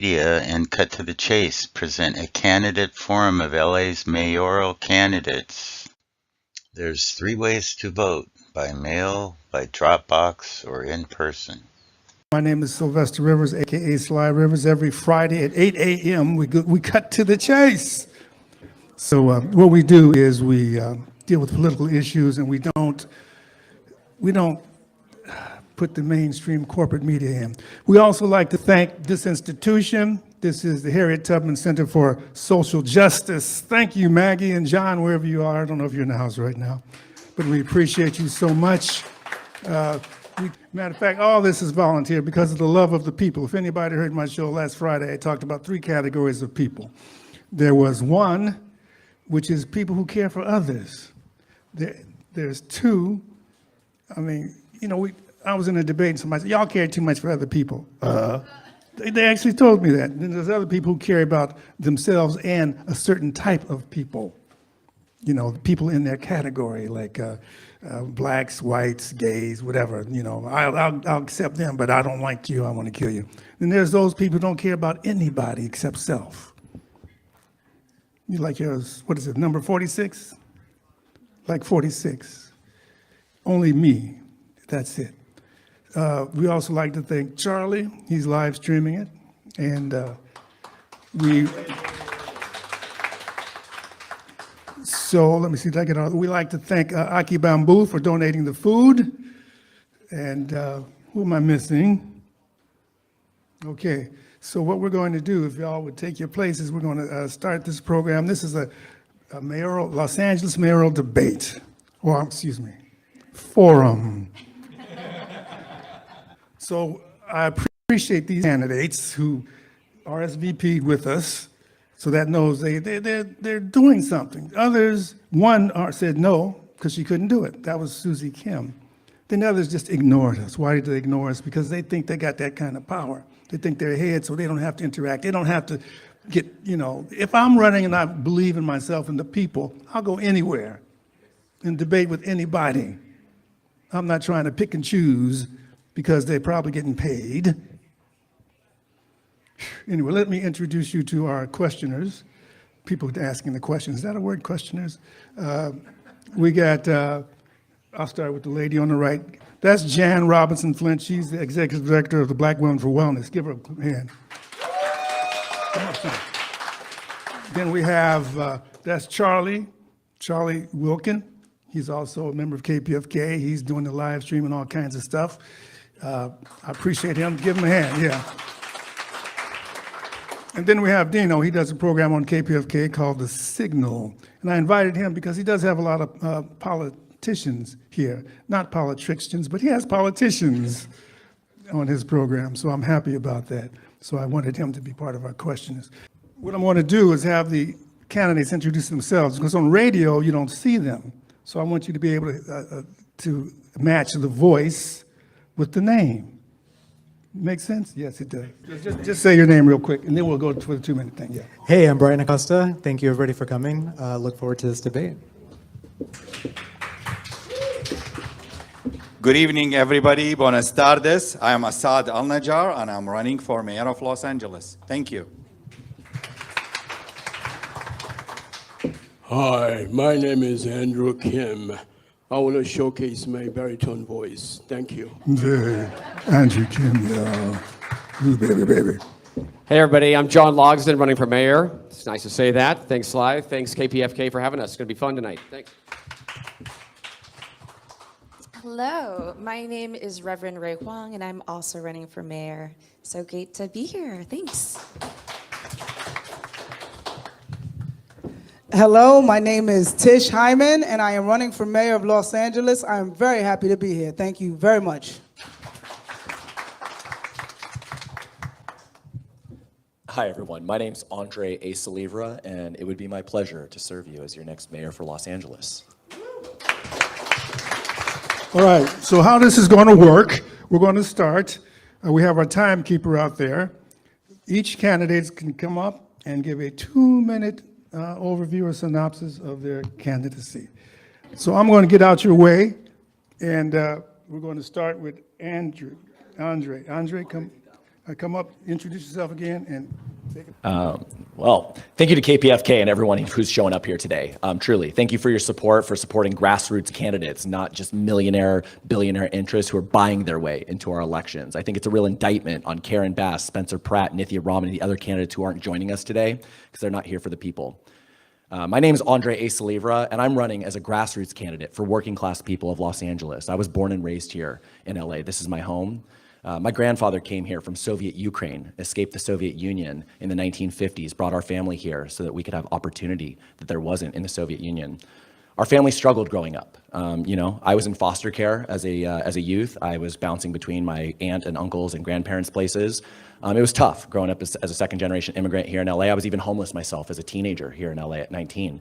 Media and cut to the chase present a candidate forum of LA's mayoral candidates. There's 3 ways to vote: by mail, by Dropbox, or in person. My name is Sylvester Rivers, aka Sly Rivers. Every Friday at 8 a.m. we cut to the chase. So what we do is we deal with political issues, and we don't put the mainstream corporate media in. We also like to thank this institution. This is the Harriet Tubman Center for Social Justice. Thank you, Maggie and John, wherever you are. I don't know if you're in the house right now, but we appreciate you so much. Matter of fact, all this is volunteer because of the love of the people. If anybody heard my show last Friday, I talked about 3 categories of people. There was 1, which is people who care for others. There's 2, I was in a debate and somebody said, y'all care too much for other people. They actually told me that. Then there's other people who care about themselves and a certain type of people. People in their category, like blacks, whites, gays, whatever. I'll accept them, but I don't like you, I want to kill you. Then there's those people who don't care about anybody except self. You like yours, what is it, number 46? Like 46. Only me, that's it. We also like to thank Charlie. He's live streaming it. And so let me see if I get all. We like to thank Aki Bamboo for donating the food. And who am I missing? Okay, so what we're going to do, if y'all would take your places, we're going to start this program. This is a Los Angeles mayoral debate, or excuse me, forum. So I appreciate these candidates who RSVP'd with us, so that knows they're doing something. Others, one said no, because she couldn't do it. That was Susie Kim. Then others just ignored us. Why did they ignore us? Because they think they got that kind of power. They think they're ahead, so they don't have to interact. They don't have to get, if I'm running and I believe in myself and the people, I'll go anywhere and debate with anybody. I'm not trying to pick and choose because they're probably getting paid. Anyway, let me introduce you to our questioners, people asking the questions. Is that a word, questioners? We got, I'll start with the lady on the right. That's Jan Robinson Flint. She's the executive director of the Black Women for Wellness. Give her a hand. Come on, son. Then we have, that's Charlie Wilkin. He's also a member of KPFK. He's doing the live stream and all kinds of stuff. I appreciate him. Give him a hand, yeah. And then we have Dino. He does a program on KPFK called The Signal. And I invited him because he does have a lot of politicians here. Not politicians, but he has politicians on his program. So I'm happy about that. So I wanted him to be part of our questioners. What I'm going to do is have the candidates introduce themselves, because on radio, you don't see them. So I want you to be able to match the voice with the name. Make sense? Yes, it does. Just say your name real quick, and then we'll go for the 2-minute thing. Yeah. Hey, I'm Brian Acosta. Thank you, everybody, for coming. Look forward to this debate. Good evening, everybody. Buenas tardes. I am Assad Al-Najjar, and I'm running for mayor of Los Angeles. Thank you. Hi, my name is Andrew Kim. I want to showcase my baritone voice. Thank you. Hey, Andrew Kim, yeah. Ooh, baby. Hey, everybody. I'm John Logsdon, running for mayor. It's nice to say that. Thanks, Sly. Thanks, KPFK, for having us. It's going to be fun tonight. Thanks. Hello, my name is Reverend Ray Huang, and I'm also running for mayor. So great to be here. Thanks. Hello, my name is Tish Hyman, and I am running for mayor of Los Angeles. I am very happy to be here. Thank you very much. Hi, everyone. My name's Andre A. Salivra, and it would be my pleasure to serve you as your next mayor for Los Angeles. All right, so how this is going to work, we're going to start. We have our timekeeper out there. Each candidate can come up and give a 2-minute overview or synopsis of their candidacy. So I'm going to get out your way, and we're going to start with Andre, come. Come up, introduce yourself again, and take it. Well, thank you to KPFK and everyone who's showing up here today. Truly, thank you for your support, for supporting grassroots candidates, not just millionaire, billionaire interests who are buying their way into our elections. I think it's a real indictment on Karen Bass, Spencer Pratt, Nithya Raman, and the other candidates who aren't joining us today because they're not here for the people. My name is Andre A. Salivra, and I'm running as a grassroots candidate for working class people of Los Angeles. I was born and raised here in LA. This is my home. My grandfather came here from Soviet Ukraine, escaped the Soviet Union in the 1950s, brought our family here so that we could have opportunity that there wasn't in the Soviet Union. Our family struggled growing up. I was in foster care as a youth. I was bouncing between my aunt and uncles and grandparents' places. It was tough growing up as a second-generation immigrant here in LA. I was even homeless myself as a teenager here in LA at 19.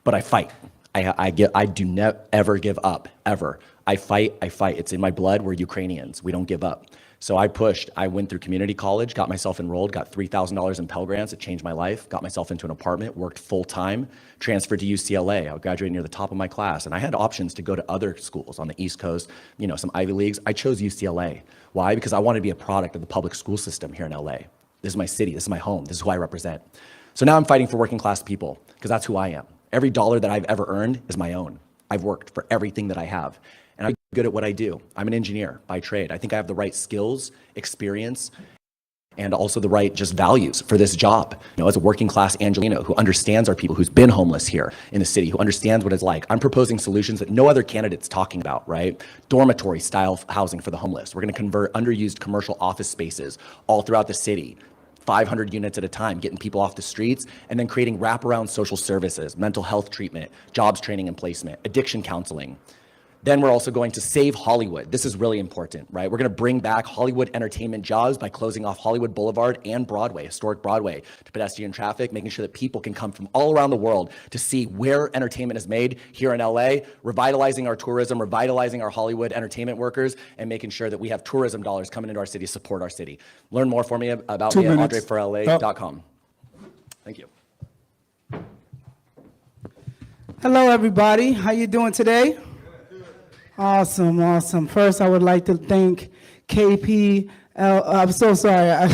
But I fight. I do not ever give up, ever. I fight. It's in my blood. We're Ukrainians. We don't give up. So I pushed. I went through community college, got myself enrolled, got $3,000 in Pell Grants. It changed my life. Got myself into an apartment, worked full-time, transferred to UCLA. I graduated near the top of my class. And I had options to go to other schools on the East Coast, some Ivy Leagues. I chose UCLA. Why? Because I wanted to be a product of the public school system here in LA. This is my city. This is my home. This is who I represent. So now I'm fighting for working class people because that's who I am. Every dollar that I've ever earned is my own. I've worked for everything that I have. And I'm good at what I do. I'm an engineer by trade. I think I have the right skills, experience, and also the right just values for this job. As a working class Angelino who understands our people, who's been homeless here in the city, who understands what it's like, I'm proposing solutions that no other candidate's talking about, right? Dormitory style housing for the homeless. We're gonna convert underused commercial office spaces all throughout the city, 500 units at a time, getting people off the streets, and then creating wraparound social services, mental health treatment, jobs training and placement, addiction counseling. Then we're also going to save Hollywood. This is really important, right? We're going to bring back Hollywood entertainment jobs by closing off Hollywood Boulevard and Broadway, historic Broadway, to pedestrian traffic, making sure that people can come from all around the world to see where entertainment is made here in LA, revitalizing our tourism, revitalizing our Hollywood entertainment workers, and making sure that we have tourism dollars coming into our city to support our city. Learn more for me about 2 me at minutes. andreforla.com. Thank you. Hello, everybody. How you doing today? Awesome, awesome. First, I would like to thank I'm so sorry,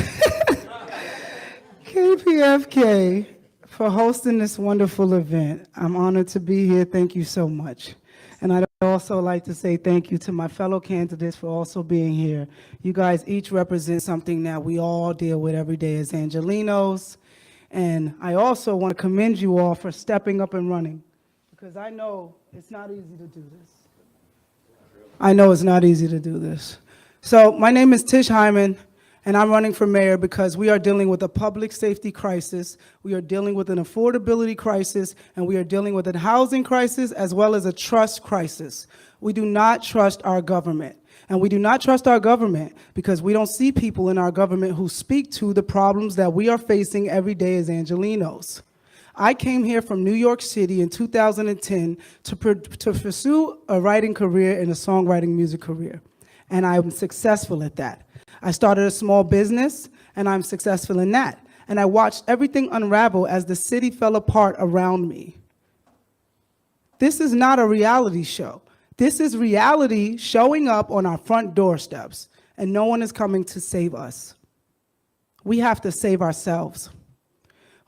KPFK for hosting this wonderful event. I'm honored to be here. Thank you so much. And I'd also like to say thank you to my fellow candidates for also being here. You guys each represent something that we all deal with every day as Angelinos. And I also want to commend you all for stepping up and running, because I know it's not easy to do this. I know it's not easy to do this. So my name is Tish Hyman, and I'm running for mayor because we are dealing with a public safety crisis, we are dealing with an affordability crisis, and we are dealing with a housing crisis as well as a trust crisis. We do not trust our government. And we do not trust our government because we don't see people in our government who speak to the problems that we are facing every day as Angelinos. I came here from New York City in 2010 to pursue a writing career and a songwriting music career, and I'm successful at that. I started a small business, and I'm successful in that, and I watched everything unravel as the city fell apart around me. This is not a reality show. This is reality showing up on our front doorsteps, and no one is coming to save us. We have to save ourselves.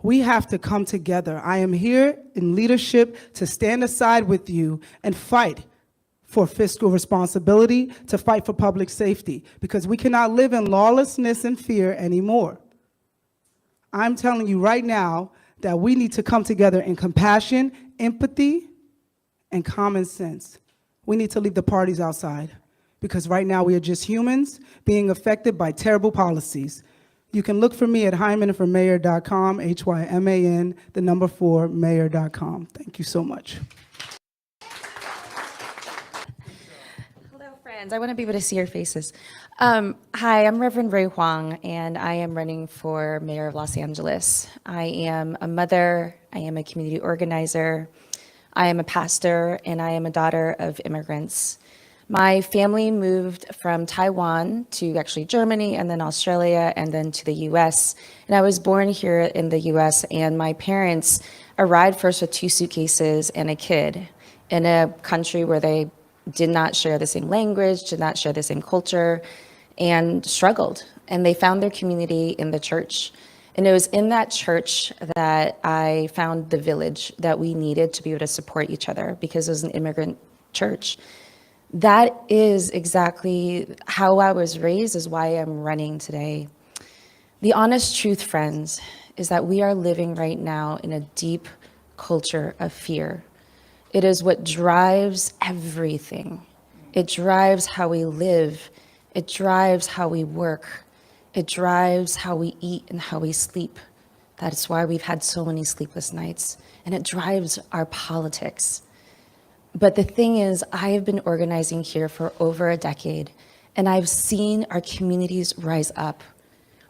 We have to come together. I am here in leadership to stand aside with you and fight for fiscal responsibility, to fight for public safety, because we cannot live in lawlessness and fear anymore. I'm telling you right now that we need to come together in compassion, empathy, and common sense. We need to leave the parties outside, because right now we are just humans being affected by terrible policies. You can look for me at hymanformayor.com, HYMAN, 4, mayor.com. Thank you so much. Hello, friends. I want to be able to see your faces. Hi, I'm Reverend Ray Huang, and I am running for mayor of Los Angeles. I am a mother, I am a community organizer, I am a pastor, and I am a daughter of immigrants. My family moved from Taiwan to actually Germany and then Australia and then to the US. And I was born here in the US, and my parents arrived first with 2 suitcases and a kid in a country where they did not share the same language, did not share the same culture. and struggled. And they found their community in the church. And it was in that church that I found the village that we needed to be able to support each other, because it was an immigrant church. That is exactly how I was raised, is why I'm running today. The honest truth, friends, is that we are living right now in a deep culture of fear. It is what drives everything. It drives how we live. It drives how we work. It drives how we eat and how we sleep. That's why we've had so many sleepless nights. And it drives our politics. But the thing is, I have been organizing here for over a decade, and I've seen our communities rise up.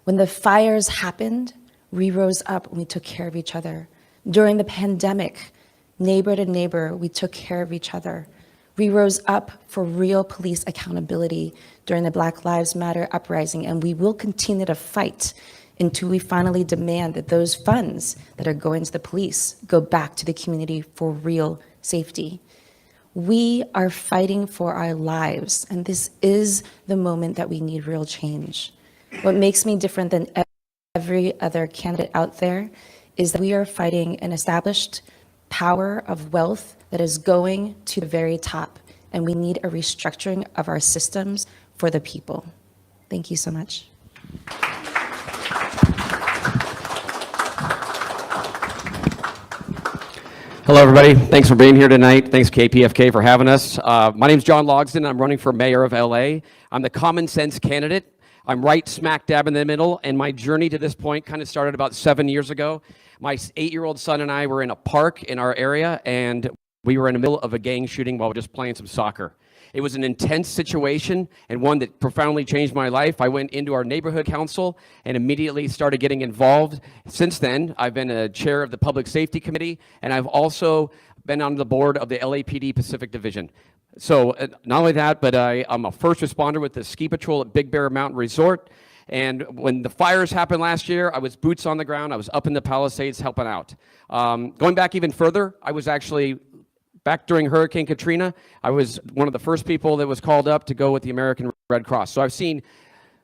When the fires happened, we rose up and we took care of each other. During the pandemic, neighbor to neighbor, we took care of each other. We rose up for real police accountability during the Black Lives Matter uprising, and we will continue to fight until we finally demand that those funds that are going to the police go back to the community for real safety. We are fighting for our lives, and this is the moment that we need real change. What makes me different than every other candidate out there is that we are fighting an established power of wealth that is going to the very top, and we need a restructuring of our systems for the people. Thank you so much. Hello, everybody. Thanks for being here tonight. Thanks, KPFK, for having us. My name is John Logsdon. I'm running for mayor of LA. I'm the common sense candidate. I'm right smack dab in the middle, and my journey to this point kind of started about 7 years ago. My 8-year-old son and I were in a park in our area, and we were in the middle of a gang shooting while we were just playing some soccer. It was an intense situation and one that profoundly changed my life. I went into our neighborhood council and immediately started getting involved. Since then, I've been a chair of the Public Safety Committee, and I've also been on the board of the LAPD Pacific Division. So not only that, but I'm a first responder with the ski patrol at Big Bear Mountain Resort. And when the fires happened last year, I was boots on the ground. I was up in the Palisades helping out. Going back even further, I was actually back during Hurricane Katrina. I was one of the first people that was called up to go with the American Red Cross. So I've seen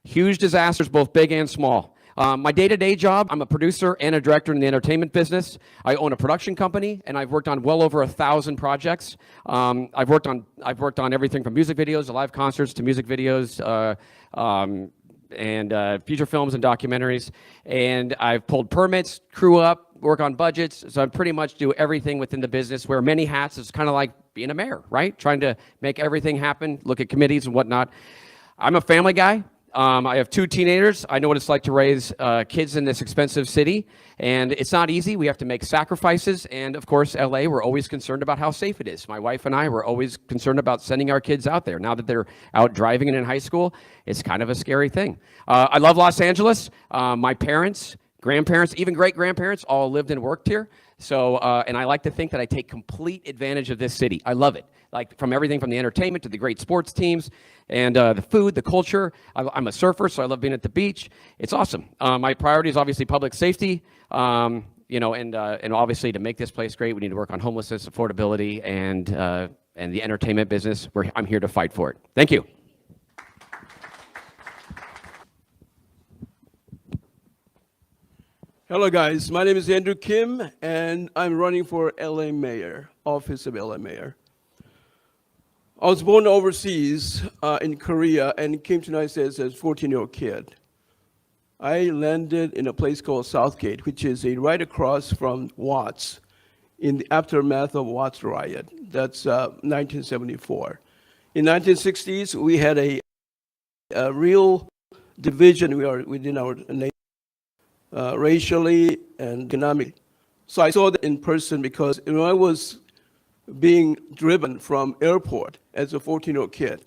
huge disasters, both big and small. My day-to-day job, I'm a producer and a director in the entertainment business. I own a production company, and I've worked on well over 1,000 projects. I've worked on everything from music videos to live concerts to music videos and feature films and documentaries. And I've pulled permits, crew up, work on budgets. So I pretty much do everything within the business. Wear many hats. It's kind of like being a mayor, right? Trying to make everything happen, look at committees and whatnot. I'm a family guy. I have 2 teenagers. I know what it's like to raise kids in this expensive city, and it's not easy. We have to make sacrifices, and of course, LA, we're always concerned about how safe it is. My wife and I were always concerned about sending our kids out there. Now that they're out driving and in high school, it's kind of a scary thing. I love Los Angeles. My parents, grandparents, even great-grandparents all lived and worked here. So, and I like to think that I take complete advantage of this city. I love it. Like from everything from the entertainment to the great sports teams and the food, the culture. I'm a surfer, so I love being at the beach. It's awesome. My priority is obviously public safety, and obviously to make this place great, we need to work on homelessness, affordability, and the entertainment business. I'm here to fight for it. Thank you. Hello, guys. My name is Andrew Kim, and I'm running for LA Mayor, office of LA Mayor. I was born overseas in Korea and came to the United States as a 14-year-old kid. I landed in a place called Southgate, which is right across from Watts, in the aftermath of Watts riot. That's 1974. In 1960s, we had a real division within our nation, racially and economically. So I saw that in person because when I was being driven from airport as a 14-year-old kid,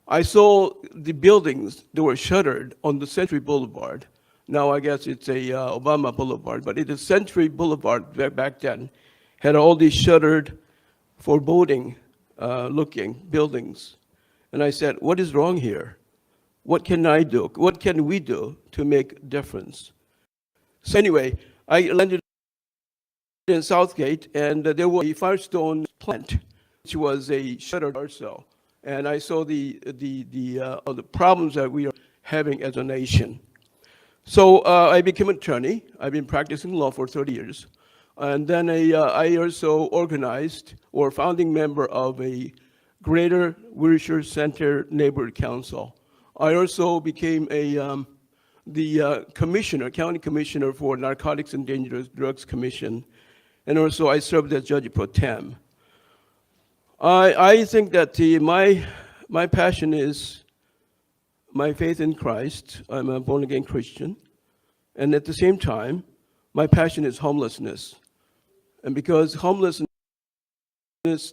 I saw the buildings that were shuttered on the Century Boulevard. Now I guess it's a Obama Boulevard, but it is Century Boulevard back then, had all these shuttered, foreboding looking buildings. And I said, what is wrong here? What can I do? What can we do to make a difference? So anyway, I landed in Southgate, and there was a Firestone plant, which was a shuttered also. and I saw the problems that we are having as a nation. So I became an attorney. I've been practicing law for 30 years. And then I also organized or founding member of a Greater Wilshire Center Neighborhood Council. I also became the commissioner, county commissioner for Narcotics and Dangerous Drugs Commission. And also I served as judge pro tem. I think that my passion is my faith in Christ. I'm a born-again Christian. And at the same time, my passion is homelessness. And because homelessness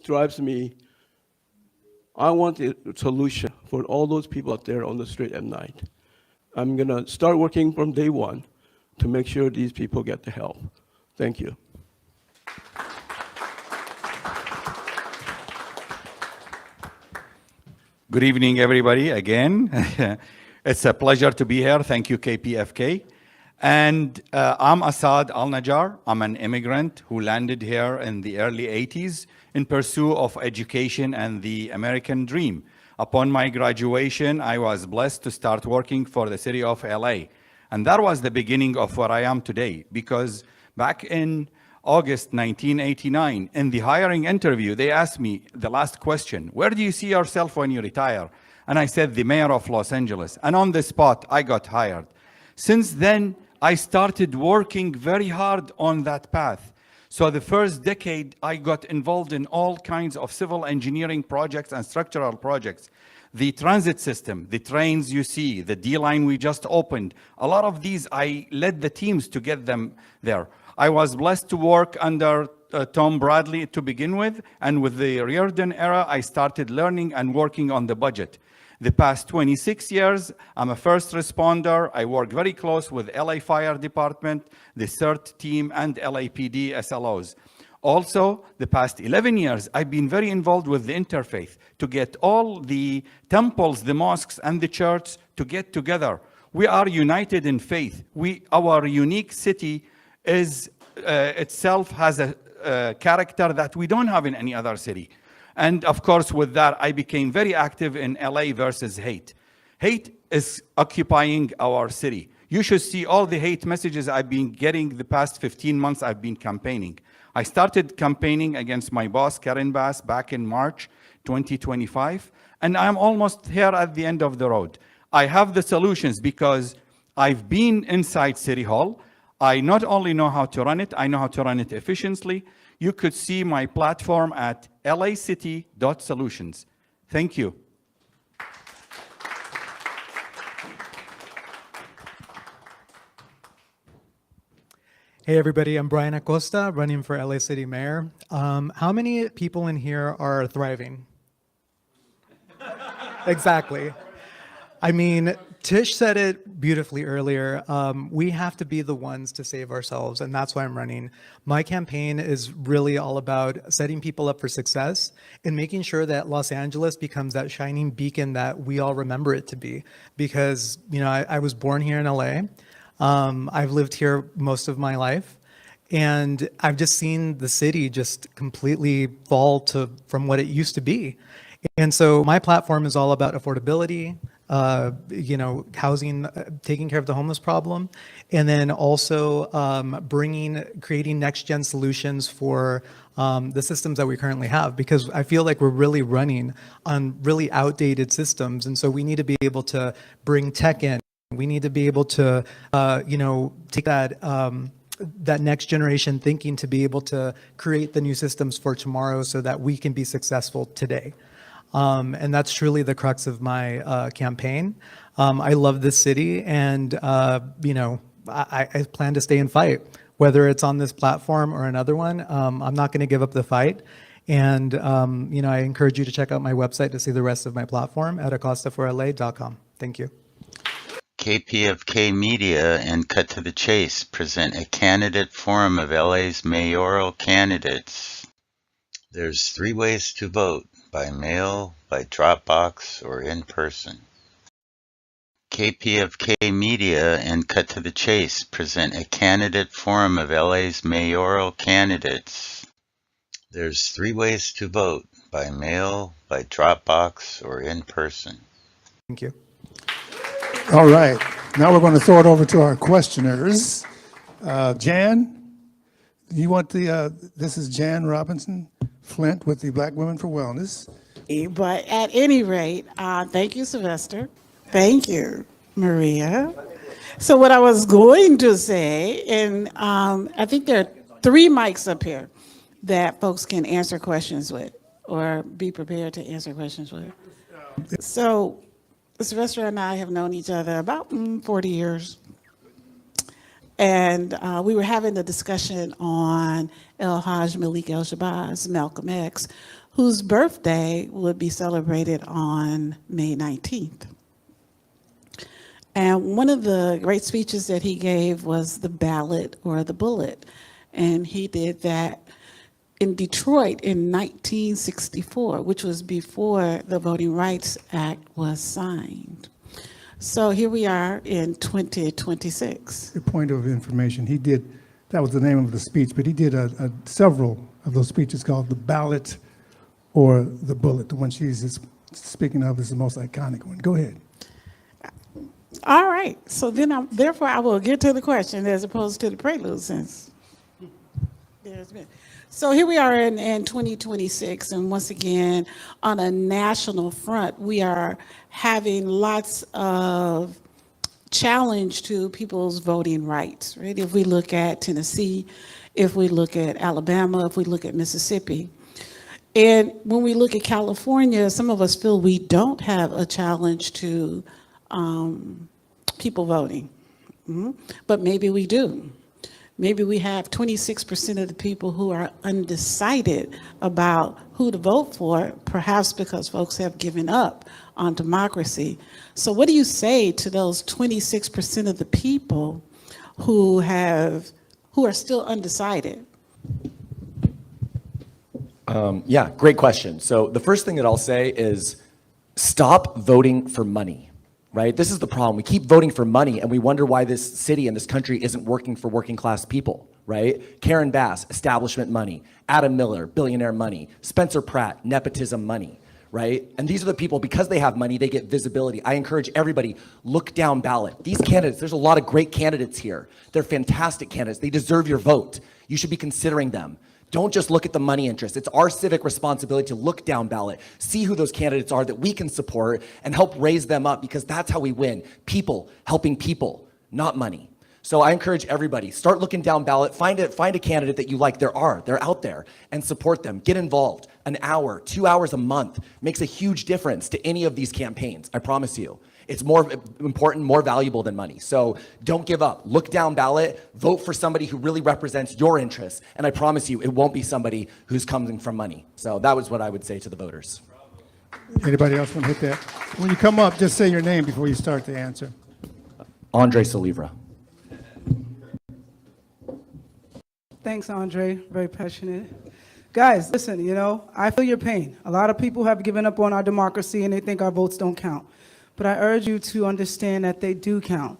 drives me, I want a solution for all those people out there on the street at night. I'm going to start working from day one to make sure these people get the help. Thank you. Good evening, everybody, again. It's a pleasure to be here. Thank you, KPFK. And I'm Assad Al-Najjar. I'm an immigrant who landed here in the early 80s in pursuit of education and the American dream. Upon my graduation, I was blessed to start working for the city of LA. And that was the beginning of where I am today, because back in August 1989, in the hiring interview, they asked me the last question, where do you see yourself when you retire? And I said, the mayor of Los Angeles. And on the spot, I got hired. Since then, I started working very hard on that path. So the first decade, I got involved in all kinds of civil engineering projects and structural projects. The transit system, the trains you see, the D line we just opened, a lot of these, I led the teams to get them there. I was blessed to work under Tom Bradley to begin with, and with the Reardon era, I started learning and working on the budget. The past 26 years, I'm a first responder. I work very close with LA Fire Department, the CERT team, and LAPD SLOs. Also, the past 11 years, I've been very involved with the interfaith to get all the temples, the mosques, and the churches to get together. We are united in faith. Our unique city is itself has a character that we don't have in any other city. And of course, with that, I became very active in LA versus hate. Hate is occupying our city. You should see all the hate messages I've been getting the past 15 months I've been campaigning. I started campaigning against my boss, Karen Bass, back in March 2025, and I'm almost here at the end of the road. I have the solutions because I've been inside City Hall. I not only know how to run it, I know how to run it efficiently. You could see my platform at lacity.solutions. Thank you. Hey everybody, I'm Brian Acosta, running for LA City Mayor. How many people in here are thriving? Exactly. I mean, Tish said it beautifully earlier. We have to be the ones to save ourselves, and that's why I'm running. My campaign is really all about setting people up for success and making sure that Los Angeles becomes that shining beacon that we all remember it to be. Because, you know, I was born here in LA. I've lived here most of my life, and I've just seen the city just completely fall from what it used to be. And so my platform is all about affordability, you know, housing, taking care of the homeless problem, and then also creating next-gen solutions for the systems that we currently have, because I feel like we're really running on really outdated systems, and so we need to be able to bring tech in. We need to be able to, you know, take that that next generation thinking to be able to create the new systems for tomorrow so that we can be successful today. And that's truly the crux of my campaign. I love this city, and you know, I plan to stay and fight, whether it's on this platform or another one. I'm not going to give up the fight. And you know, I encourage you to check out my website to see the rest of my platform at acostaforla.com. Thank you. KPFK Media and Cut to the Chase present a candidate forum of LA's mayoral candidates. There's 3 ways to vote: by mail, by Dropbox, or in person. KPFK Media and Cut to the Chase present a candidate forum of LA's mayoral candidates. There's 3 ways to vote: by mail, by Dropbox, or in person. Thank you. All right, now we're going to throw it over to our questioners. Jan, you want this is Jan Robinson Flint with the Black Women for Wellness. But at any rate, thank you, Sylvester. Thank you, Maria. So what I was going to say, and I think there are 3 mics up here that folks can answer questions with or be prepared to answer questions with. So Sylvester and I have known each other about 40 years. And we were having a discussion on El Hajj Malik El-Shabazz, Malcolm X, whose birthday would be celebrated on May 19th. And one of the great speeches that he gave was the ballot or the bullet. And he did that in Detroit in 1964, which was before the Voting Rights Act was signed. So here we are in 2026. A point of information, he did, that was the name of the speech, but he did several of those speeches called the ballot or the bullet. The one she's speaking of is the most iconic one. Go ahead. All right, so then therefore I will get to the question as opposed to the prelude since there's been. So here we are in 2026, and once again, on a national front, we are having lots of challenge to people's voting rights, right? If we look at Tennessee, if we look at Alabama, if we look at Mississippi. And when we look at California, some of us feel we don't have a challenge to people voting, but maybe we do. Maybe we have 26% of the people who are undecided about who to vote for, perhaps because folks have given up on democracy. So what do you say to those 26% of the people who are still undecided? Yeah, great question. So the first thing that I'll say is stop voting for money. Right? This is the problem. We keep voting for money and we wonder why this city and this country isn't working for working class people, right? Karen Bass, establishment money. Adam Miller, billionaire money. Spencer Pratt, nepotism money, right? And these are the people, because they have money, they get visibility. I encourage everybody, look down ballot. These candidates, there's a lot of great candidates here. They're fantastic candidates. They deserve your vote. You should be considering them. Don't just look at the money interest. It's our civic responsibility to look down ballot, see who those candidates are that we can support and help raise them up, because that's how we win. People helping people, not money. So I encourage everybody, start looking down ballot, find a candidate that you like. They're out there, and support them. Get involved. An hour, 2 hours a month makes a huge difference to any of these campaigns, I promise you. It's more important, more valuable than money. So don't give up. Look down ballot, vote for somebody who really represents your interests, and I promise you, it won't be somebody who's coming from money. So that was what I would say to the voters. Anybody else want to hit that? When you come up, just say your name before you start the answer. Andre Salivra. Thanks, Andre. Very passionate. Guys, listen, I feel your pain. A lot of people have given up on our democracy and they think our votes don't count. But I urge you to understand that they do count.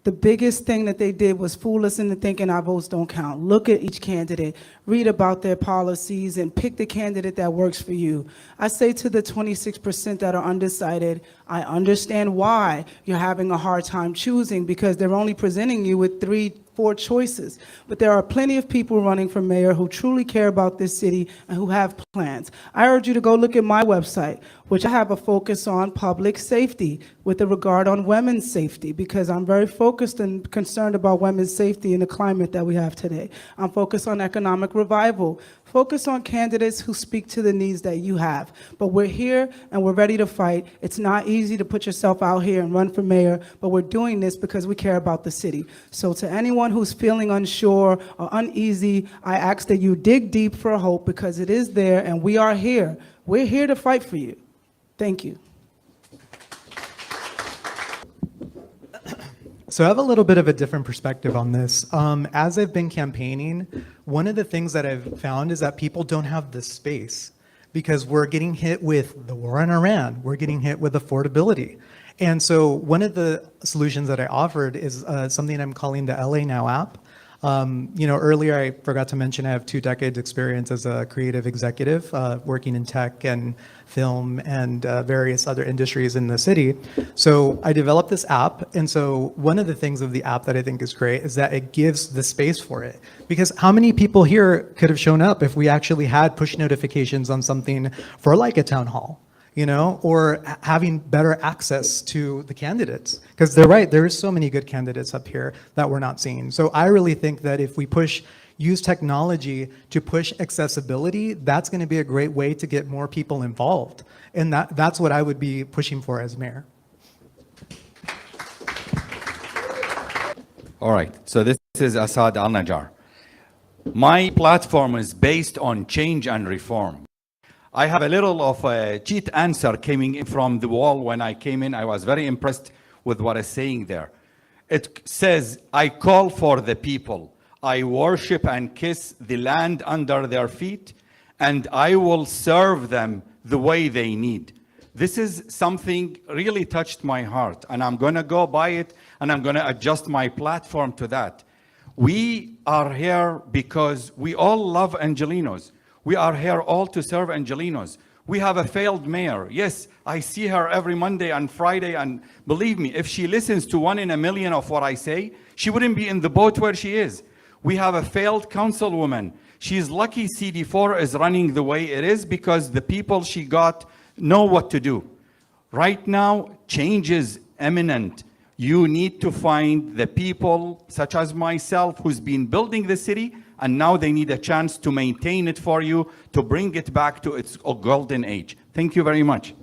The biggest thing that they did was fool us into thinking our votes don't count. Look at each candidate, read about their policies, and pick the candidate that works for you. I say to the 26% that are undecided, I understand why you're having a hard time choosing, because they're only presenting you with 3-4 choices. But there are plenty of people running for mayor who truly care about this city and who have plans. I urge you to go look at my website, which I have a focus on public safety with a regard on women's safety, because I'm very focused and concerned about women's safety in the climate that we have today. I'm focused on economic revival, focus on candidates who speak to the needs that you have. But we're here and we're ready to fight. It's not easy to put yourself out here and run for mayor, but we're doing this because we care about the city. So to anyone who's feeling unsure or uneasy, I ask that you dig deep for hope, because it is there and we are here. We're here to fight for you. Thank you. So I have a little bit of a different perspective on this. As I've been campaigning, one of the things that I've found is that people don't have the space, because we're getting hit with the war in Iran. We're getting hit with affordability. And so one of the solutions that I offered is something I'm calling the LA Now app. Earlier I forgot to mention I have 2 decades experience as a creative executive, working in tech and film and various other industries in the city. So I developed this app. And so one of the things of the app that I think is great is that it gives the space for it. Because how many people here could have shown up if we actually had push notifications on something for like a town hall? Or having better access to the candidates. Because they're right, there is so many good candidates up here that we're not seeing. So I really think that if we use technology to push accessibility, that's going to be a great way to get more people involved. And that's what I would be pushing for as mayor. All right, so this is Assad Al-Najjar. My platform is based on change and reform. I have a little of a cheat answer coming in from the wall when I came in. I was very impressed with what it's saying there. It says, I call for the people. I worship and kiss the land under their feet, and I will serve them the way they need. This is something really touched my heart, and I'm going to go by it, and I'm going to adjust my platform to that. We are here because we all love Angelenos. We are here all to serve Angelenos. We have a failed mayor. Yes, I see her every Monday and Friday, and believe me, if she listens to 1 in a million of what I say, she wouldn't be in the boat where she is. We have a failed councilwoman. She's lucky CD4 is running the way it is because the people she got know what to do. Right now, change is imminent. You need to find the people, such as myself, who's been building the city, and now they need a chance to maintain it for you, to bring it back to its golden age. Thank you very much.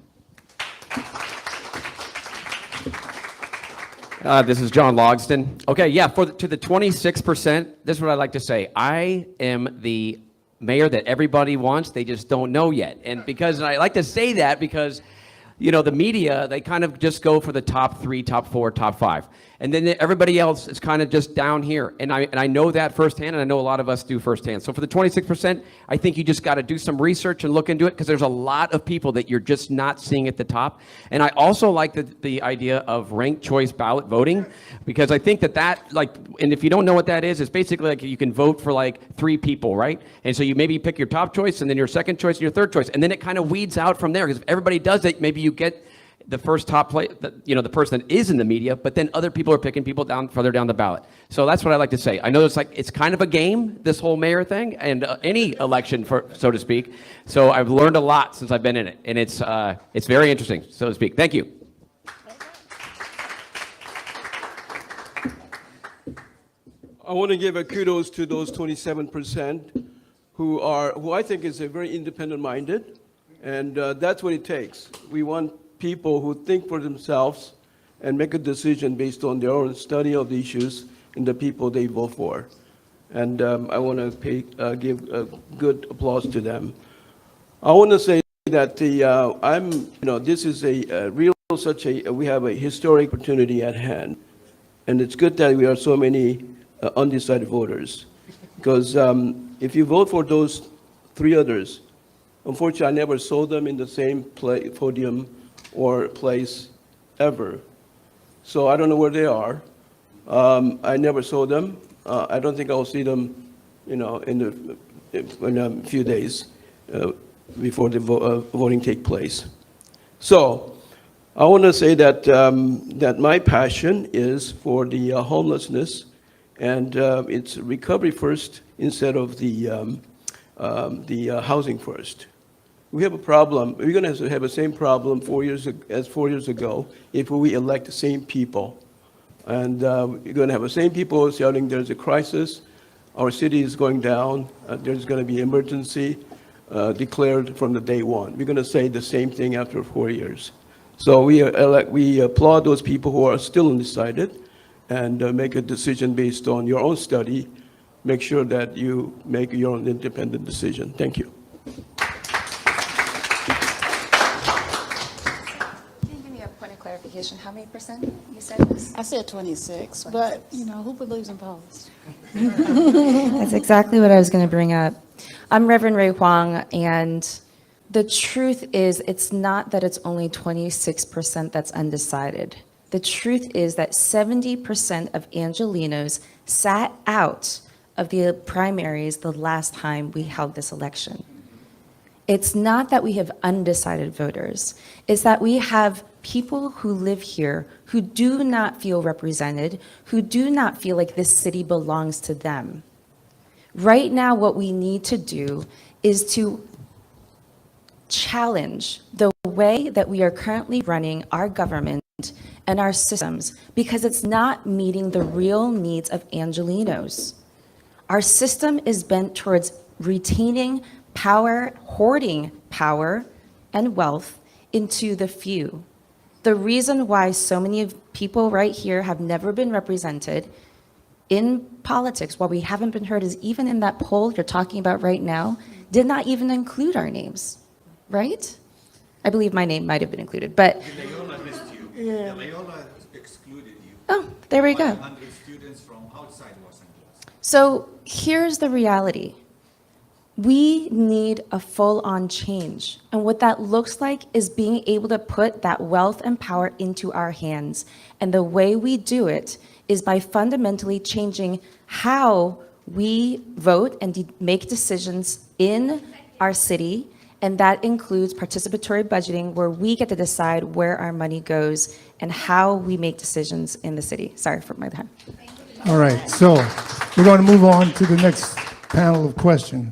This is John Logsdon. Okay, yeah, to the 26%, this is what I like to say. I am the mayor that everybody wants, they just don't know yet. And I like to say that because, the media, they kind of just go for the top 3, top 4, top 5. And then everybody else is kind of just down here. And I know that firsthand, and I know a lot of us do firsthand. So for the 26%, I think you just got to do some research and look into it because there's a lot of people that you're just not seeing at the top. And I also like the idea of ranked choice ballot voting because I think and if you don't know what that is, it's basically like you can vote for like 3 people, right? And so you maybe pick your top choice and then your second choice and your third choice. And then it kind of weeds out from there because if everybody does it, maybe you get the first top play, the person that is in the media, but then other people are picking people down further down the ballot. So that's what I like to say. I know it's kind of a game, this whole mayor thing, and any election, so to speak. So I've learned a lot since I've been in it, and it's very interesting, so to speak. Thank you. I want to give a kudos to those 27% who I think is a very independent-minded, and that's what it takes. We want people who think for themselves and make a decision based on their own study of the issues and the people they vote for. And I want to give a good applause to them. I want to say that this is we have a historic opportunity at hand. And it's good that we are so many undecided voters. Because if you vote for those 3 others, unfortunately, I never saw them in the same podium or place ever. So I don't know where they are. I never saw them. I don't think I'll see them, in a few days before the voting take place. So I want to say that that my passion is for the homelessness, and it's recovery first instead of the housing first. We have a problem. We're going to have the same problem 4 years ago if we elect the same people. And we're going to have the same people shouting there's a crisis, our city is going down, there's going to be emergency declared from the day one. We're going to say the same thing after 4 years. So we applaud those people who are still undecided and make a decision based on your own study. Make sure that you make your own independent decision. Thank you. Clarification, how many percent you said this? I said 26, but who believes in polls? That's exactly what I was going to bring up. I'm Reverend Ray Huang, and the truth is it's not that it's only 26% that's undecided. The truth is that 70% of Angelenos sat out of the primaries the last time we held this election. It's not that we have undecided voters. It's that we have people who live here who do not feel represented, who do not feel like this city belongs to them. Right now, what we need to do is to challenge the way that we are currently running our government and our systems, because it's not meeting the real needs of Angelenos. Our system is bent towards retaining power, hoarding power and wealth into the few. The reason why so many people right here have never been represented in politics, why we haven't been heard, is even in that poll you're talking about right now, did not even include our names, right? I believe my name might have been included, but. Loyola missed you. Yeah. Loyola excluded you. Oh, there we go. 100 students from outside Los Angeles. So here's the reality. We need a full-on change. And what that looks like is being able to put that wealth and power into our hands. And the way we do it is by fundamentally changing how we vote and make decisions in our city. And that includes participatory budgeting, where we get to decide where our money goes and how we make decisions in the city. Sorry for my time. All right, so we're going to move on to the next panel of questioner.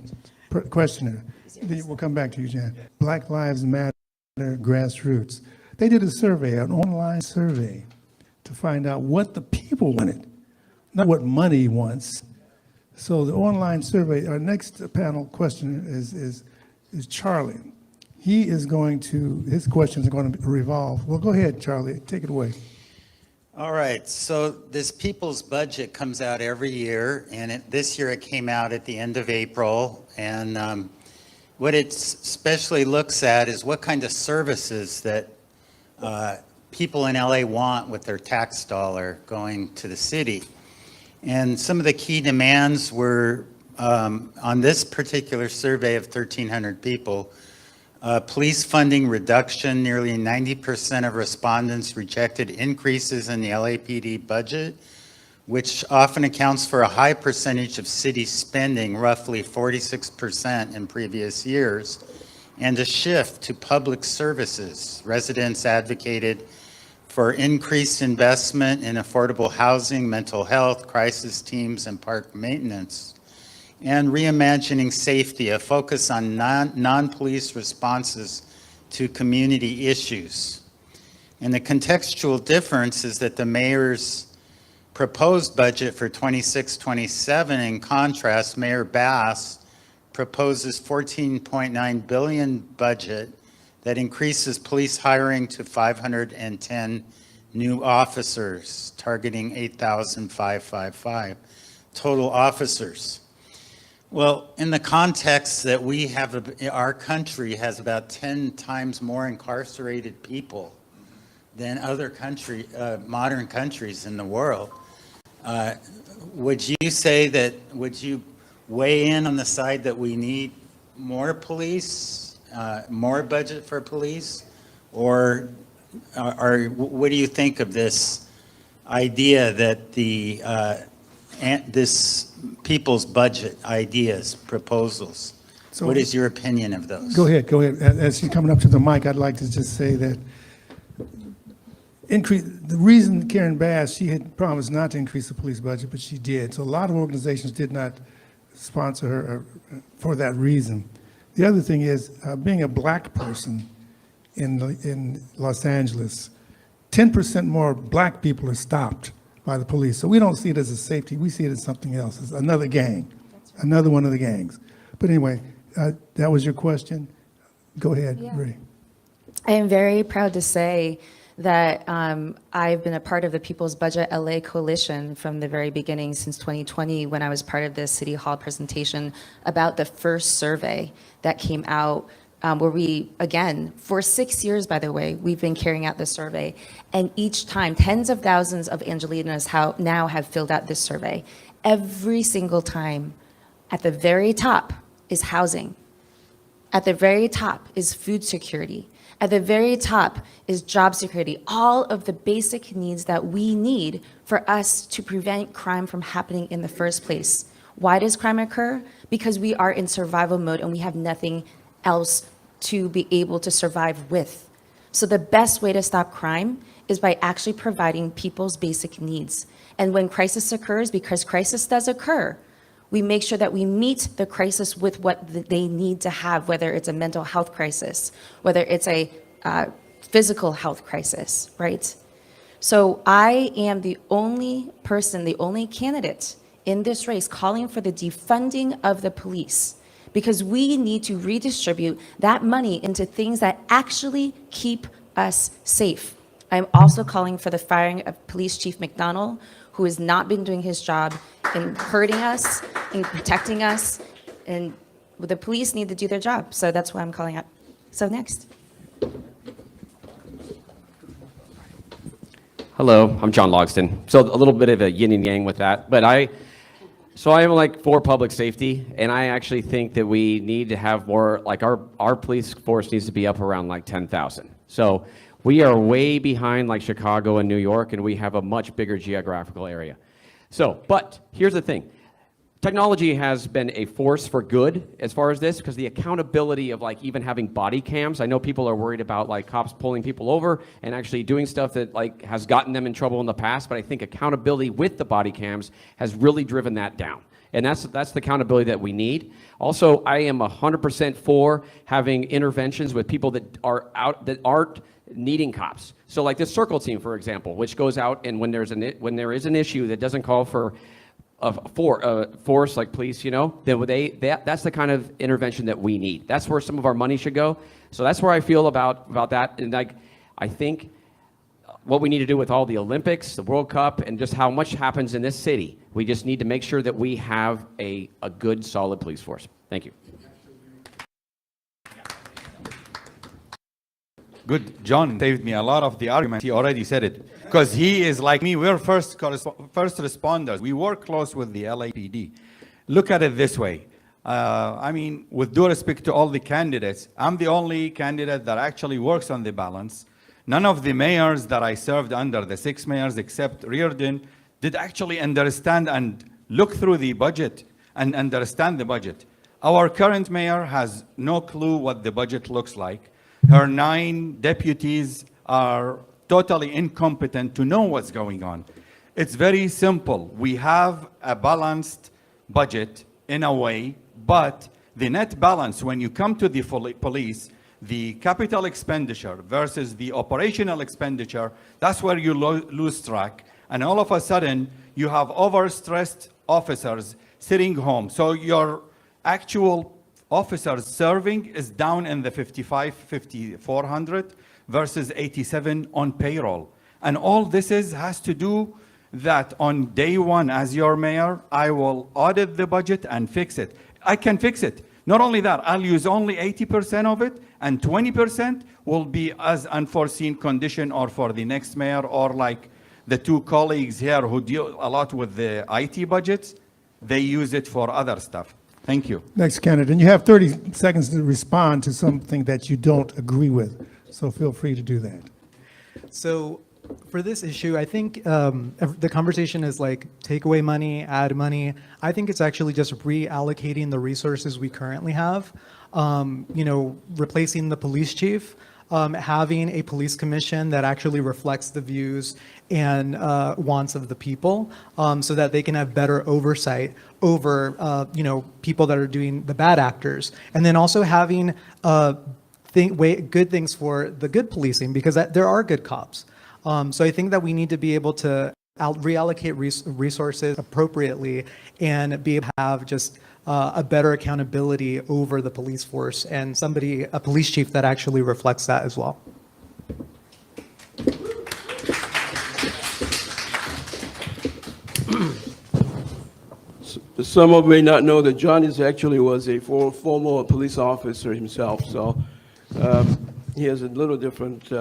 We'll come back to you, Jan. Black Lives Matter grassroots. They did a survey, an online survey, to find out what the people wanted, not what money wants. So the online survey, our next panel questioner is Charlie. He is going to, his questions are going to revolve. Well, go ahead, Charlie, take it away. All right, so this people's budget comes out every year, and this year it came out at the end of April. And what it especially looks at is what kind of services that people in LA want with their tax dollar going to the city. And some of the key demands were, on this particular survey of 1,300 people, police funding reduction. Nearly 90% of respondents rejected increases in the LAPD budget, which often accounts for a high percentage of city spending, roughly 46% in previous years, and a shift to public services. Residents advocated for increased investment in affordable housing, mental health, crisis teams, and park maintenance. And reimagining safety, a focus on non-police responses to community issues. And the contextual difference is that the mayor's proposed budget for 26-27, in contrast, Mayor Bass proposes $14.9 billion budget that increases police hiring to 510 new officers, targeting 8,555 total officers. Well, in the context that we have, our country has about 10 times more incarcerated people than other modern countries in the world. Would you say that, would you weigh in on the side that we need more police, more budget for police? Or what do you think of this idea that this people's budget ideas, proposals? So- What is your opinion of those? Go ahead, go ahead. As she's coming up to the mic, I'd like to just say that the reason Karen Bass, she had promised not to increase the police budget, but she did. So a lot of organizations did not sponsor her for that reason. The other thing is, being a black person in Los Angeles, 10% more black people are stopped by the police. So we don't see it as a safety, we see it as something else. It's another gang, another one of the gangs. But anyway, that was your question. Go ahead, Ray. I am very proud to say that I've been a part of the People's Budget LA Coalition from the very beginning, since 2020, when I was part of the City Hall presentation about the first survey that came out, where we, again, for 6 years, by the way, we've been carrying out this survey. And each time, tens of thousands of Angelenos now have filled out this survey. Every single time, at the very top is housing. At the very top is food security. At the very top is job security, all of the basic needs that we need for us to prevent crime from happening in the first place. Why does crime occur? Because we are in survival mode and we have nothing else to be able to survive with. So the best way to stop crime is by actually providing people's basic needs. And when crisis occurs, because crisis does occur, we make sure that we meet the crisis with what they need to have, whether it's a mental health crisis, whether it's a physical health crisis, right? So I am the only person, the only candidate in this race calling for the defunding of the police, because we need to redistribute that money into things that actually keep us safe. I'm also calling for the firing of Police Chief McDonald, who has not been doing his job in hurting us, in protecting us, and the police need to do their job. So that's why I'm calling out. So next. Hello, I'm John Logston. So a little bit of a yin and yang with that, but I am like for public safety, and I actually think that we need to have more, like our police force needs to be up around like 10,000. So we are way behind like Chicago and New York, and we have a much bigger geographical area. So, but here's the thing. Technology has been a force for good as far as this, because the accountability of like even having body cams, I know people are worried about like cops pulling people over and actually doing stuff that like has gotten them in trouble in the past, but I think accountability with the body cams has really driven that down. And that's the accountability that we need. Also, I am 100% for having interventions with people that are out, that aren't needing cops. So like this circle team, for example, which goes out and when there is an issue that doesn't call for force like police, you know, then that's the kind of intervention that we need. That's where some of our money should go. So that's where I feel about that. And like, I think what we need to do with all the Olympics, the World Cup, and just how much happens in this city, we just need to make sure that we have a good, solid police force. Thank you. Good. John saved me a lot of the argument. He already said it. Because he is like me. We're first responders. We work close with the LAPD. Look at it this way. I mean, with due respect to all the candidates, I'm the only candidate that actually works on the balance. None of the mayors that I served under, the 6 mayors except Reardon, did actually understand and look through the budget and understand the budget. Our current mayor has no clue what the budget looks like. Her 9 deputies are totally incompetent to know what's going on. It's very simple. We have a balanced budget in a way, but the net balance, when you come to the police, the capital expenditure versus the operational expenditure, that's where you lose track. And all of a sudden, you have overstressed officers sitting home. So your actual officers serving is down in the 5,400 versus 87 on payroll. And all this has to do that on day one as your mayor, I will audit the budget and fix it. I can fix it. Not only that, I'll use only 80% of it, and 20% will be as unforeseen condition or for the next mayor, or like the 2 colleagues here who deal a lot with the IT budgets, they use it for other stuff. Thank you. Next candidate, and you have 30 seconds to respond to something that you don't agree with. So feel free to do that. So for this issue, I think the conversation is like take away money, add money. I think it's actually just reallocating the resources we currently have. Replacing the police chief, having a police commission that actually reflects the views and wants of the people, so that they can have better oversight over people that are doing the bad actors, and then also having good things for the good policing, because there are good cops. So I think that we need to be able to reallocate resources appropriately and be able to have just a better accountability over the police force, and a police chief that actually reflects that as well. Some of you may not know that John was a former police officer himself, so he has a little different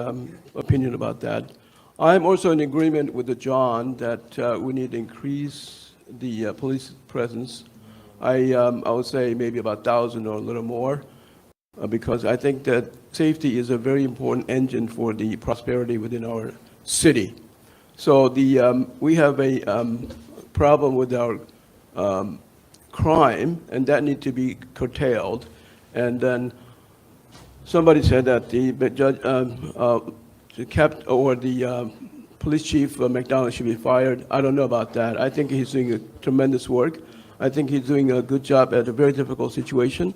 opinion about that. I'm also in agreement with John that we need to increase the police presence. I would say maybe about 1,000 or a little more, because I think that safety is a very important engine for the prosperity within our city. So we have a problem with our crime, and that need to be curtailed. And then somebody said that the judge, the police chief McDonald should be fired. I don't know about that. I think he's doing a tremendous work. I think he's doing a good job at a very difficult situation.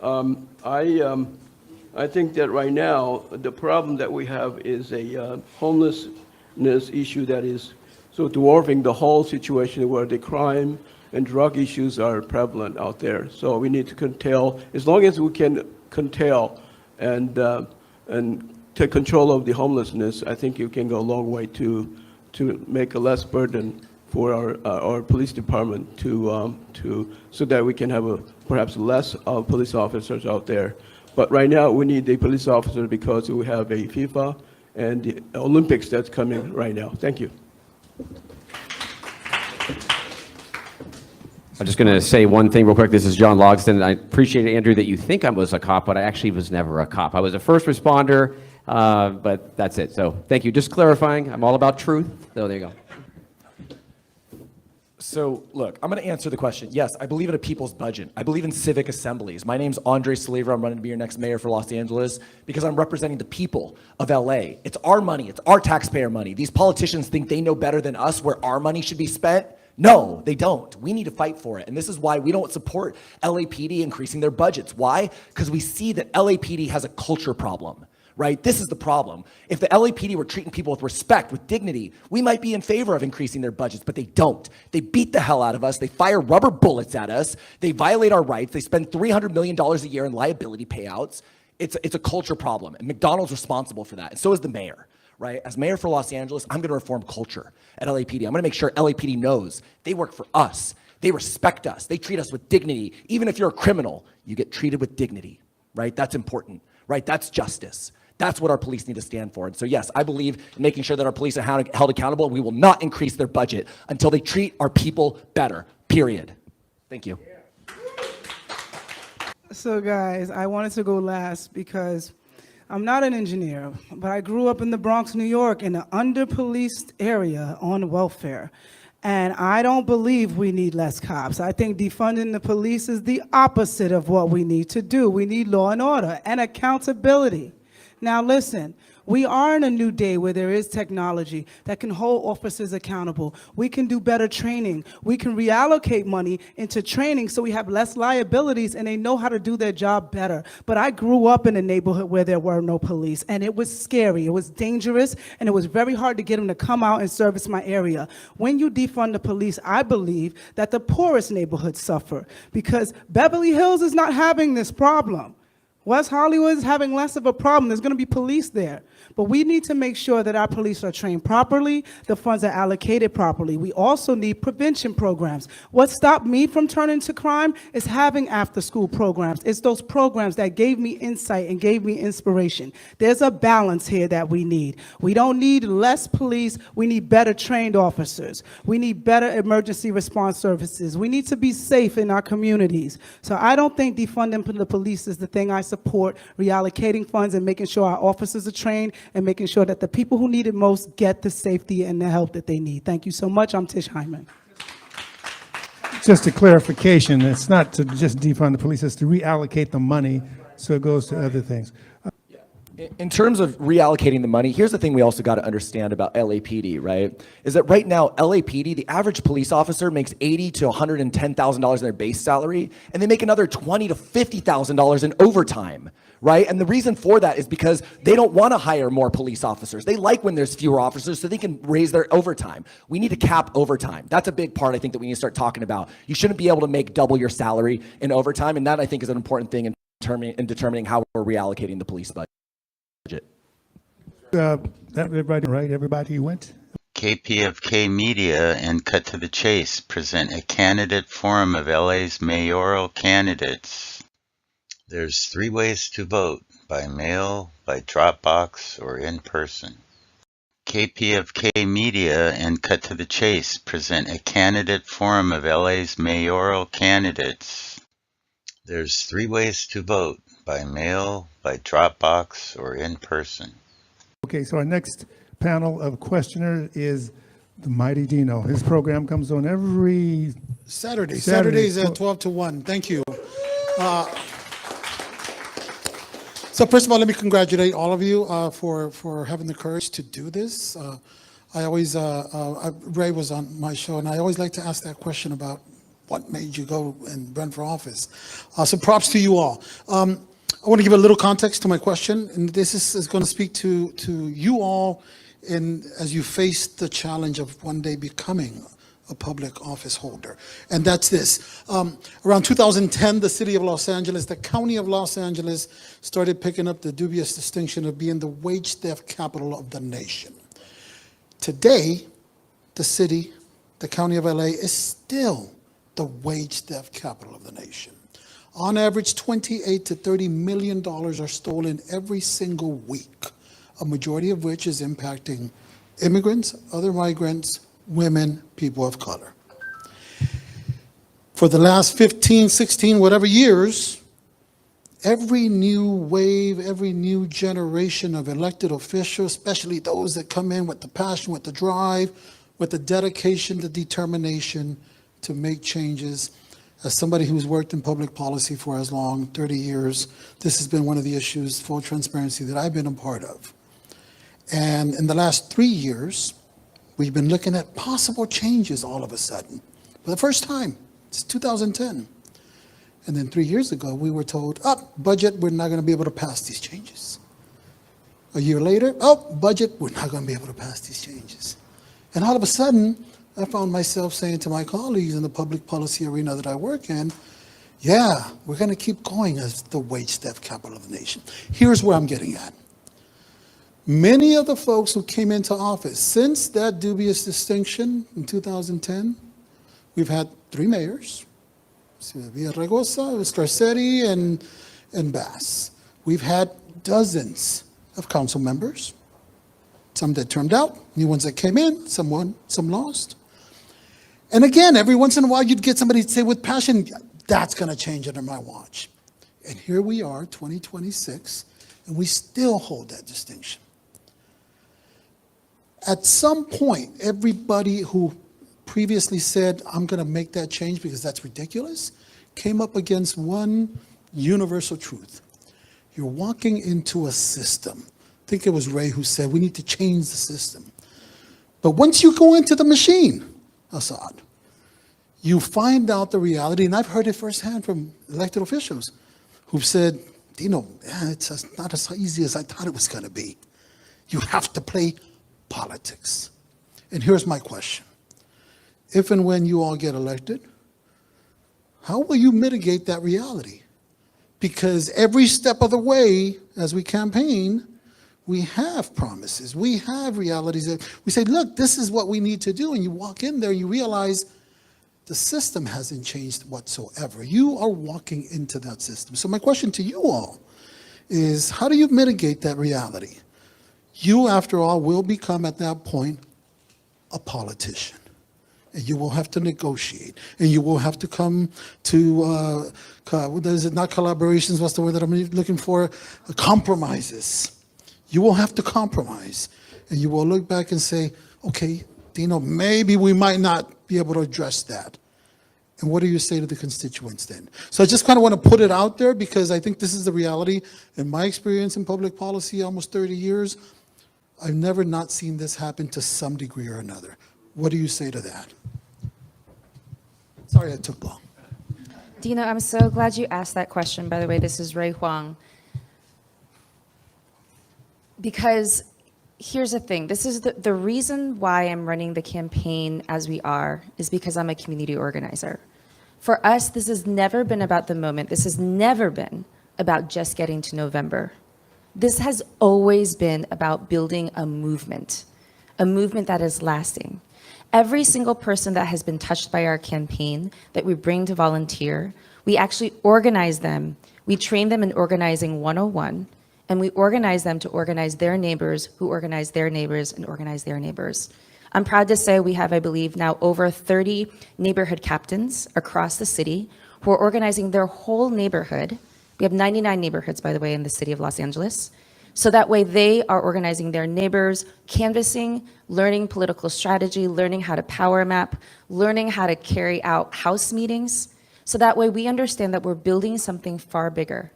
I think that right now the problem that we have is a homelessness issue that is so dwarfing the whole situation, where the crime and drug issues are prevalent out there. So we need to curtail, as long as we can curtail and take control of the homelessness. I think you can go a long way to make a less burden for our police department so that we can have perhaps less police officers out there. But right now we need the police officer because we have a FIFA and the Olympics that's coming right now. Thank you. I'm just going to say one thing real quick. This is John Logsdon. I appreciate, Andrew, that you think I was a cop, but I actually was never a cop. I was a first responder, but that's it. So thank you. Just clarifying, I'm all about truth. So there you go. So look, I'm going to answer the question. Yes, I believe in a people's budget. I believe in civic assemblies. My name's Andre Saliva. I'm running to be your next mayor for Los Angeles because I'm representing the people of LA. It's our money. It's our taxpayer money. These politicians think they know better than us where our money should be spent. No, they don't. We need to fight for it. And this is why we don't support LAPD increasing their budgets. Why? Because we see that LAPD has a culture problem. Right? This is the problem. If the LAPD were treating people with respect, with dignity, we might be in favor of increasing their budgets, but they don't. They beat the hell out of us. They fire rubber bullets at us. They violate our rights. They spend $300 million a year in liability payouts. It's a culture problem, and McDonald's responsible for that, and so is the mayor. Right? As mayor for Los Angeles, I'm going to reform culture at LAPD. I'm going to make sure LAPD knows they work for us. They respect us. They treat us with dignity. Even if you're a criminal, you get treated with dignity. Right? That's important. Right? That's justice. That's what our police need to stand for. And so, yes, I believe in making sure that our police are held accountable. We will not increase their budget until they treat our people better, period. Thank you. So guys, I wanted to go last because I'm not an engineer, but I grew up in the Bronx, New York, in an under-policed area on welfare. And I don't believe we need less cops. I think defunding the police is the opposite of what we need to do. We need law and order and accountability. Now listen, we are in a new day where there is technology that can hold officers accountable. We can do better training. We can reallocate money into training so we have less liabilities and they know how to do their job better. But I grew up in a neighborhood where there were no police, and it was scary, it was dangerous, and it was very hard to get them to come out and service my area. When you defund the police, I believe that the poorest neighborhoods suffer because Beverly Hills is not having this problem. West Hollywood is having less of a problem. There's going to be police there. But we need to make sure that our police are trained properly, the funds are allocated properly. We also need prevention programs. What stopped me from turning to crime is having after-school programs. It's those programs that gave me insight and gave me inspiration. There's a balance here that we need. We don't need less police. We need better trained officers. We need better emergency response services. We need to be safe in our communities. So I don't think defunding the police is the thing I support. Reallocating funds and making sure our officers are trained and making sure that the people who need it most get the safety and the help that they need. Thank you so much. I'm Tish Hyman. Just a clarification, it's not to just defund the police, it's to reallocate the money so it goes to other things. In terms of reallocating the money, here's the thing we also got to understand about LAPD, right? Is that right now, LAPD, the average police officer makes $80,000 to $110,000 in their base salary, and they make another $20,000 to $50,000 in overtime, right? And the reason for that is because they don't want to hire more police officers. They like when there's fewer officers so they can raise their overtime. We need to cap overtime. That's a big part, I think, that we need to start talking about. You shouldn't be able to make double your salary in overtime, and that, I think, is an important thing in determining how we're reallocating the police budget. Everybody, right? Everybody went? KPFK Media and Cut to the Chase present a candidate forum of LA's mayoral candidates. There's 3 ways to vote: by mail, by Dropbox, or in person. KPFK Media and Cut to the Chase present a candidate forum of LA's mayoral candidates. There's 3 ways to vote: by mail, by Dropbox, or in person. Okay, so our next panel of questioners is the mighty Dino. His program comes on every Saturdays at 12 to 1. Thank you. So first of all, let me congratulate all of you for having the courage to do this. I always, Ray was on my show, and I always like to ask that question about what made you go and run for office. So props to you all. I want to give a little context to my question, and this is going to speak to you all as you face the challenge of one day becoming a public office holder. And that's this. Around 2010, the city of Los Angeles, the county of Los Angeles, started picking up the dubious distinction of being the wage theft capital of the nation. Today, the city, the county of LA, is still the wage theft capital of the nation. On average, $28 to $30 million are stolen every single week, a majority of which is impacting immigrants, other migrants, women, people of color. For the last 15, 16, whatever years, every new wave, every new generation of elected officials, especially those that come in with the passion, with the drive, with the dedication, the determination to make changes. As somebody who's worked in public policy for as long, 30 years, this has been one of the issues, full transparency, that I've been a part of. And in the last 3 years, we've been looking at possible changes all of a sudden. For the first time, it's 2010. And then 3 years ago, we were told, budget, we're not going to be able to pass these changes. A year later, budget, we're not going to be able to pass these changes. And all of a sudden, I found myself saying to my colleagues in the public policy arena that I work in, yeah, we're going to keep going as the wage theft capital of the nation. Here's where I'm getting at. Many of the folks who came into office since that dubious distinction in 2010, we've had 3 mayors, Villaraigosa, Scarcetti, and Bass. We've had dozens of council members, some that turned out, new ones that came in, some won, some lost. And again, every once in a while, you'd get somebody to say with passion, that's going to change under my watch. And here we are, 2026, and we still hold that distinction. At some point, everybody who previously said, I'm going to make that change because that's ridiculous, came up against one universal truth. You're walking into a system. I think it was Ray who said, we need to change the system. But once you go into the machine, Assad, you find out the reality, and I've heard it firsthand from elected officials who've said, it's not as easy as I thought it was going to be. You have to play politics. And here's my question. If and when you all get elected, how will you mitigate that reality? Because every step of the way, as we campaign, we have promises, we have realities that we say, look, this is what we need to do. And you walk in there, you realize the system hasn't changed whatsoever. You are walking into that system. So my question to you all is, how do you mitigate that reality? You, after all, will become at that point a politician. And you will have to negotiate. And you will have to come to, what is it, not collaborations, what's the word that I'm looking for? Compromises. You will have to compromise. And you will look back and say, okay, Dino, maybe we might not be able to address that. And what do you say to the constituents then? So I just kind of want to put it out there because I think this is the reality. In my experience in public policy, almost 30 years, I've never not seen this happen to some degree or another. What do you say to that? Sorry I took long. Dino, I'm so glad you asked that question. By the way, this is Ray Huang. Because here's the thing. This is the reason why I'm running the campaign as we are is because I'm a community organizer. For us, this has never been about the moment. This has never been about just getting to November. This has always been about building a movement that is lasting. Every single person that has been touched by our campaign that we bring to volunteer, we actually organize them. We train them in organizing 101, and we organize them to organize their neighbors, who organize their neighbors, and organize their neighbors. I'm proud to say we have, I believe, now over 30 neighborhood captains across the city who are organizing their whole neighborhood. We have 99 neighborhoods, by the way, in the city of Los Angeles. So that way they are organizing their neighbors, canvassing, learning political strategy, learning how to power map, learning how to carry out house meetings. So that way we understand that we're building something far bigger.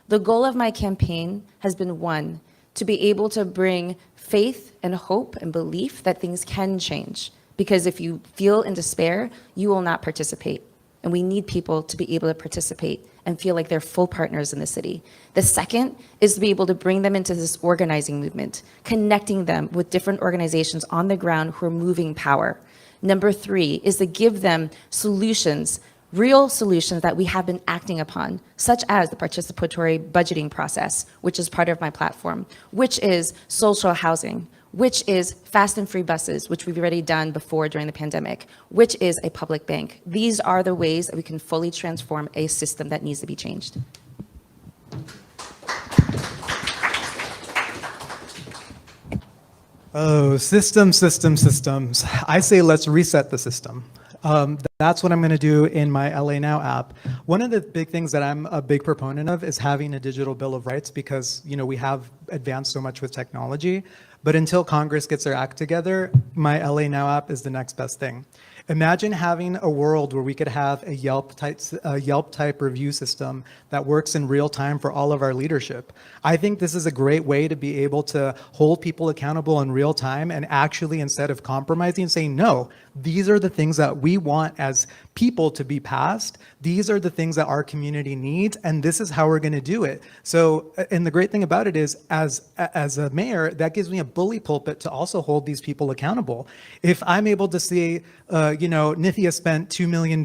The goal of my campaign has been, one, to be able to bring faith and hope and belief that things can change. Because if you feel in despair, you will not participate. And we need people to be able to participate and feel like they're full partners in the city. The second is to be able to bring them into this organizing movement, connecting them with different organizations on the ground who are moving power. Number three is to give them solutions, real solutions that we have been acting upon, such as the participatory budgeting process, which is part of my platform, which is social housing, which is fast and free buses, which we've already done before during the pandemic, which is a public bank. These are the ways that we can fully transform a system that needs to be changed. Oh, systems. I say let's reset the system. That's what I'm going to do in my LA Now app. One of the big things that I'm a big proponent of is having a digital bill of rights because, you know, we have advanced so much with technology. But until Congress gets their act together, my LA Now app is the next best thing. Imagine having a world where we could have a Yelp type review system that works in real time for all of our leadership. I think this is a great way to be able to hold people accountable in real time and actually, instead of compromising, saying, no, these are the things that we want as people to be passed. These are the things that our community needs, and this is how we're going to do it. So, and the great thing about it is, as a mayor, that gives me a bully pulpit to also hold these people accountable. If I'm able to see, Nithya spent $2 million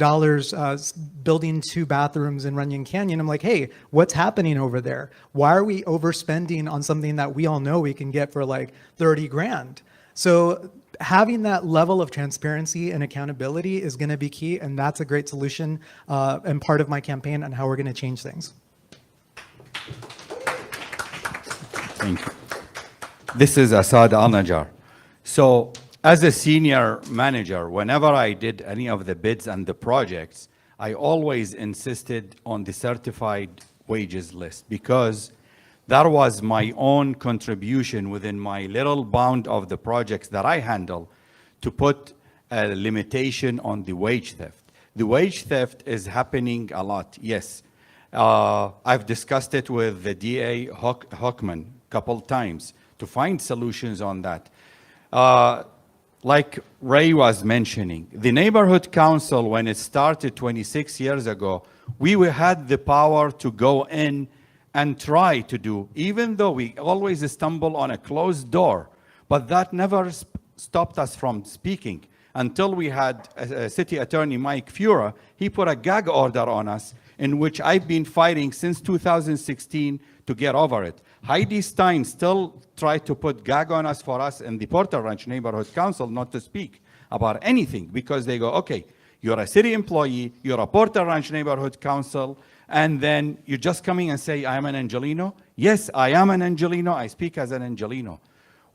building 2 bathrooms in Runyon Canyon, I'm like, hey, what's happening over there? Why are we overspending on something that we all know we can get for like 30 grand? So having that level of transparency and accountability is going to be key, and that's a great solution and part of my campaign on how we're going to change things. Thank you. This is Asad Al-Najjar. So as a senior manager, whenever I did any of the bids and the projects, I always insisted on the certified wages list because that was my own contribution within my little bound of the projects that I handle to put a limitation on the wage theft. The wage theft is happening a lot, yes. I've discussed it with the DA Hockman a couple times to find solutions on that. Like Ray was mentioning, the neighborhood council, when it started 26 years ago, we had the power to go in and try to do, even though we always stumble on a closed door, but that never stopped us from speaking until we had City Attorney Mike Fura. He put a gag order on us in which I've been fighting since 2016 to get over it. Heidi Stein still tried to put gag on us for us in the Porter Ranch Neighborhood Council not to speak about anything because they go, okay, you're a city employee, you're a Porter Ranch Neighborhood Council, and then you're just coming and say, I am an Angelino? Yes, I am an Angelino. I speak as an Angelino.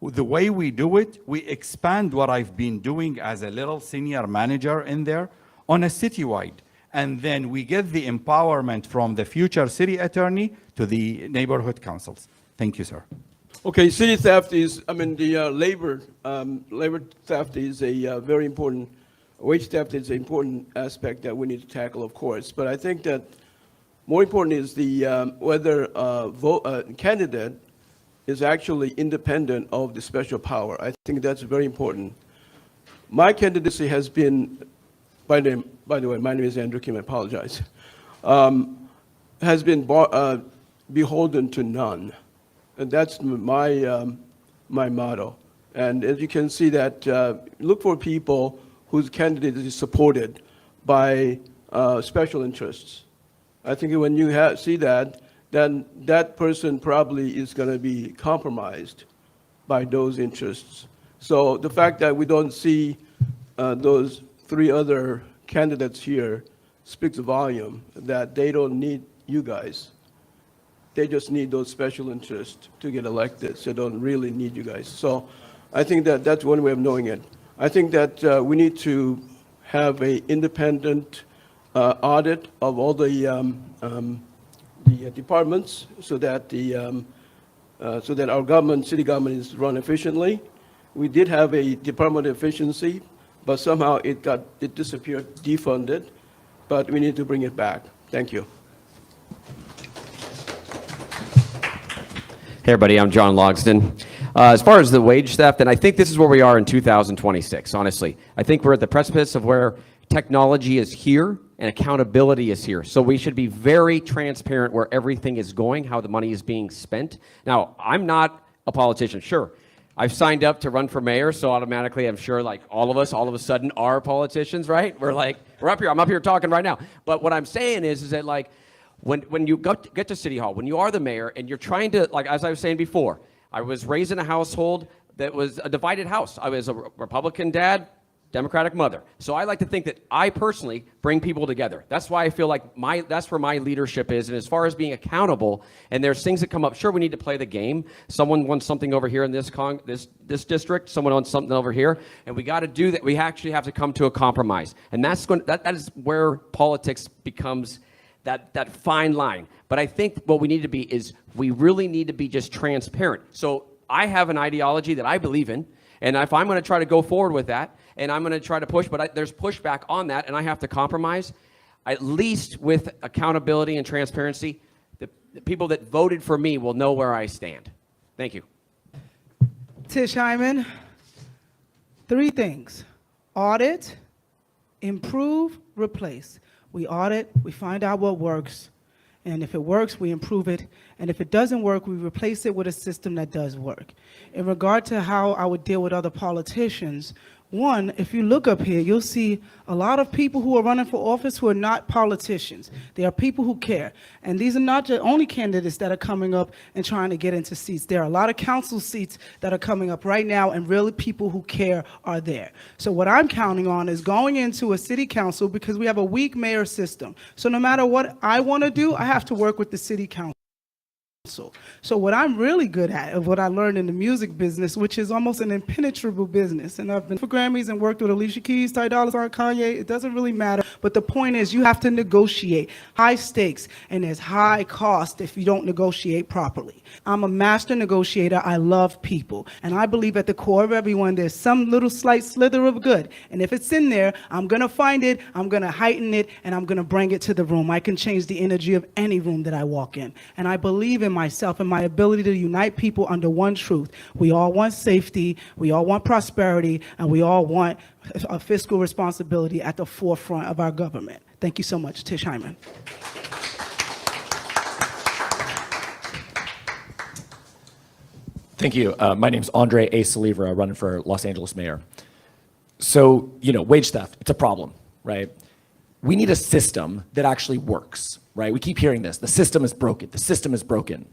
The way we do it, we expand what I've been doing as a little senior manager in there on a citywide. And then we get the empowerment from the future city attorney to the neighborhood councils. Thank you, sir. Okay, city theft is, the labor theft is a very important, wage theft is an important aspect that we need to tackle, of course. But I think that more important is the whether a candidate is actually independent of the special power. I think that's very important. My candidacy has been, by the way, my name is Andrew Kim, I apologize, has been beholden to none. And that's my motto. And as you can see that, look for people whose candidate is supported by special interests. I think when you see that, then that person probably is going to be compromised by those interests. So the fact that we don't see those 3 other candidates here speaks a volume that they don't need you guys. They just need those special interests to get elected, so they don't really need you guys. So I think that that's one way of knowing it. I think that we need to have an independent audit of all the departments so that the so that our government, city government, is run efficiently. We did have a Department of Efficiency, but somehow it disappeared, defunded, but we need to bring it back. Thank you. Hey everybody, I'm John Logsdon. As far as the wage theft, and I think this is where we are in 2026, honestly. I think we're at the precipice of where technology is here and accountability is here. So we should be very transparent where everything is going, how the money is being spent. Now, I'm not a politician, sure. I've signed up to run for mayor, so automatically I'm sure like all of us all of a sudden are politicians, right? We're up here, I'm up here talking right now. But what I'm saying is that like, when you get to City Hall, when you are the mayor and you're trying to, like as I was saying before, I was raised in a household that was a divided house. I was a Republican dad, Democratic mother. So I like to think that I personally bring people together. That's why I feel like that's where my leadership is. And as far as being accountable, and there's things that come up, sure, we need to play the game. Someone wants something over here in this district, someone wants something over here, and we got to do that. We actually have to come to a compromise. And that is where politics becomes that fine line. But I think what we need to be is we really need to be just transparent. So I have an ideology that I believe in, and if I'm going to try to go forward with that, and I'm going to try to push, but there's pushback on that, and I have to compromise, at least with accountability and transparency, the people that voted for me will know where I stand. Thank you. Tish Hyman, 3 things: audit, improve, replace. We audit, we find out what works, and if it works, we improve it, and if it doesn't work, we replace it with a system that does work. In regard to how I would deal with other politicians, one, if you look up here, you'll see a lot of people who are running for office who are not politicians. They are people who care. And these are not the only candidates that are coming up and trying to get into seats. There are a lot of council seats that are coming up right now, and really people who care are there. So what I'm counting on is going into a city council, because we have a weak mayor system. So no matter what I want to do, I have to work with the city council. So what I'm really good at, of what I learned in the music business, which is almost an impenetrable business, and I've been for Grammys and worked with Alicia Keys, Ty Dolla $ign, Kanye, it doesn't really matter, but the point is you have to negotiate. High stakes, and there's high cost if you don't negotiate properly. I'm a master negotiator, I love people, and I believe at the core of everyone there's some little slight slither of good, and if it's in there, I'm gonna find it, I'm gonna heighten it, and I'm gonna bring it to the room. I can change the energy of any room that I walk in, and I believe in myself and my ability to unite people under one truth. We all want safety, we all want prosperity, and we all want a fiscal responsibility at the forefront of our government. Thank you so much. Tish Hyman. Thank you. My name's Andre A. Salivra, running for Los Angeles mayor. So, wage theft, it's a problem, right? We need a system that actually works, right? We keep hearing this. The system is broken. The system is broken.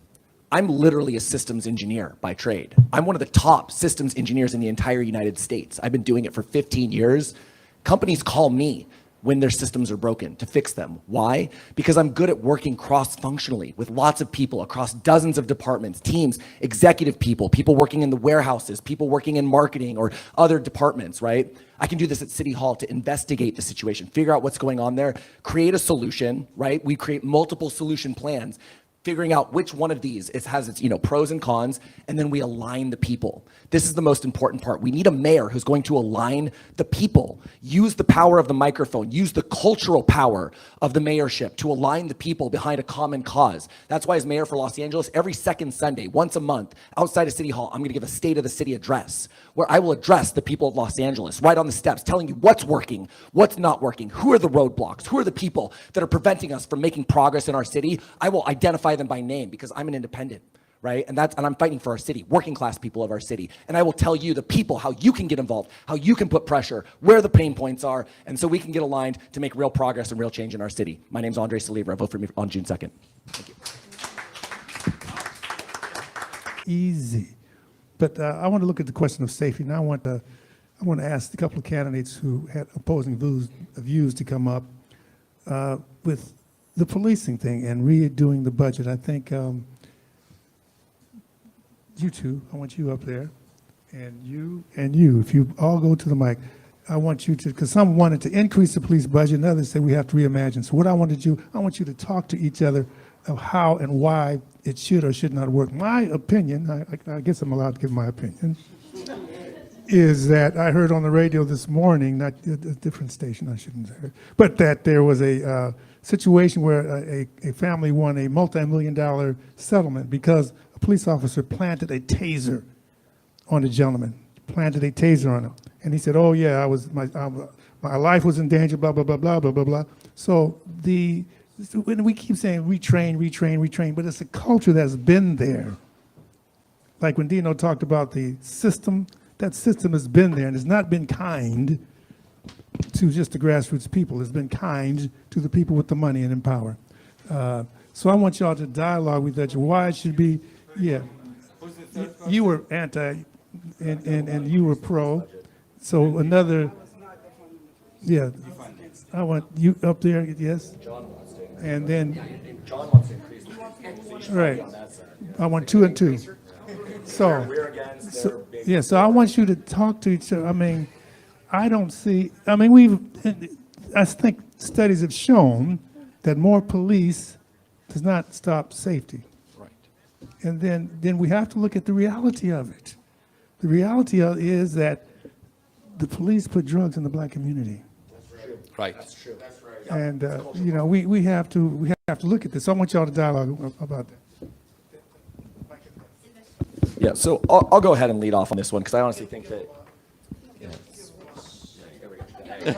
I'm literally a systems engineer by trade. I'm one of the top systems engineers in the entire United States. I've been doing it for 15 years. Companies call me when their systems are broken to fix them. Why? Because I'm good at working cross-functionally with lots of people across dozens of departments, teams, executive people, people working in the warehouses, people working in marketing or other departments, right? I can do this at City Hall to investigate the situation, figure out what's going on there, create a solution, right? We create multiple solution plans, figuring out which one of these has its pros and cons, and then we align the people. This is the most important part. We need a mayor who's going to align the people, use the power of the microphone, use the cultural power of the mayorship to align the people behind a common cause. That's why as mayor for Los Angeles, every second Sunday, once a month, outside of City Hall, I'm gonna give a State of the City address where I will address the people of Los Angeles right on the steps, telling you what's working, what's not working, who are the roadblocks, who are the people that are preventing us from making progress in our city. I will identify them by name because I'm an independent, right? And I'm fighting for our city, working class people of our city. And I will tell you, the people, how you can get involved, how you can put pressure, where the pain points are, and so we can get aligned to make real progress and real change in our city. My name's Andre Salivra. Vote for me on June 2nd. Thank you. Easy. But I want to look at the question of safety. Now I want to ask a couple of candidates who had opposing views to come up with the policing thing and redoing the budget. I think you two, I want you up there, and you, if you all go to the mic, I want you to, because some wanted to increase the police budget and others say we have to reimagine. So what I want to do, I want you to talk to each other of how and why it should or should not work. My opinion, I guess I'm allowed to give my opinion, is that I heard on the radio this morning, not a different station, I shouldn't say, but that there was a situation where a family won a multi-million-dollar settlement because a police officer planted a taser on the gentleman, planted a taser on him. And he said, oh yeah, my life was in danger, blah, blah, blah, blah, blah, blah, blah. So when we keep saying retrain, but it's a culture that's been there. Like when Dino talked about the system, that system has been there and has not been kind to just the grassroots people. It's been kind to the people with the money and in power. So I want y'all to dialogue with that. Why it should be, yeah. You were anti and you were pro. So another, yeah. I want you up there, yes? And then, John wants to increase the right. I want 2 and 2. So, yeah, so I want you to talk to each other. I mean, I think studies have shown that more police does not stop safety. Right. And then we have to look at the reality of it. The reality is that the police put drugs in the black community. Right. And, we have to look at this. I want y'all to dialogue about that. Yeah, so I'll go ahead and lead off on this one because I honestly think that.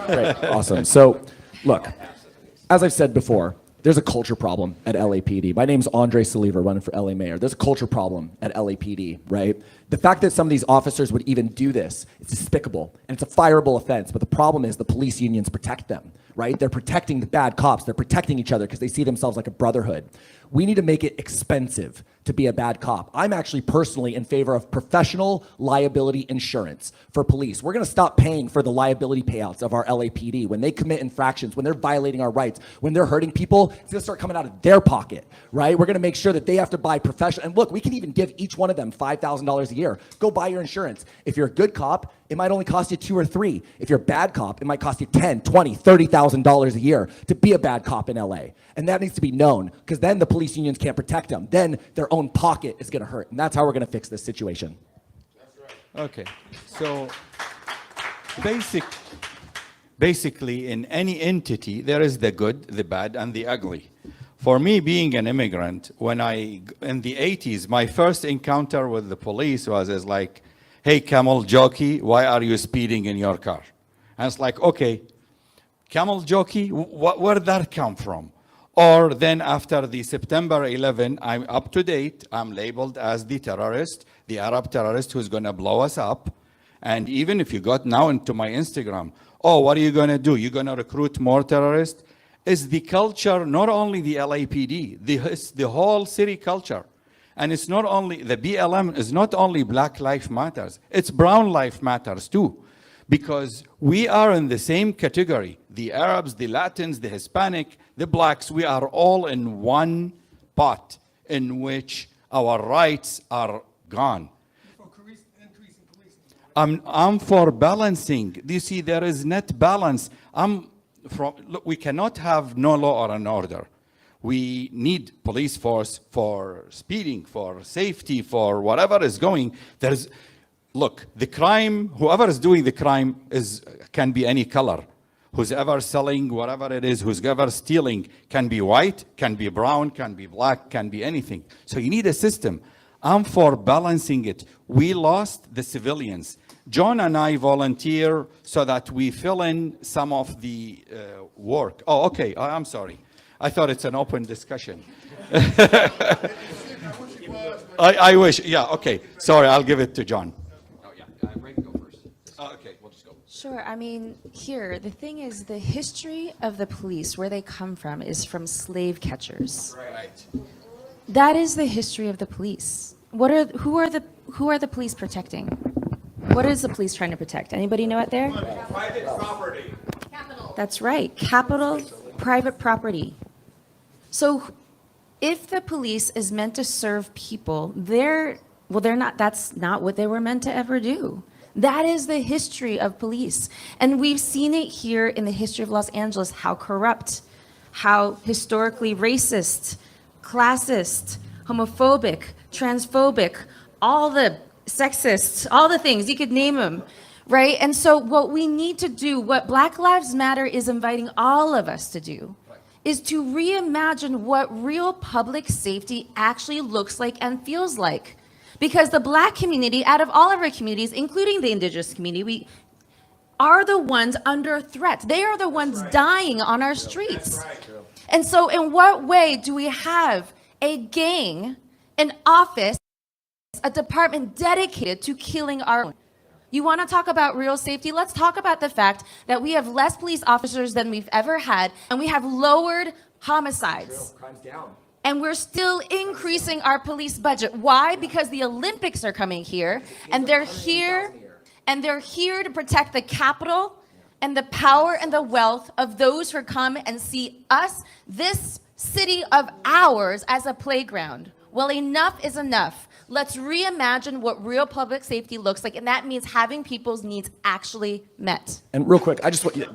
Great, awesome. So, look, as I've said before, there's a culture problem at LAPD. My name's Andre Saliva, running for LA mayor. There's a culture problem at LAPD, right? The fact that some of these officers would even do this, it's despicable, and it's a fireable offense. But the problem is the police unions protect them, right? They're protecting the bad cops. They're protecting each other because they see themselves like a brotherhood. We need to make it expensive to be a bad cop. I'm actually personally in favor of professional liability insurance for police. We're gonna stop paying for the liability payouts of our LAPD. When they commit infractions, when they're violating our rights, when they're hurting people, it's gonna start coming out of their pocket, right? We're gonna make sure that they have to buy professional, and look, we can even give each one of them $5,000 a year. Go buy your insurance. If you're a good cop, it might only cost you $2 or $3. If you're a bad cop, it might cost you $10, $20, $30,000 a year to be a bad cop in LA. And that needs to be known, because then the police unions can't protect them. Then their own pocket is gonna hurt. And that's how we're gonna fix this situation. Okay, so basically in any entity, there is the good, the bad, and the ugly. For me, being an immigrant, in the 80s, my first encounter with the police was like, hey, camel jockey, why are you speeding in your car? And it's like, okay, camel jockey, where did that come from? Or then after the September 11, I'm up to date, I'm labeled as the terrorist, the Arab terrorist who's gonna blow us up. And even if you got now into my Instagram, oh, what are you gonna do? You're gonna recruit more terrorists? Is the culture, not only the LAPD, it's the whole city culture. And it's not only, the BLM is not only Black Lives Matters, it's Brown Lives Matters too. Because we are in the same category. The Arabs, the Latins, the Hispanic, the blacks, we are all in one pot in which our rights are gone. I'm for balancing. You see, there is net balance. Look, we cannot have no law or an order. We need police force for speeding, for safety, for whatever is going. Look, the crime, whoever is doing the crime can be any color. Who's ever selling whatever it is, who's ever stealing, can be white, can be brown, can be black, can be anything. So you need a system. I'm for balancing it. We lost the civilians. John and I volunteer so that we fill in some of the work. Oh, okay, I'm sorry. I thought it's an open discussion. I wish, yeah, okay. Sorry, I'll give it to John. Ray can go first. Okay, we'll just go. Sure. I mean, the thing is, the history of the police, where they come from, is from slave catchers. Right. That is the history of the police. Who are the police protecting? What is the police trying to protect? Anybody know it there? Private property. That's right. Capital, private property. So if the police is meant to serve people, they're not, that's not what they were meant to ever do. That is the history of police. And we've seen it here in the history of Los Angeles, how corrupt, how historically racist classist, homophobic, transphobic, all the sexist, all the things, you could name them, right? And so what we need to do, what Black Lives Matter is inviting all of us to do, is to reimagine what real public safety actually looks like and feels like. Because the Black community, out of all of our communities, including the Indigenous community, we are the ones under threat. They are the ones dying on our streets. And so in what way do we have a gang, an office, a department dedicated to killing our own? You want to talk about real safety? Let's talk about the fact that we have less police officers than we've ever had, and we have lowered homicides. Crime's down. And we're still increasing our police budget. Why? Because the Olympics are coming here, and they're here to protect the capital and the power and the wealth of those who come and see us, this city of ours, as a playground. Well, enough is enough. Let's reimagine what real public safety looks like, and that means having people's needs actually met. And real quick, I just want you.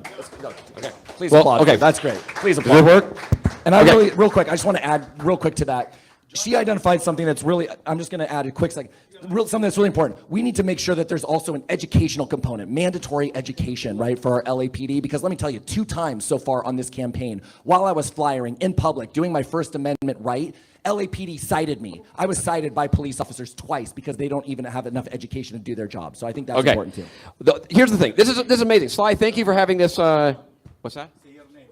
Okay, please Well, applaud. okay. That's great. Please Does applaud. it work? And I Okay. really, real quick, I just want to add real quick to that. She identified something that's really, I'm just going to add a quick second, something that's really important. We need to make sure that there's also an educational component, mandatory education, right, for our LAPD, because let me tell you, 2 times so far on this campaign, while I was flyering in public, doing my First Amendment right, LAPD cited me. I was cited by police officers twice because they don't even have enough education to do their job. So I think that's important too. Here's the thing. This is amazing. Sly, thank you for having this. What's that?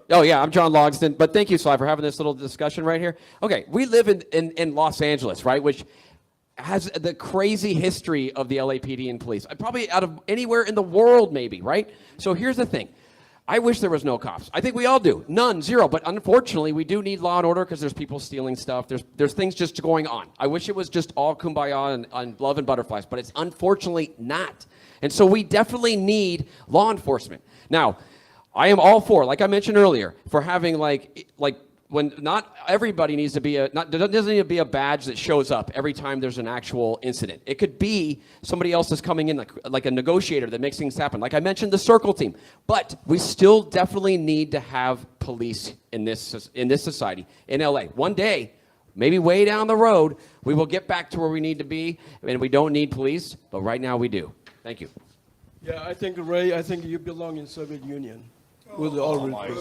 Oh, yeah, I'm John Logsdon. But thank you, Sly, for having this little discussion right here. Okay, we live in Los Angeles, right, which has the crazy history of the LAPD and police. Probably out of anywhere in the world, maybe, right? So here's the thing. I wish there was no cops. I think we all do. None, zero. But unfortunately, we do need law and order because there's people stealing stuff. There's things just going on. I wish it was just all kumbaya and love and butterflies, but it's unfortunately not. And so we definitely need law enforcement. Now, I am all for, like I mentioned earlier, for having like when not everybody needs to be doesn't need to be a badge that shows up every time there's an actual incident. It could be somebody else is coming in like a negotiator that makes things happen. Like I mentioned, the circle team. But we still definitely need to have police in this society in LA. One day, maybe way down the road, we will get back to where we need to be, and we don't need police. But right now, we do. Thank you. Yeah, I think, Ray, I think you belong in Soviet Union. With all respect.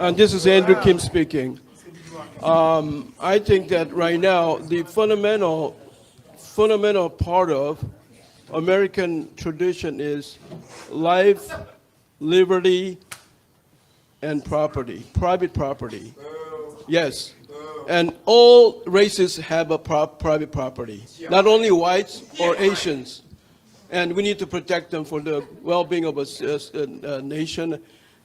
And this is Andrew Kim speaking. I think that right now the fundamental part of American tradition is life, liberty, and property, private property. Yes. And all races have a private property, not only whites or Asians. And we need to protect them for the well-being of a nation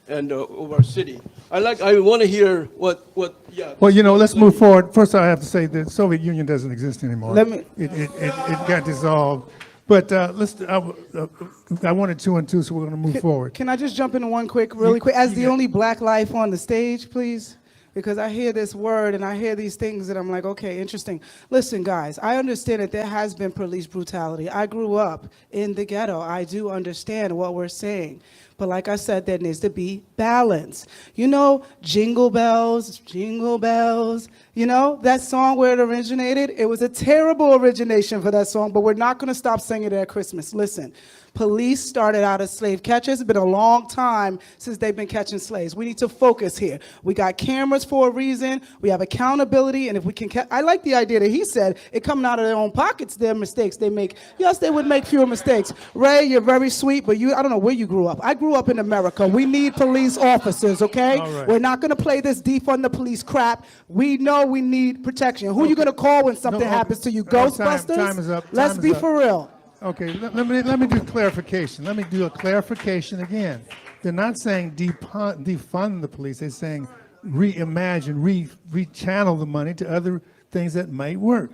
and of our city. I want to hear what. Yeah. Well, let's move forward. First, I have to say the Soviet Union doesn't exist anymore. It got dissolved. But I wanted 2 and 2, so we're going to move forward. Can I just jump into one really quick? As the only Black life on the stage, please? Because I hear this word and I hear these things that I'm like, okay, interesting. Listen, guys, I understand that there has been police brutality. I grew up in the ghetto. I do understand what we're saying. But like I said, there needs to be balance. Jingle bells, jingle bells. That song where it originated, it was a terrible origination for that song, but we're not going to stop singing it at Christmas. Listen, police started out as slave catchers. It's been a long time since they've been catching slaves. We need to focus here. We got cameras for a reason. We have accountability, and if we can, I like the idea that he said it coming out of their own pockets, their mistakes they make. Yes, they would make fewer mistakes. Ray, you're very sweet, but I don't know where you grew up. I grew up in America. We need police officers, okay? All right. We're not going to play this defund the police crap. We know we need protection. Who are you going to call when something happens to you? Ghostbusters? Time is up. Let's be for real. Okay, let me do clarification. Let me do a clarification again. They're not saying defund the police. They're saying reimagine, rechannel the money to other things that might work.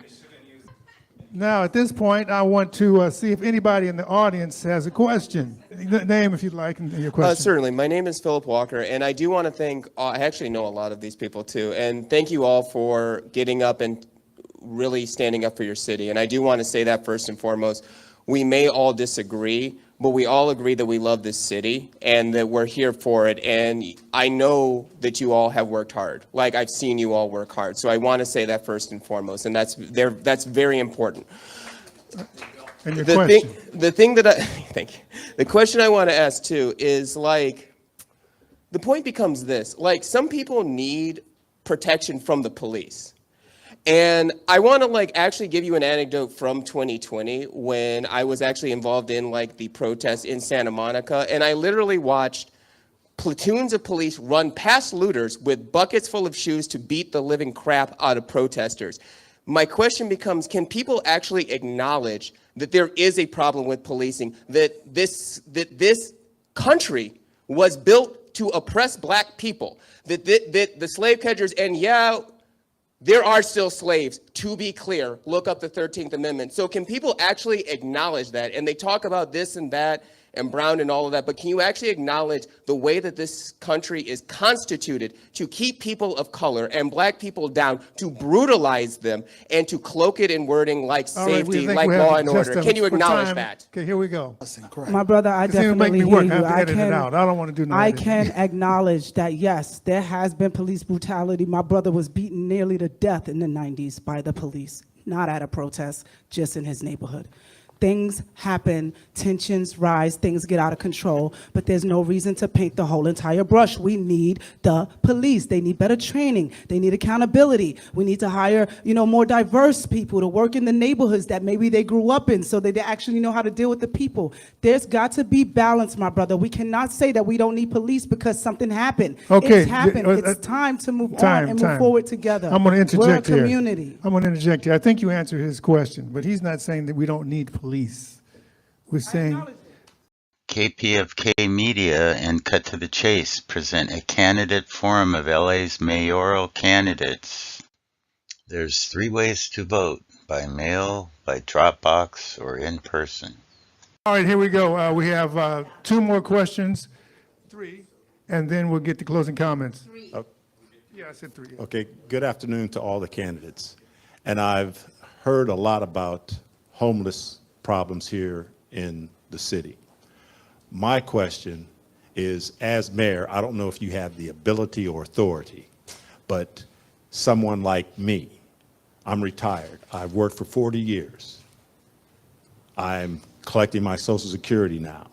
Now, at this point, I want to see if anybody in the audience has a question. Name, if you'd like, and your question. Certainly. My name is Philip Walker, and I do want to thank, I actually know a lot of these people too, and thank you all for getting up and really standing up for your city. And I do want to say that first and foremost. We may all disagree, but we all agree that we love this city and that we're here for it. And I know that you all have worked hard. Like, I've seen you all work hard. So I want to say that first and foremost, and that's very important. And your question. The thing that thank you. The question I want to ask too is, like, the point becomes this: like, some people need protection from the police. And I want to actually give you an anecdote from 2020 when I was actually involved in the protests in Santa Monica, and I literally watched platoons of police run past looters with buckets full of shoes to beat the living crap out of protesters. My question becomes, can people actually acknowledge that there is a problem with policing, that this country was built to oppress black people, that the slave catchers, and yeah, there are still slaves, to be clear. Look up the 13th Amendment. So can people actually acknowledge that? And they talk about this and that and Brown and all of that, but can you actually acknowledge the way that this country is constituted to keep people of color and black people down, to brutalize them, and to cloak it in wording like safety, like law and order? Can you acknowledge that? Okay, here we go. My brother, I definitely make me hear work. you. I have to edit it out. I don't want to do no I editing. can acknowledge that, yes, there has been police brutality. My brother was beaten nearly to death in the 90s by the police, not at a protest, just in his neighborhood. Things happen, tensions rise, things get out of control, but there's no reason to paint the whole entire brush. We need the police. They need better training. They need accountability. We need to hire, more diverse people to work in the neighborhoods that maybe they grew up in, so that they actually know how to deal with the people. There's got to be balance, my brother. We cannot say that we don't need police because something happened. Okay, It's happened. It's time to move on and move forward together. I'm going to interject We're a here. community. I'm going to interject here. I think you answered his question, but he's not saying that we don't need police. We're saying KPFK Media and Cut to the Chase present a candidate forum of LA's mayoral candidates. There's 3 ways to vote: by mail, by Dropbox, or in person. all right, here we go. We have 2 more questions, 3, and then we'll get to closing comments. 3. Yeah, I said 3. Okay, good afternoon to all the candidates. And I've heard a lot about homeless problems here in the city. My question is, as mayor, I don't know if you have the ability or authority, but someone like me, I'm retired. I've worked for 40 years. I'm collecting my Social Security now.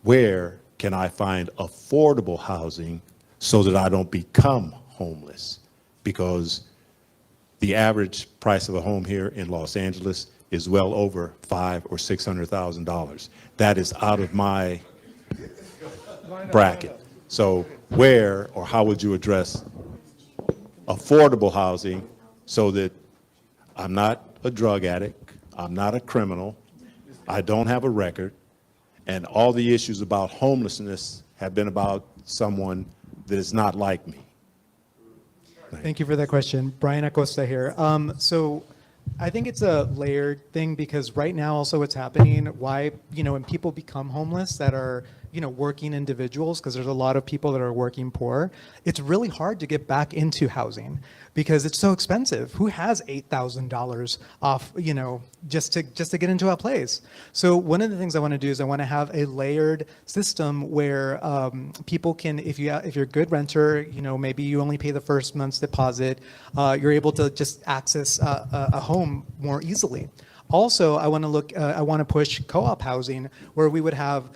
Where can I find affordable housing so that I don't become homeless? Because the average price of a home here in Los Angeles is well over $500,000 or $600,000. That is out of my bracket. So where or how would you address affordable housing so that I'm not a drug addict, I'm not a criminal, I don't have a record, and all the issues about homelessness have been about someone that is not like me? Thank you for that question. Brian Acosta here. So I think it's a layered thing, because right now also what's happening, why, when people become homeless that are, working individuals, because there's a lot of people that are working poor, it's really hard to get back into housing because it's so expensive. Who has $8,000 off, just to get into a place? So one of the things I want to do is I want to have a layered system where people can, if you're a good renter, maybe you only pay the first month's deposit, you're able to just access a home more easily. Also, I want to push co-op housing, where we would have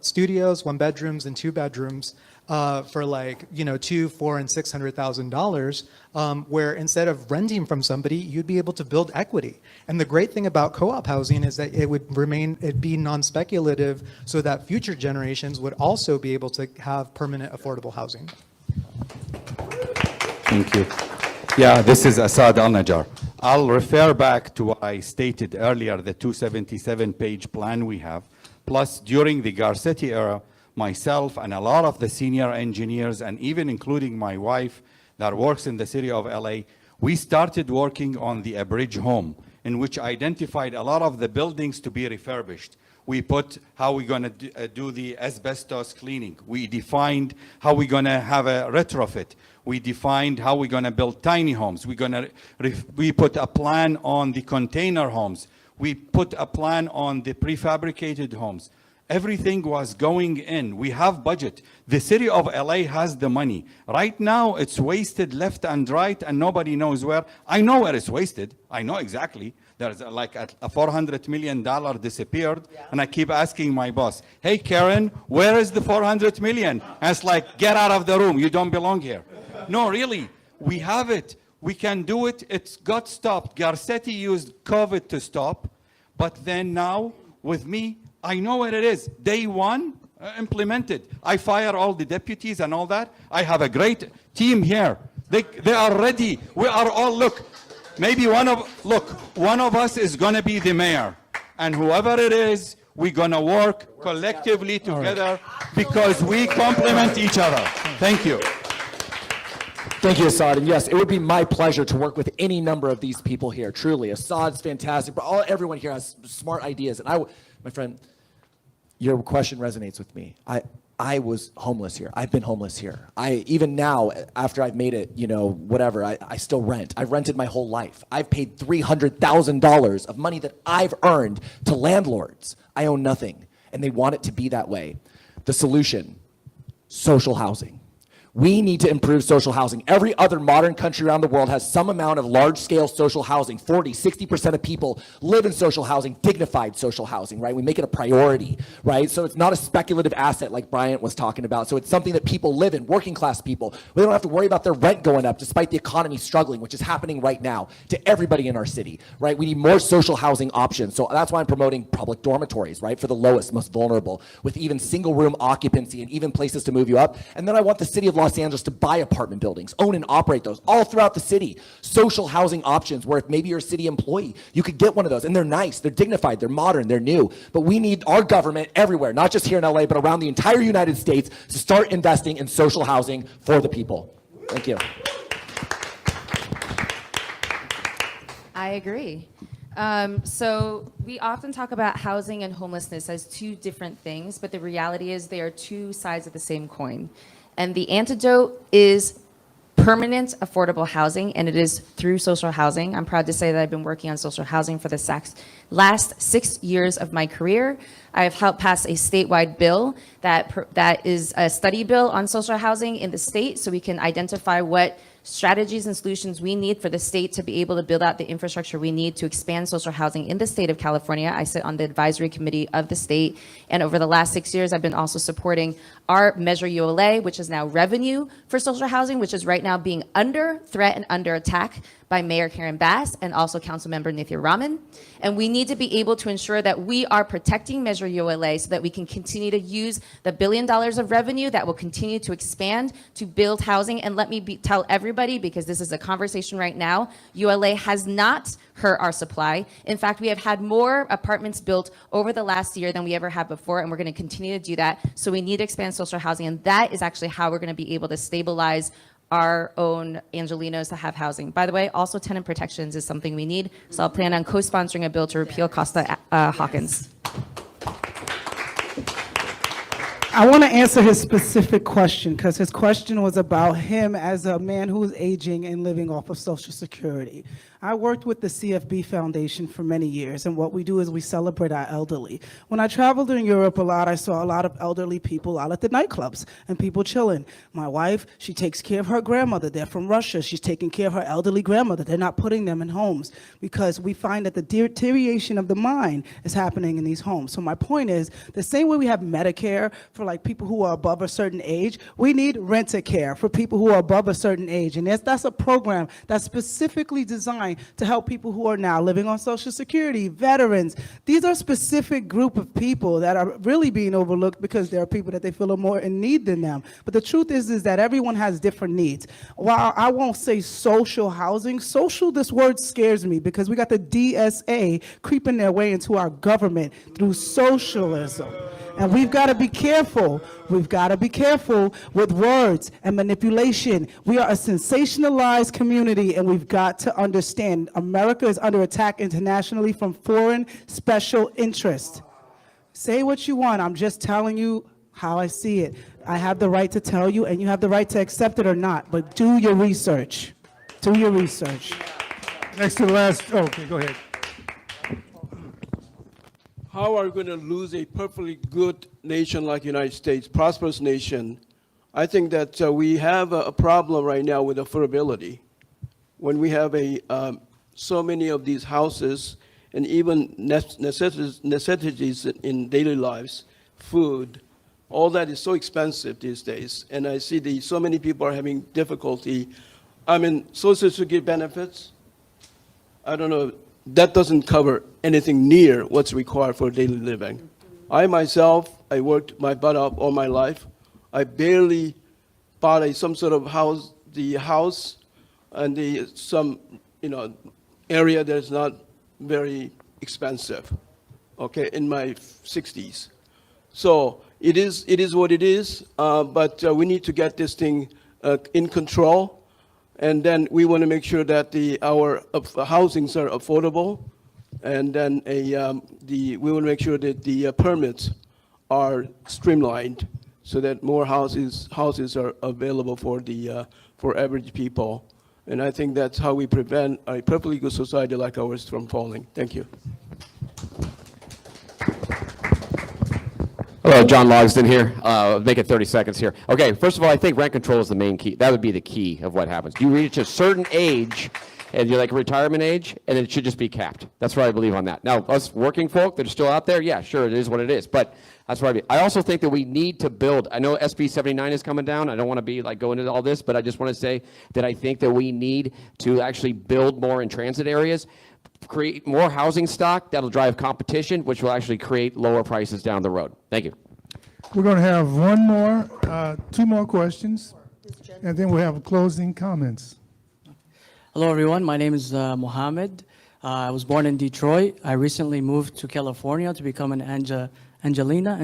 studios, 1 bedrooms and 2 bedrooms for $200,000, $400,000, and $600,000, where instead of renting from somebody, you'd be able to build equity. And the great thing about co-op housing is that it'd be non-speculative, so that future generations would also be able to have permanent affordable housing. Thank you. Yeah, this is Assad Al-Najjar. I'll refer back to what I stated earlier, the 277-page plan we have. Plus, during the Garcetti era, myself and a lot of the senior engineers, and even including my wife that works in the city of LA, we started working on the Abridge home, in which identified a lot of the buildings to be refurbished. We put how we're going to do the asbestos cleaning. We defined how we're going to have a retrofit. We defined how we're going to build tiny homes. We put a plan on the container homes. We put a plan on the prefabricated homes. Everything was going in. We have budget. The city of LA has the money. Right now, it's wasted left and right, and nobody knows where. I know where it's wasted. I know exactly. There's like a $400 million disappeared, and I keep asking my boss, hey, Karen, where is the 400 million? And it's like, get out of the room. You don't belong here. No, really, we have it. We can do it. It's got stopped. Garcetti used COVID to stop, but then now, with me, I know where it is. Day one, implemented. I fire all the deputies and all that. I have a great team here. They are ready. We are all, look, maybe one of us is gonna be the mayor. And whoever it is, we're gonna work collectively together because we complement each other. Thank you. Thank you, Assad. And yes, it would be my pleasure to work with any number of these people here. Truly, Assad's fantastic, but everyone here has smart ideas. And my friend, your question resonates with me. I was homeless here. I've been homeless here. Even now, after I've made it, whatever, I still rent. I've rented my whole life. I've paid $300,000 of money that I've earned to landlords. I own nothing, and they want it to be that way. The solution, social housing. We need to improve social housing. Every other modern country around the world has some amount of large-scale social housing. 40, 60% of people live in social housing, dignified social housing, right? We make it a priority, right? So it's not a speculative asset like Bryant was talking about. So it's something that people live in, working class people. We don't have to worry about their rent going up despite the economy struggling, which is happening right now to everybody in our city, right? We need more social housing options. So that's why I'm promoting public dormitories, right? For the lowest, most vulnerable, with even single room occupancy and even places to move you up. And then I want the city of Los Angeles to buy apartment buildings, own and operate those all throughout the city. Social housing options where if maybe you're a city employee, you could get one of those. And they're nice, they're dignified, they're modern, they're new. But we need our government everywhere, not just here in LA, but around the entire United States to start investing in social housing for the people. Thank you. I agree. So we often talk about housing and homelessness as two different things, but the reality is they are two sides of the same coin. And the antidote is permanent affordable housing, and it is through social housing. I'm proud to say that I've been working on social housing for the last 6 years of my career. I have helped pass a statewide bill that is a study bill on social housing in the state, so we can identify what strategies and solutions we need for the state to be able to build out the infrastructure we need to expand social housing in the state of California. I sit on the advisory committee of the state, and over the last 6 years, I've been also supporting our Measure ULA, which is now revenue for social housing, which is right now being under threat and under attack by Mayor Karen Bass and also Councilmember Nithya Raman. And we need to be able to ensure that we are protecting Measure ULA so that we can continue to use the $1 billion of revenue that will continue to expand to build housing. And let me tell everybody, because this is a conversation right now, ULA has not hurt our supply. In fact, we have had more apartments built over the last year than we ever had before, and we're going to continue to do that. So we need to expand social housing, and that is actually how we're going to be able to stabilize our own Angelinos to have housing. By the way, also tenant protections is something we need, so I'll plan on co-sponsoring a bill to repeal Costa Hawkins. I want to answer his specific question because his question was about him as a man who's aging and living off of Social Security. I worked with the CFB Foundation for many years, and what we do is we celebrate our elderly. When I traveled in Europe a lot, I saw a lot of elderly people out at the nightclubs and people chilling. My wife, she takes care of her grandmother. They're from Russia. She's taking care of her elderly grandmother. They're not putting them in homes because we find that the deterioration of the mind is happening in these homes. So my point is, the same way we have Medicare for like people who are above a certain age, we need Rent-A-Care for people who are above a certain age. And that's a program that's specifically designed to help people who are now living on Social Security, veterans. These are specific group of people that are really being overlooked because there are people that they feel are more in need than them. But the truth is that everyone has different needs. While I won't say social housing, social, this word scares me because we got the DSA creeping their way into our government through socialism. And we've got to be careful. We've got to be careful with words and manipulation. We are a sensationalized community, and we've got to understand America is under attack internationally from foreign special interests. Say what you want. I'm just telling you how I see it. I have the right to tell you, and you have the right to accept it or not, but do your research. Do your research. Next to the last, okay, go ahead. how are we going to lose a perfectly good nation like the United States, prosperous nation? I think that we have a problem right now with affordability. When we have so many of these houses and even necessities in daily lives, food, all that is so expensive these days. And I see so many people are having difficulty. I mean, Social Security benefits, I don't know, that doesn't cover anything near what's required for daily living. I myself, I worked my butt off all my life. I barely bought some sort of house, and some area that's not very expensive, okay, in my 60s. So it is what it is, but we need to get this thing in control. And then we want to make sure that our housings are affordable, and then we want to make sure that the permits are streamlined, so that more houses are available for average people. And I think that's how we prevent a perfectly good society like ours from falling. Thank you. Hello, John Logsdon here. Make it 30 seconds here. Okay, first of all, I think rent control is the main key. That would be the key of what happens. You reach a certain age, and you're like retirement age, and it should just be capped. That's what I believe on that. Now, us working folk that are still out there, yeah, sure, it is what it is. But that's what I mean. I also think that we need to build. I know SB 79 is coming down. I don't want to be like going into all this, but I just want to say that I think that we need to actually build more in transit areas, create more housing stock that'll drive competition, which will actually create lower prices down the road. Thank you. We're going to have two more questions, and then we'll have closing comments. Hello, everyone. My name is Mohammed. I was born in Detroit. I recently moved to California to become an Angelino,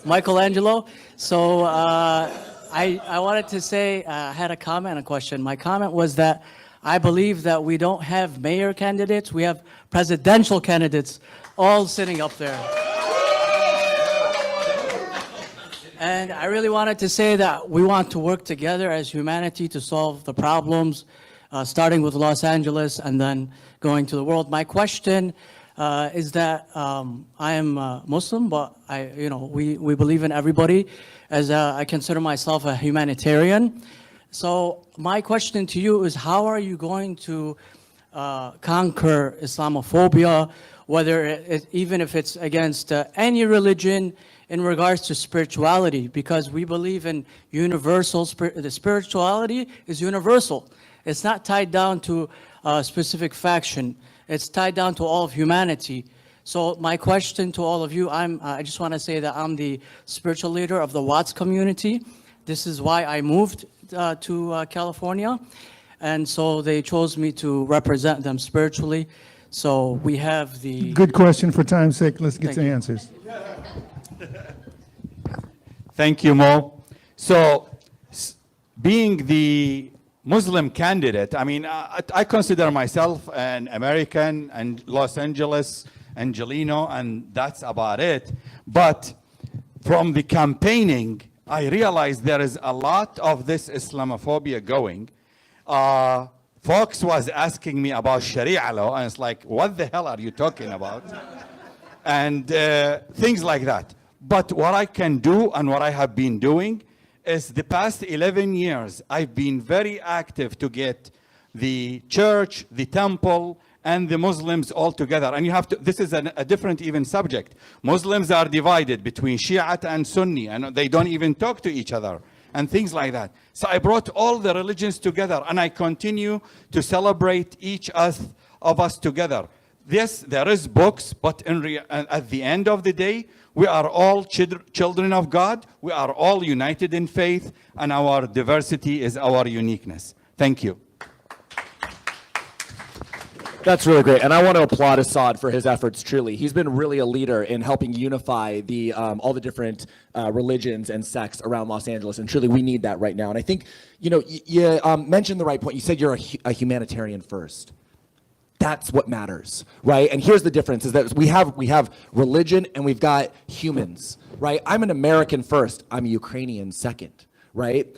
Michelangelo. So I wanted to say, I had a comment and a question. My comment was that I believe that we don't have mayor candidates, we have presidential candidates all sitting up there. And I really wanted to say that we want to work together as humanity to solve the problems, starting with Los Angeles and then going to the world. My question is that I am Muslim, but we believe in everybody, as I consider myself a humanitarian. So my question to you is, how are you going to conquer Islamophobia, even if it's against any religion, in regards to spirituality? Because we believe in universal, the spirituality is universal. It's not tied down to a specific faction. It's tied down to all of humanity. So my question to all of you, I just want to say that I'm the spiritual leader of the Watts community. This is why I moved to California. And so they chose me to represent them spiritually. So we have the... Good question. For time's sake, let's get to answers. Thank you, Mo. So, being the Muslim candidate, I mean, I consider myself an American and Los Angeles, Angelino, and that's about it. But from the campaigning, I realized there is a lot of this Islamophobia going. Folks was asking me about Sharia law, and it's like, what the hell are you talking about? And things like that. But what I can do and what I have been doing is the past 11 years, I've been very active to get the church, the temple, and the Muslims all together. And you have to, this is a different even subject. Muslims are divided between Shiite and Sunni, and they don't even talk to each other, and things like that. So I brought all the religions together, and I continue to celebrate each of us together. Yes, there is books, but at the end of the day, we are all children of God. We are all united in faith, and our diversity is our uniqueness. Thank you. That's really great, and I want to applaud Assad for his efforts, truly. He's been really a leader in helping unify all the different religions and sects around Los Angeles, and truly we need that right now. And I think, you mentioned the right point. You said you're a humanitarian first. That's what matters, right? And here's the difference, is that we have religion and we've got humans, right? I'm an American first. I'm a Ukrainian second, right?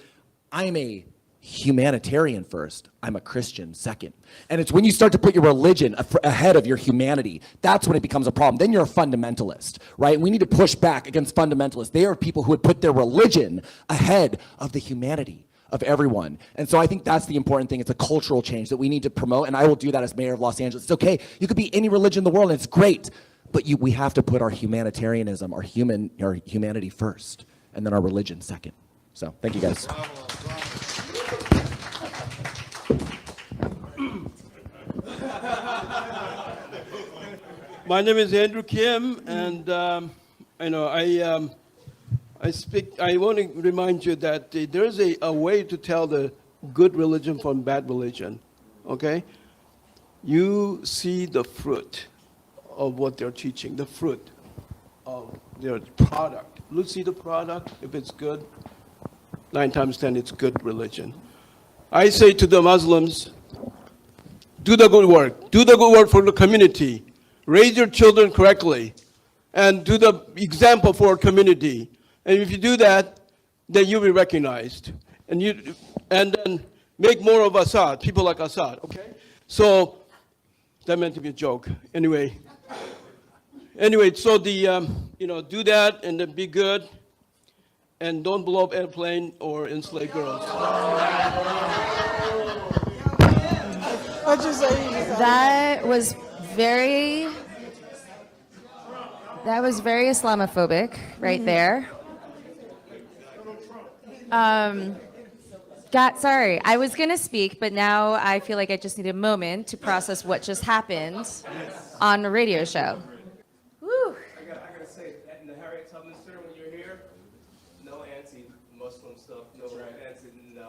I'm a humanitarian first, I'm a Christian second. And it's when you start to put your religion ahead of your humanity, that's when it becomes a problem. Then you're a fundamentalist, right? We need to push back against fundamentalists. They are people who would put their religion ahead of the humanity of everyone. And so I think that's the important thing. It's a cultural change that we need to promote, and I will do that as mayor of Los Angeles. It's okay. You could be any religion in the world, and it's great, but we have to put our humanitarianism, our humanity first, and then our religion second. So thank you, guys. My name is Andrew Kim, and I want to remind you that there's a way to tell the good religion from bad religion, okay? You see the fruit of what they're teaching, the fruit of their product. You see the product, if it's good, 9 times 10, it's good religion. I say to the Muslims, do the good work. Do the good work for the community. Raise your children correctly, and do the example for our community. And if you do that, then you'll be recognized. And then make more of Assad, people like Assad, okay? So, that meant to be a joke. Anyway, so do that and then be good. And don't blow up airplane or enslave girls. What'd you say? That was very Islamophobic right there. Sorry, I was going to speak, but now I feel like I just need a moment to process what just happened on a radio show. Woo. I gotta say, in the Harriet Tubman Center, when you're here, no anti-Muslim stuff, no anti, no.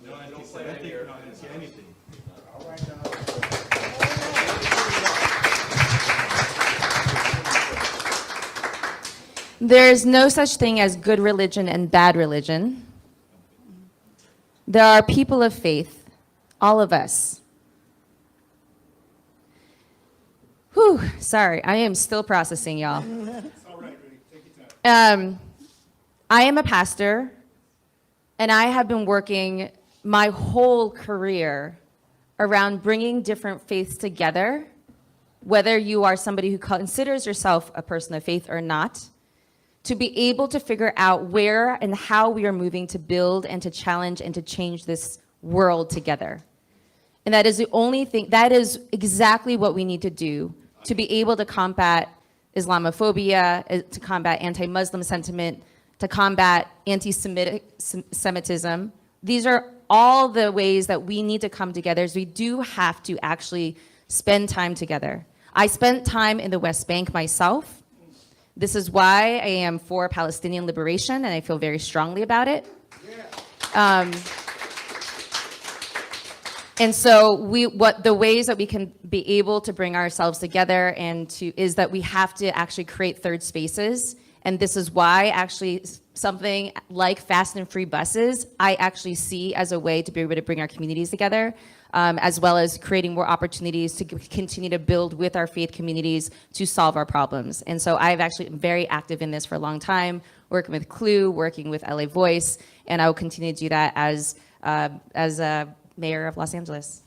No, I don't say here. Anything. All right, now. There's no such thing as good religion and bad religion. There are people of faith, all of us. Whew, sorry, I am still processing, y'all. I am a pastor, and I have been working my whole career around bringing different faiths together, whether you are somebody who considers yourself a person of faith or not, to be able to figure out where and how we are moving to build and to challenge and to change this world together. And that is the only thing, that is exactly what we need to do to be able to combat Islamophobia, to combat anti-Muslim sentiment, to combat anti-Semitism. These are all the ways that we need to come together, as we do have to actually spend time together. I spent time in the West Bank myself. This is why I am for Palestinian liberation, and I feel very strongly about it. And so the ways that we can be able to bring ourselves together is that we have to actually create third spaces. And this is why actually something like fast and free buses, I actually see as a way to be able to bring our communities together, as well as creating more opportunities to continue to build with our faith communities to solve our problems. And so I've actually been very active in this for a long time, working with Clue, working with LA Voice, and I will continue to do that as a mayor of Los Angeles.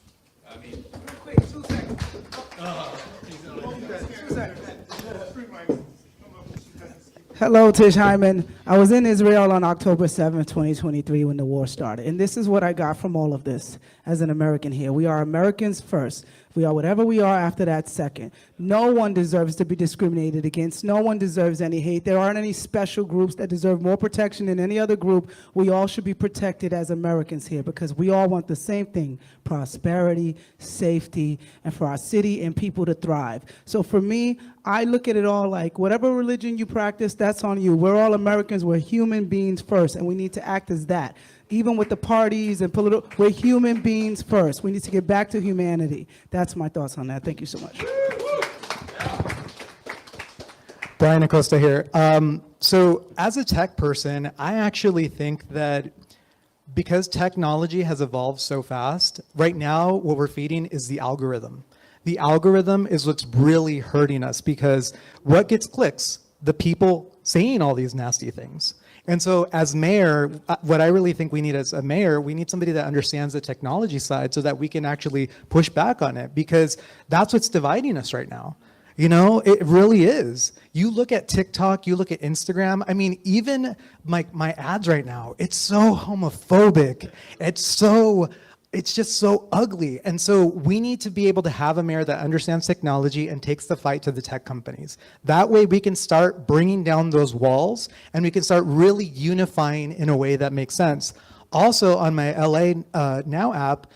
Hello, Tish Hyman. I was in Israel on October 7th, 2023, when the war started. And this is what I got from all of this as an American here. We are Americans first. We are whatever we are after that second. No one deserves to be discriminated against. No one deserves any hate. There aren't any special groups that deserve more protection than any other group. We all should be protected as Americans here because we all want the same thing: prosperity, safety, and for our city and people to thrive. So for me, I look at it all like whatever religion you practice, that's on you. We're all Americans. We're human beings first, and we need to act as that. Even with the parties and political, we're human beings first. We need to get back to humanity. That's my thoughts on that. Thank you so much. Brian Acosta here. So as a tech person, I actually think that because technology has evolved so fast, right now what we're feeding is the algorithm. The algorithm is what's really hurting us because what gets clicks? The people saying all these nasty things. And so as mayor, what I really think we need as a mayor, we need somebody that understands the technology side so that we can actually push back on it, because that's what's dividing us right now. You know, it really is. You look at TikTok, you look at Instagram. I mean, even my ads right now, it's so homophobic. It's just so ugly. And so we need to be able to have a mayor that understands technology and takes the fight to the tech companies. That way we can start bringing down those walls and we can start really unifying in a way that makes sense. Also on my LA Now app,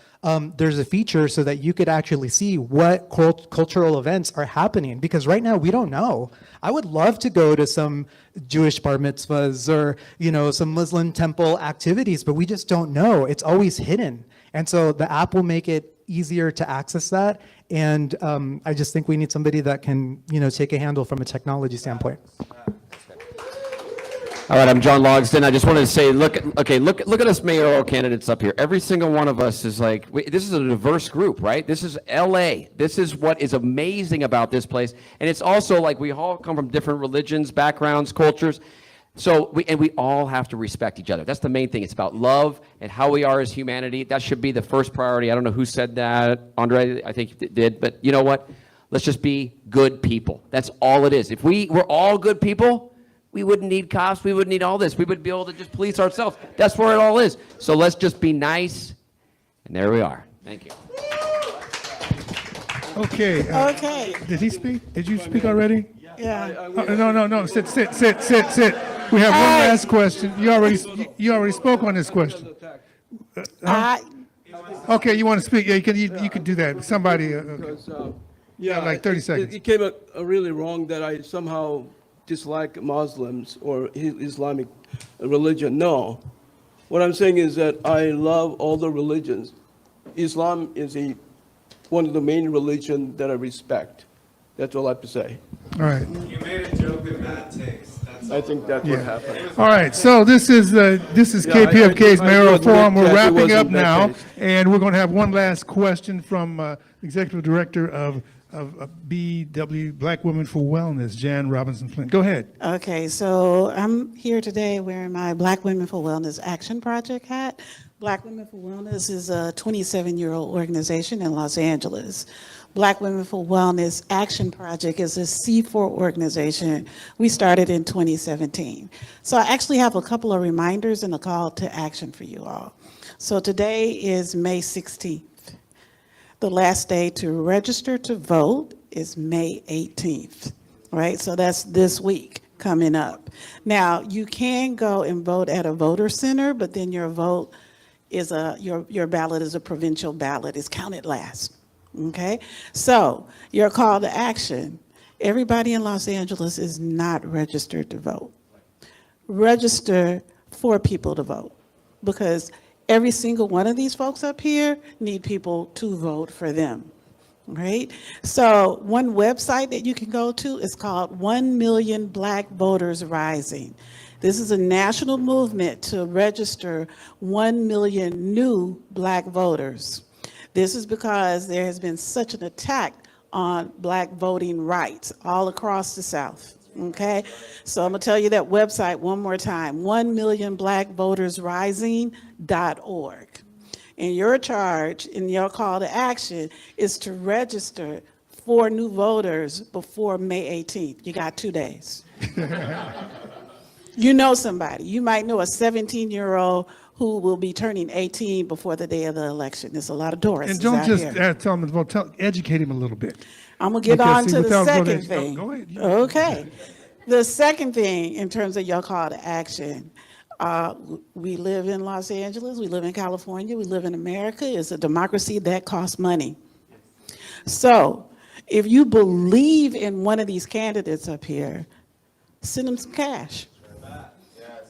there's a feature so that you could actually see what cultural events are happening, because right now we don't know. I would love to go to some Jewish bar mitzvahs or, you know, some Muslim temple activities, but we just don't know. It's always hidden. And so the app will make it easier to access that. And I just think we need somebody that can, you know, take a handle from a technology standpoint. All right, I'm John Logsdon. I just wanted to say, look at us mayoral candidates up here. Every single one of us is like, this is a diverse group, right? This is LA. This is what is amazing about this place. And it's also like we all come from different religions, backgrounds, cultures. So we all have to respect each other. That's the main thing. It's about love and how we are as humanity. That should be the first priority. I don't know who said that. Andre, I think did. But you know what? Let's just be good people. That's all it is. If we were all good people, we wouldn't need cops. We wouldn't need all this. We would be able to just police ourselves. That's where it all is. So let's just be nice. And there we are. Thank you. Okay. Okay. Did he speak? Did you speak already? Yeah. No. Sit. We have one last question. You already spoke on this question. Okay, you want to speak? Yeah, you can do that. Somebody. Because, like 30 seconds. It came out really wrong that I somehow dislike Muslims or Islamic religion. No. What I'm saying is that I love all the religions. Islam is one of the main religions that I respect. That's all I have to say. All right. You made a joke with bad taste. I think that's what happened. All right, so this is KPFK's Mayoral Forum. We're wrapping up now, and we're going to have one last question from Executive Director of BW, Black Women for Wellness, Jan Robinson Flint. Go ahead. Okay, so I'm here today wearing my Black Women for Wellness Action Project hat. Black Women for Wellness is a 27-year-old organization in Los Angeles. Black Women for Wellness Action Project is a C4 organization. We started in 2017. So I actually have a couple of reminders and a call to action for you all. So today is May 16th. The last day to register to vote is May 18th, right? So that's this week coming up. Now, you can go and vote at a voter center, but then your vote is your ballot is a provincial ballot. It's counted last. Okay, so your call to action, everybody in Los Angeles is not registered to vote. Register for people to vote, because every single one of these folks up here need people to vote for them, right? So one website that you can go to is called 1 Million Black Voters Rising. This is a national movement to register 1 million new black voters. This is because there has been such an attack on black voting rights all across the South, okay? So I'm gonna tell you that website one more time, 1millionblackvotersrising.org. And your charge and your call to action is to register 4 new voters before May 18th. You got 2 days. You know somebody. You might know a 17-year-old who will be turning 18 before the day of the election. There's a lot of Doris. And don't just tell him to vote. Educate him a little bit. I'm going to get on to the second voting, thing. Go ahead. Okay. The second thing in terms of your call to action, we live in Los Angeles, we live in California, we live in America. It's a democracy that costs money. So if you believe in one of these candidates up here, send them some cash.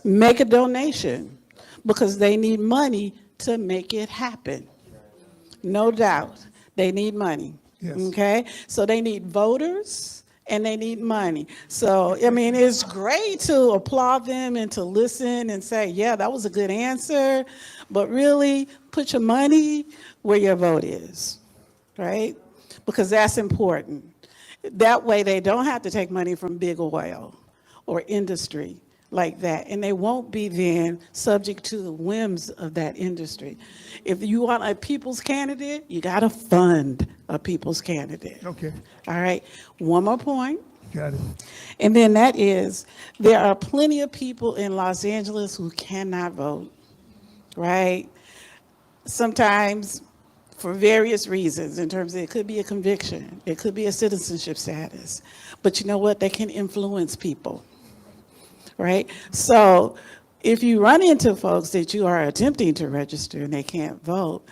Make a donation, because they need money to make it happen. No doubt, they need money, okay? So they need voters and they need money. So, I mean, it's great to applaud them and to listen and say, yeah, that was a good answer, but really put your money where your vote is, right? Because that's important. That way they don't have to take money from big oil or industry. like that, and they won't be then subject to the whims of that industry. If you want a people's candidate, you got to fund a people's candidate. Okay, All right. One more point. got it. And then that is, there are plenty of people in Los Angeles who cannot vote, right? Sometimes for various reasons, in terms of it could be a conviction, it could be a citizenship status. But you know what? They can influence people, right? So if you run into folks that you are attempting to register and they can't vote,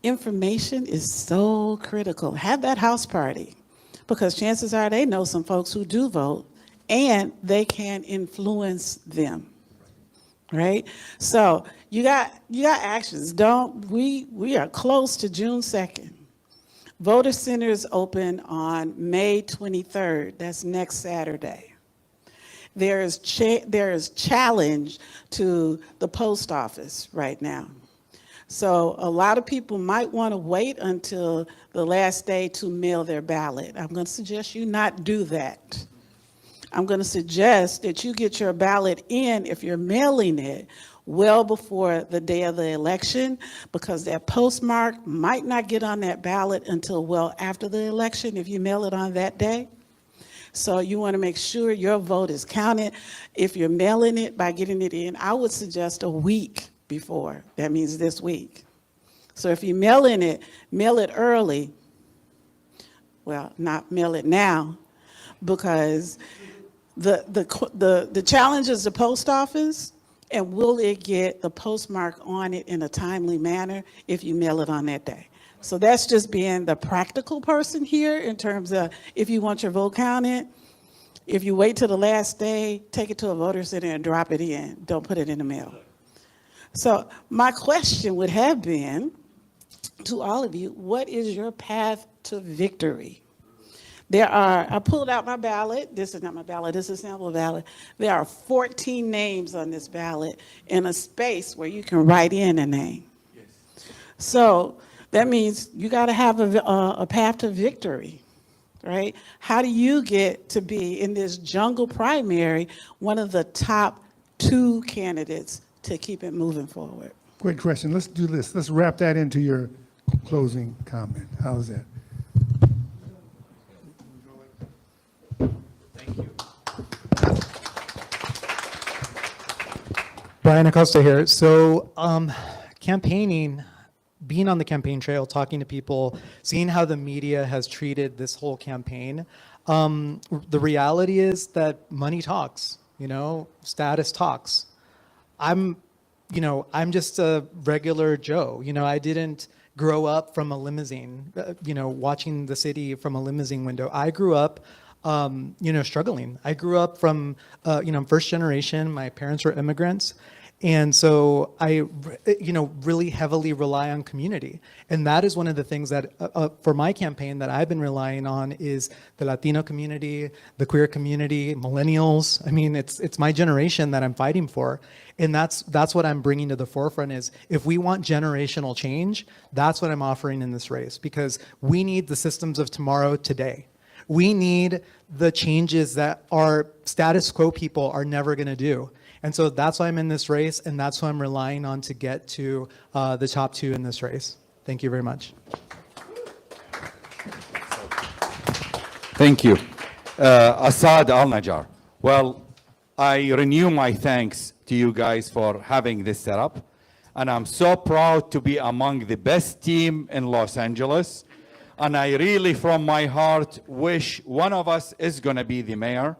information is so critical. Have that house party, because chances are they know some folks who do vote and they can influence them, right? So you got actions. We are close to June 2nd. Voter centers open on May 23rd. That's next Saturday. There is challenge to the post office right now. So a lot of people might want to wait until the last day to mail their ballot. I'm going to suggest you not do that. I'm going to suggest that you get your ballot in, if you're mailing it, well before the day of the election, because that postmark might not get on that ballot until well after the election if you mail it on that day. So you want to make sure your vote is counted. If you're mailing it by getting it in, I would suggest a week before. That means this week. So if you mail it early. Well, not mail it now, because the challenge is the post office, and will it get the postmark on it in a timely manner if you mail it on that day? So that's just being the practical person here in terms of if you want your vote counted, if you wait till the last day, take it to a voter center and drop it in. Don't put it in the mail. So my question would have been to all of you, what is your path to victory? I pulled out my ballot. This is not my ballot, this is a sample ballot. There are 14 names on this ballot in a space where you can write in a name. Yes. So that means you got to have a path to victory, right? How do you get to be in this jungle primary one of the top 2 candidates to keep it moving forward? Great question. Let's do this. Let's wrap that into your closing comment. How's that? Brian Acosta here. So campaigning, being on the campaign trail, talking to people, seeing how the media has treated this whole campaign, the reality is that money talks, status talks. I'm just a regular Joe. I didn't grow up from a limousine, watching the city from a limousine window. I grew up struggling. I grew up from, first generation. My parents were immigrants. And so I, really heavily rely on community. And that is one of the things that, for my campaign, that I've been relying on is the Latino community, the queer community, millennials. I mean, it's my generation that I'm fighting for. And that's what I'm bringing to the forefront is if we want generational change, that's what I'm offering in this race, because we need the systems of tomorrow today. We need the changes that our status quo people are never going to do. And so that's why I'm in this race, and that's who I'm relying on to get to the top 2 in this race. Thank you very much. Thank you. Assad Al-Najjar. Well, I renew my thanks to you guys for having this set up. And I'm so proud to be among the best team in Los Angeles. And I really, from my heart, wish one of us is going to be the mayor,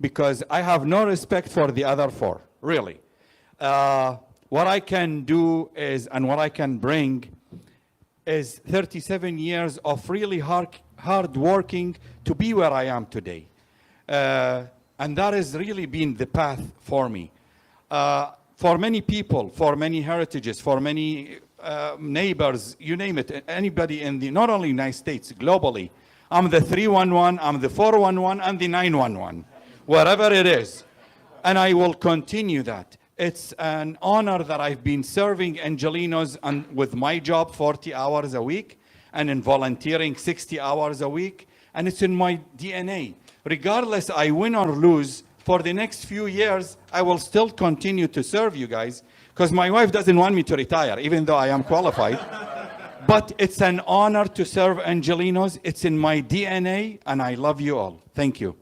because I have no respect for the other 4, really. What I can do is, and what I can bring is 37 years of really hard working to be where I am today. And that has really been the path for me. For many people, for many heritages, for many neighbors, you name it, anybody in not only United States, globally, I'm the 311, I'm the 411, and the 911. Wherever it is. And I will continue that. It's an honor that I've been serving Angelenos with my job 40 hours a week and in volunteering 60 hours a week. And it's in my DNA. Regardless, I win or lose, for the next few years, I will still continue to serve you guys because my wife doesn't want me to retire, even though I am qualified. But it's an honor to serve Angelenos. It's in my DNA, and I love you all. Thank you.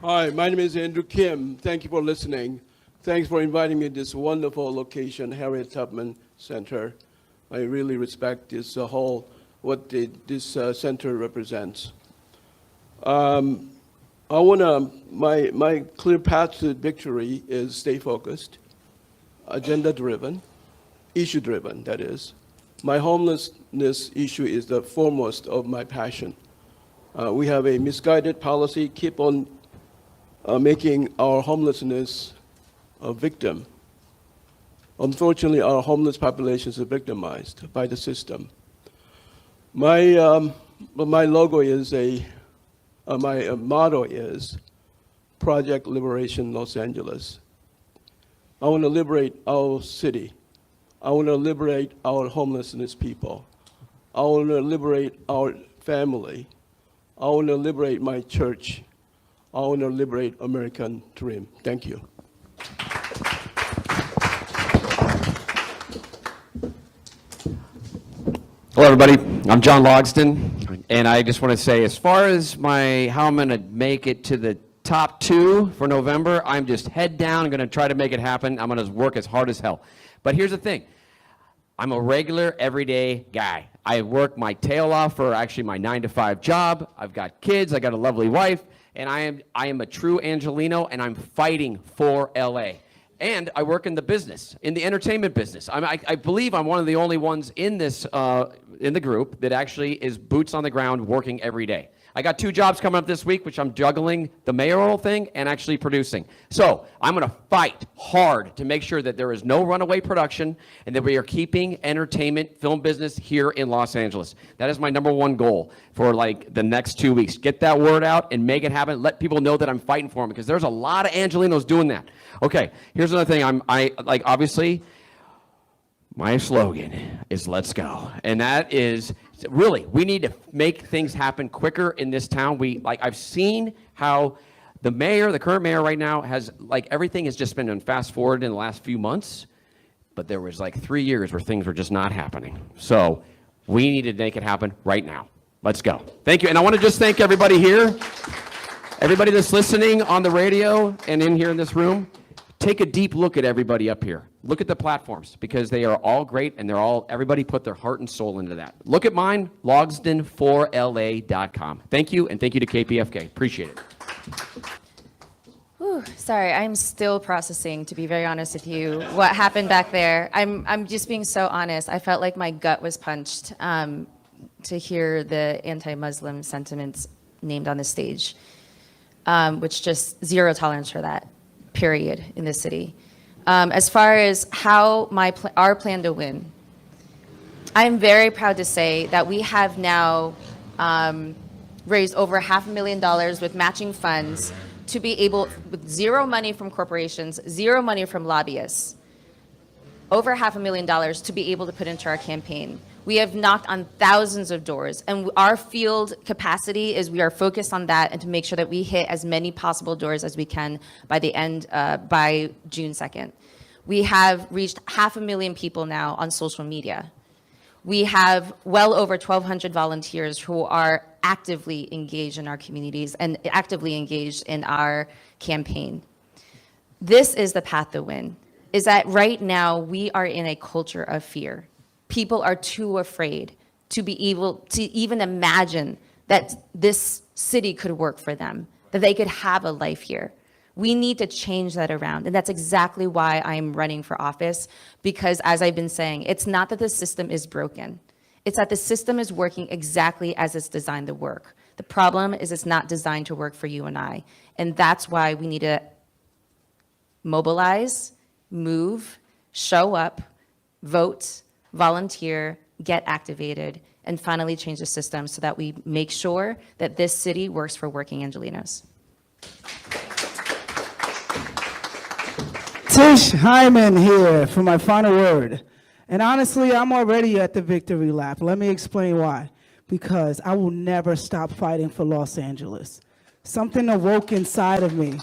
Hi, my name is Andrew Kim. Thank you for listening. Thanks for inviting me to this wonderful location, Harriet Tubman Center. I really respect this what this center represents. My clear path to victory is stay focused, agenda-driven, issue-driven, that is. My homelessness issue is the foremost of my passion. We have a misguided policy, keep on making our homelessness a victim. Unfortunately, our homeless populations are victimized by the system. My logo is my motto is Project Liberation Los Angeles. I want to liberate our city. I want to liberate our homelessness people. I want to liberate our family. I want to liberate my church. I want to liberate American dream. Thank you. Hello, everybody. I'm John Logston, and I just want to say, as far as how I'm going to make it to the top 2 for November, I'm just head down. I'm going to try to make it happen. I'm going to work as hard as hell. But here's the thing. I'm a regular, everyday guy. I work my tail off for actually my 9-to-5 job. I've got kids. I got a lovely wife, and I am a true Angeleno, and I'm fighting for LA. And I work in the business, in the entertainment business. I believe I'm one of the only ones in this in the group that actually is boots on the ground working every day. I got 2 jobs coming up this week, which I'm juggling the mayoral thing and actually producing. So I'm going to fight hard to make sure that there is no runaway production and that we are keeping entertainment film business here in Los Angeles. That is my #1 goal for like the next 2 weeks. Get that word out and make it happen. Let people know that I'm fighting for them, because there's a lot of Angelenos doing that. Okay, here's another thing. Obviously, my slogan is "Let's go," and that is really, we need to make things happen quicker in this town. I've seen how the current mayor right now has, everything has just been fast forward in the last few months, but there was 3 years where things were just not happening. So we need to make it happen right now. Let's go. Thank you, and I want to just thank everybody here, everybody that's listening on the radio and in here in this room. Take a deep look at everybody up here. Look at the platforms, because they are all great, and everybody put their heart and soul into that. Look at mine, logston4la.com. Thank you, and thank you to KPFK. Appreciate it. Whew, sorry, I'm still processing, to be very honest with you, what happened back there. I'm just being so honest. I felt like my gut was punched to hear the anti-Muslim sentiments named on the stage, which just zero tolerance for that. Period, in this city. As far as how our plan to win, I'm very proud to say that we have now raised over $500,000 with matching funds to be able, with zero money from corporations, zero money from lobbyists, over $500,000 to be able to put into our campaign. We have knocked on thousands of doors, and our field capacity is we are focused on that and to make sure that we hit as many possible doors as we can by the end, by June 2nd. We have reached 500,000 people now on social media. We have well over 1,200 volunteers who are actively engaged in our communities and actively engaged in our campaign. This is the path to win, is that right now we are in a culture of fear. People are too afraid to be able to even imagine that this city could work for them, that they could have a life here. We need to change that around, and that's exactly why I'm running for office, because as I've been saying, it's not that the system is broken. It's that the system is working exactly as it's designed to work. The problem is it's not designed to work for you and I, and that's why we need to mobilize, move, show up, vote, volunteer, get activated, and finally change the system so that we make sure that this city works for working Angelenos. Tish Hyman here for my final word. And honestly, I'm already at the victory lap. Let me explain why. because I will never stop fighting for Los Angeles. Something awoke inside of me.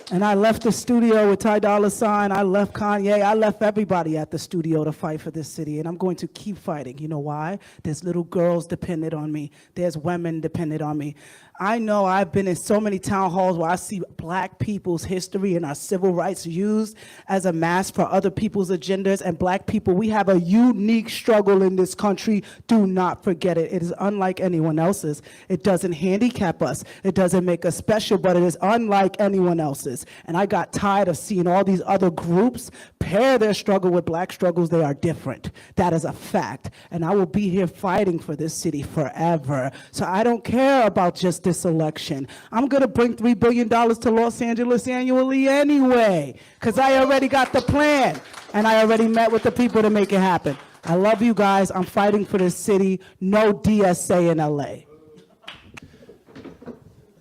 And I left the studio with Ty Dolla $ign, I left Kanye, I left everybody at the studio to fight for this city, and I'm going to keep fighting. You know why? There's little girls dependent on me. There's women dependent on me. I know I've been in so many town halls where I see black people's history and our civil rights used as a mask for other people's agendas, and black people, we have a unique struggle in this country. Do not forget it. It is unlike anyone else's. It doesn't handicap us. It doesn't make us special, but it is unlike anyone else's. And I got tired of seeing all these other groups pair their struggle with black struggles. They are different. That is a fact. And I will be here fighting for this city forever. So I don't care about just this election. I'm going to bring $3 billion to Los Angeles annually anyway, because I already got the plan, and I already met with the people to make it happen. I love you guys. I'm fighting for this city. No DSA in LA.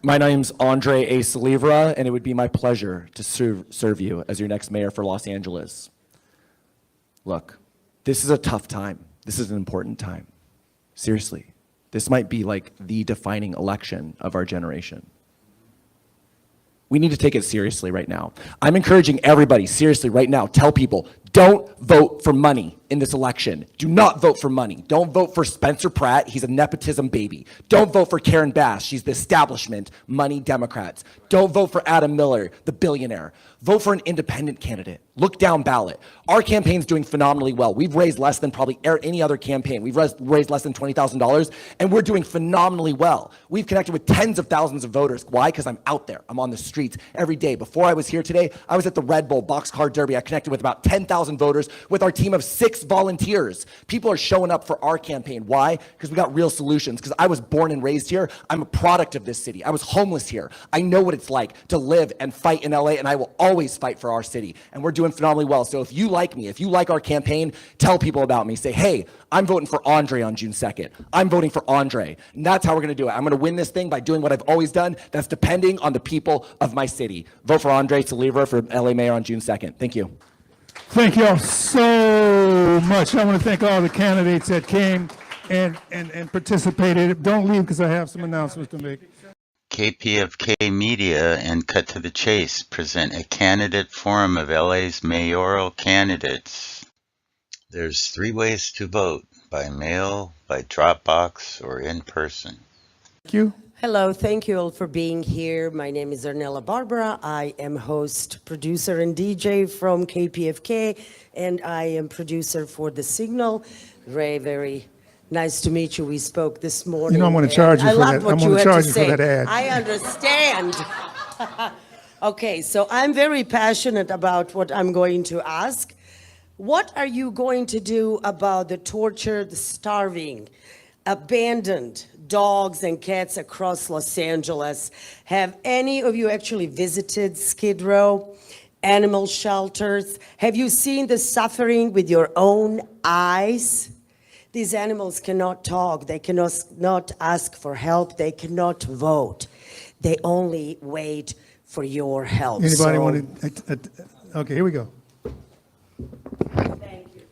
My name's Andre A. Salivra, and it would be my pleasure to serve you as your next mayor for Los Angeles. Look, this is a tough time. This is an important time. Seriously, this might be like the defining election of our generation. We need to take it seriously right now. I'm encouraging everybody, seriously, right now, tell people, don't vote for money in this election. Do not vote for money. Don't vote for Spencer Pratt. He's a nepotism baby. Don't vote for Karen Bass. She's the establishment, money Democrats. Don't vote for Adam Miller, the billionaire. Vote for an independent candidate. Look down ballot. Our campaign's doing phenomenally well. We've raised less than probably any other campaign. We've raised less than $20,000, and we're doing phenomenally well. We've connected with tens of thousands of voters. Why? Because I'm out there. I'm on the streets every day. Before I was here today, I was at the Red Bull Boxcar Derby. I connected with about 10,000 voters with our team of 6 volunteers. People are showing up for our campaign. Why? Because we got real solutions. Because I was born and raised here. I'm a product of this city. I was homeless here. I know what it's like to live and fight in LA, and I will always fight for our city. And we're doing phenomenally well. So if you like me, if you like our campaign, tell people about me. Say, hey, I'm voting for Andre on June 2nd. I'm voting for Andre. And that's how we're going to do it. I'm going to win this thing by doing what I've always done. That's depending on the people of my city. Vote for Andre Salivra for LA Mayor on June 2nd. Thank you. Thank you all so much. I want to thank all the candidates that came and participated. Don't leave because I have some announcements to make. KPFK Media and Cut to the Chase present a candidate forum of LA's mayoral candidates. There's 3 ways to vote: by mail, by Dropbox, or in person. Thank you. Hello, thank you all for being here. My name is Ornella Barbara. I am host, producer, and DJ from KPFK, and I am producer for The Signal. Ray, very nice to meet you. We spoke this morning. You know I'm going to charge you for that. I'm going to charge you for that ad. I understand. Okay, so I'm very passionate about what I'm going to ask. What are you going to do about the tortured, starving, abandoned dogs and cats across Los Angeles? Have any of you actually visited Skid Row, animal shelters? Have you seen the suffering with your own eyes? These animals cannot talk. They cannot not ask for help. They cannot vote. They only wait for your help. Anybody want to? Okay, here we go. Thank you.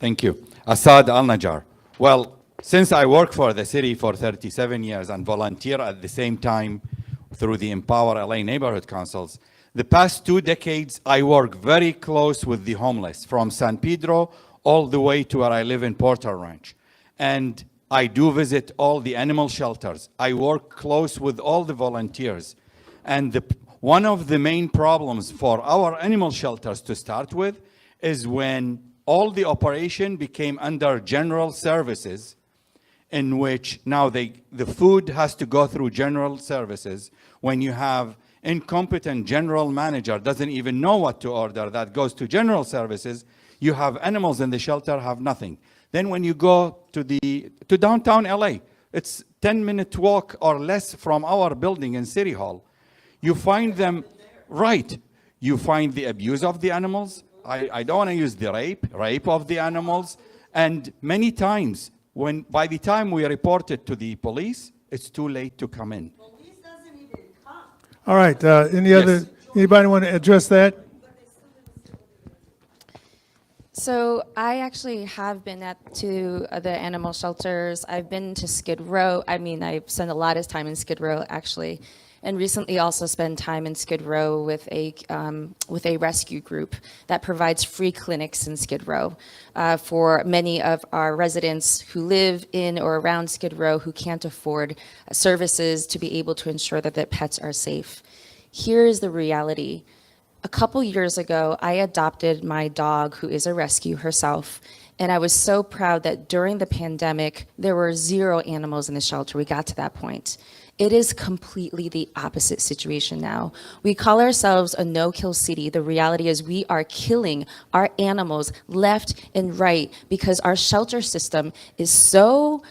Thank you. Assad Al-Najjar. Well, since I work for the city for 37 years and volunteer at the same time through the Empower LA Neighborhood Councils, the past 2 decades, I work very close with the homeless from San Pedro all the way to where I live in Porter Ranch. And I do visit all the animal shelters. I work close with all the volunteers. And one of the main problems for our animal shelters to start with is when all the operation became under general services, in which now the food has to go through general services. When you have incompetent general manager doesn't even know what to order, that goes to general services, you have animals in the shelter have nothing. Then when you go to downtown LA, it's 10-minute walk or less from our building in City Hall. You find them, right, you find the abuse of the animals. I don't want to use the rape of the animals. And many times, by the time we report it to the police, it's too late to come in. Police doesn't even come. All right. Anybody want to address that? So I actually have been to the animal shelters. I've been to Skid Row. I mean, I've spent a lot of time in Skid Row, actually, and recently also spent time in Skid Row with a rescue group that provides free clinics in Skid Row for many of our residents who live in or around Skid Row who can't afford services to be able to ensure that their pets are safe. Here is the reality. A couple years ago, I adopted my dog, who is a rescue herself, and I was so proud that during the pandemic, there were 0 animals in the shelter. We got to that point. It is completely the opposite situation now. We call ourselves a no-kill city. The reality is we are killing our animals left and right because our shelter system is so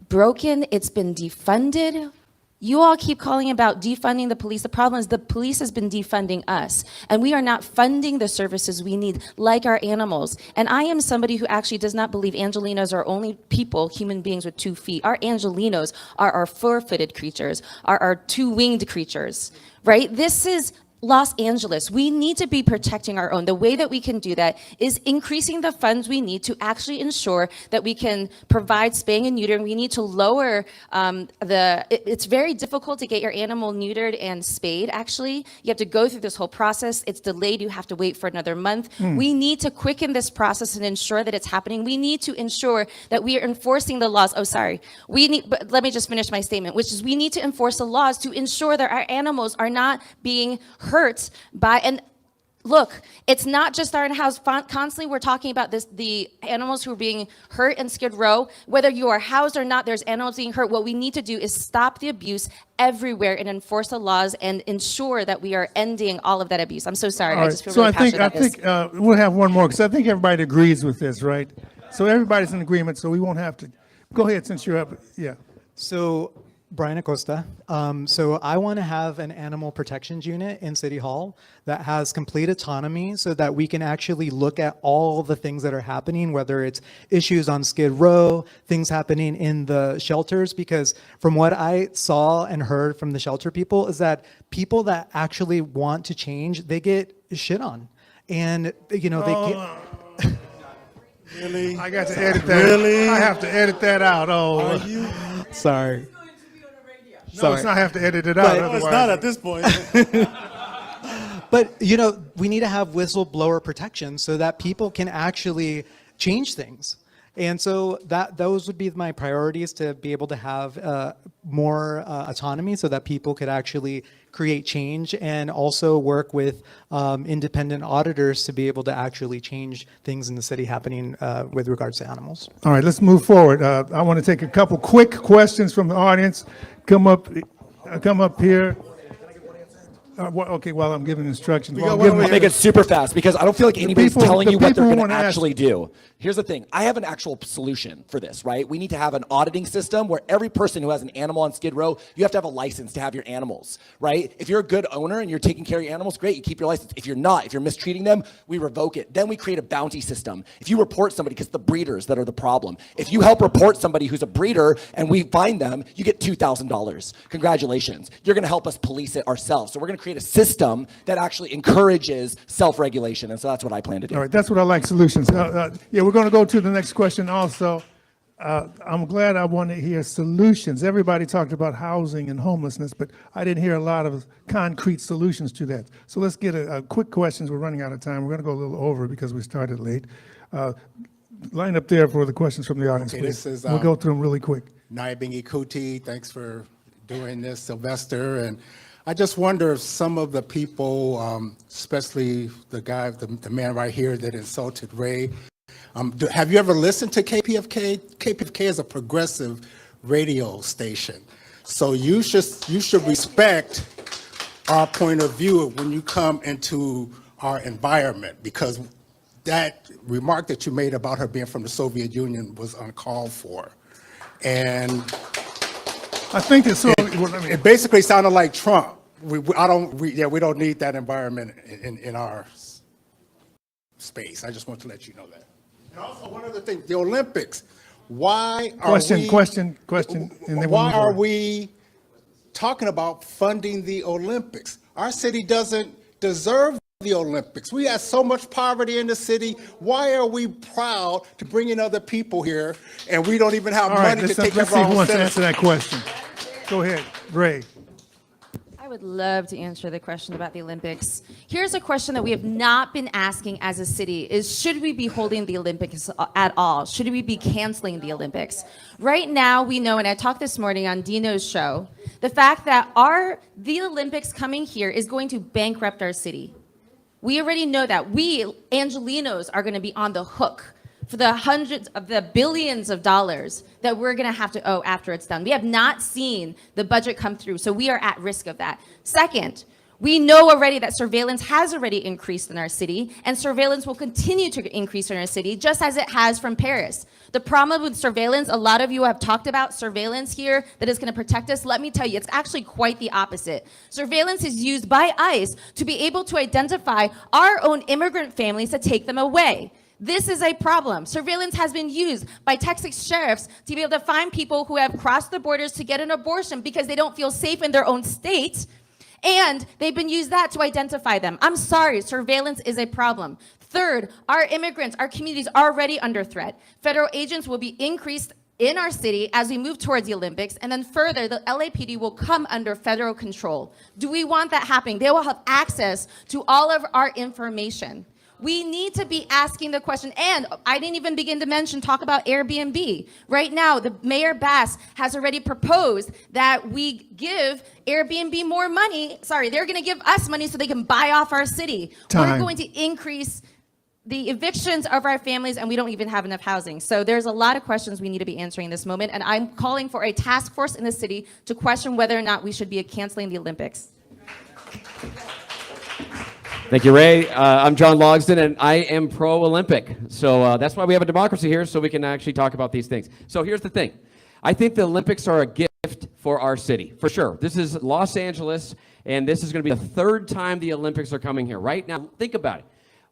broken. It's been defunded. You all keep calling about defunding the police. The problem is the police has been defunding us, and we are not funding the services we need, like our animals. And I am somebody who actually does not believe Angelinos are only people, human beings with 2 feet. Our Angelinos are our 4-footed creatures, are our 2-winged creatures, right? This is Los Angeles. We need to be protecting our own. The way that we can do that is increasing the funds we need to actually ensure that we can provide spaying and neutering. We need to lower it's very difficult to get your animal neutered and spayed, actually. You have to go through this whole process. It's delayed. You have to wait for another month. We need to quicken this process and ensure that it's happening. We need to ensure that we are enforcing the laws. Oh, sorry. But let me just finish my statement, which is we need to enforce the laws to ensure that our animals are not being hurt by, and look, it's not just our in-house. Constantly we're talking about this, the animals who are being hurt in Skid Row. Whether you are housed or not, there's animals being hurt. What we need to do is stop the abuse everywhere and enforce the laws and ensure that we are ending all of that abuse. I'm so sorry. All right. I just feel really passionate about this. I think we'll have one more because I think everybody agrees with this, right? So everybody's in agreement, so we won't have to. Go ahead, since you're up. Yeah. So Brian Acosta. So I want to have an animal protections unit in City Hall that has complete autonomy so that we can actually look at all the things that are happening, whether it's issues on Skid Row, things happening in the shelters, because from what I saw and heard from the shelter people is that people that actually want to change, they get shit on. And, you know, they get... Really? I got to edit that. Really? I have to edit that out. Oh. Are you? Sorry. No, it's not. I have to edit it out. No, it's not at this point. But, you know, we need to have whistleblower protection so that people can actually change things. And so those would be my priorities, to be able to have more autonomy so that people could actually create change, and also work with independent auditors to be able to actually change things in the city happening with regards to animals. All right, let's move forward. I want to take a couple quick questions from the audience. Come up here. Okay, while I'm giving instructions. I'll make it super fast because I don't feel like anybody's telling you what they're going to actually do. Here's the thing. I have an actual solution for this, right? We need to have an auditing system where every person who has an animal on Skid Row, you have to have a license to have your animals, right? If you're a good owner and you're taking care of your animals, great, you keep your license. If you're not, if you're mistreating them, we revoke it. Then we create a bounty system. If you report somebody, because the breeders that are the problem. If you help report somebody who's a breeder and we find them, you get $2,000. Congratulations. You're going to help us police it ourselves. So we're going to create a system that actually encourages self-regulation. And so that's what I plan to do. All right, that's what I like, solutions. Yeah, we're going to go to the next question also. I'm glad I want to hear solutions. Everybody talked about housing and homelessness, but I didn't hear a lot of concrete solutions to that. So let's get a quick questions. We're running out of time. We're going to go a little over because we started late. Line up there for the questions from the audience, Okay, please. this is, We'll go through them really quick. Naibingi Kuti, thanks for doing this, Sylvester. And I just wonder if some of the people, especially the guy, the man right here that insulted Ray, have you ever listened to KPFK? KPFK is a progressive radio station. So you should respect our point of view when you come into our environment, because that remark that you made about her being from the Soviet Union was uncalled for. And I think it basically sounded like Trump. We don't need that environment in our space. I just want to let you know that. And also one other thing, the Olympics. Why are we talking about funding the Olympics? Our city doesn't deserve the Olympics. We have so much poverty in the city. Why are we proud to bring in other people here and we don't even have All right, money to take let's care see of who our own wants to answer citizens? that question. Go ahead, Ray. I would love to answer the question about the Olympics. Here's a question that we have not been asking as a city is, should we be holding the Olympics at all? Should we be canceling the Olympics? Right now, we know, and I talked this morning on Dino's show, the fact that the Olympics coming here is going to bankrupt our city. We already know that. We, Angelinos, are going to be on the hook for the hundreds of the billions of dollars that we're going to have to owe after it's done. We have not seen the budget come through, so we are at risk of that. Second, we know already that surveillance has already increased in our city, and surveillance will continue to increase in our city, just as it has from Paris. The problem with surveillance, a lot of you have talked about surveillance here that is going to protect us. Let me tell you, it's actually quite the opposite. Surveillance is used by ICE to be able to identify our own immigrant families to take them away. This is a problem. Surveillance has been used by Texas sheriffs to be able to find people who have crossed the borders to get an abortion because they don't feel safe in their own state. And they've been used that to identify them. I'm sorry, surveillance is a problem. Third, our immigrants, our communities are already under threat. Federal agents will be increased in our city as we move towards the Olympics, and then further, the LAPD will come under federal control. Do we want that happening? They will have access to all of our information. We need to be asking the question, and I didn't even begin to talk about Airbnb. Right now, the Mayor Bass has already proposed that we give Airbnb more money. Sorry, they're gonna give us money so they can buy off our city. Time. We're going to increase the evictions of our families, and we don't even have enough housing. So there's a lot of questions we need to be answering in this moment, and I'm calling for a task force in the city to question whether or not we should be canceling the Olympics. Thank you, Ray. I'm John Logsdon, and I am pro-Olympic. So that's why we have a democracy here, so we can actually talk about these things. So here's the thing. I think the Olympics are a gift for our city, for sure. This is Los Angeles, and this is going to be the third time the Olympics are coming here. Right now, think about it.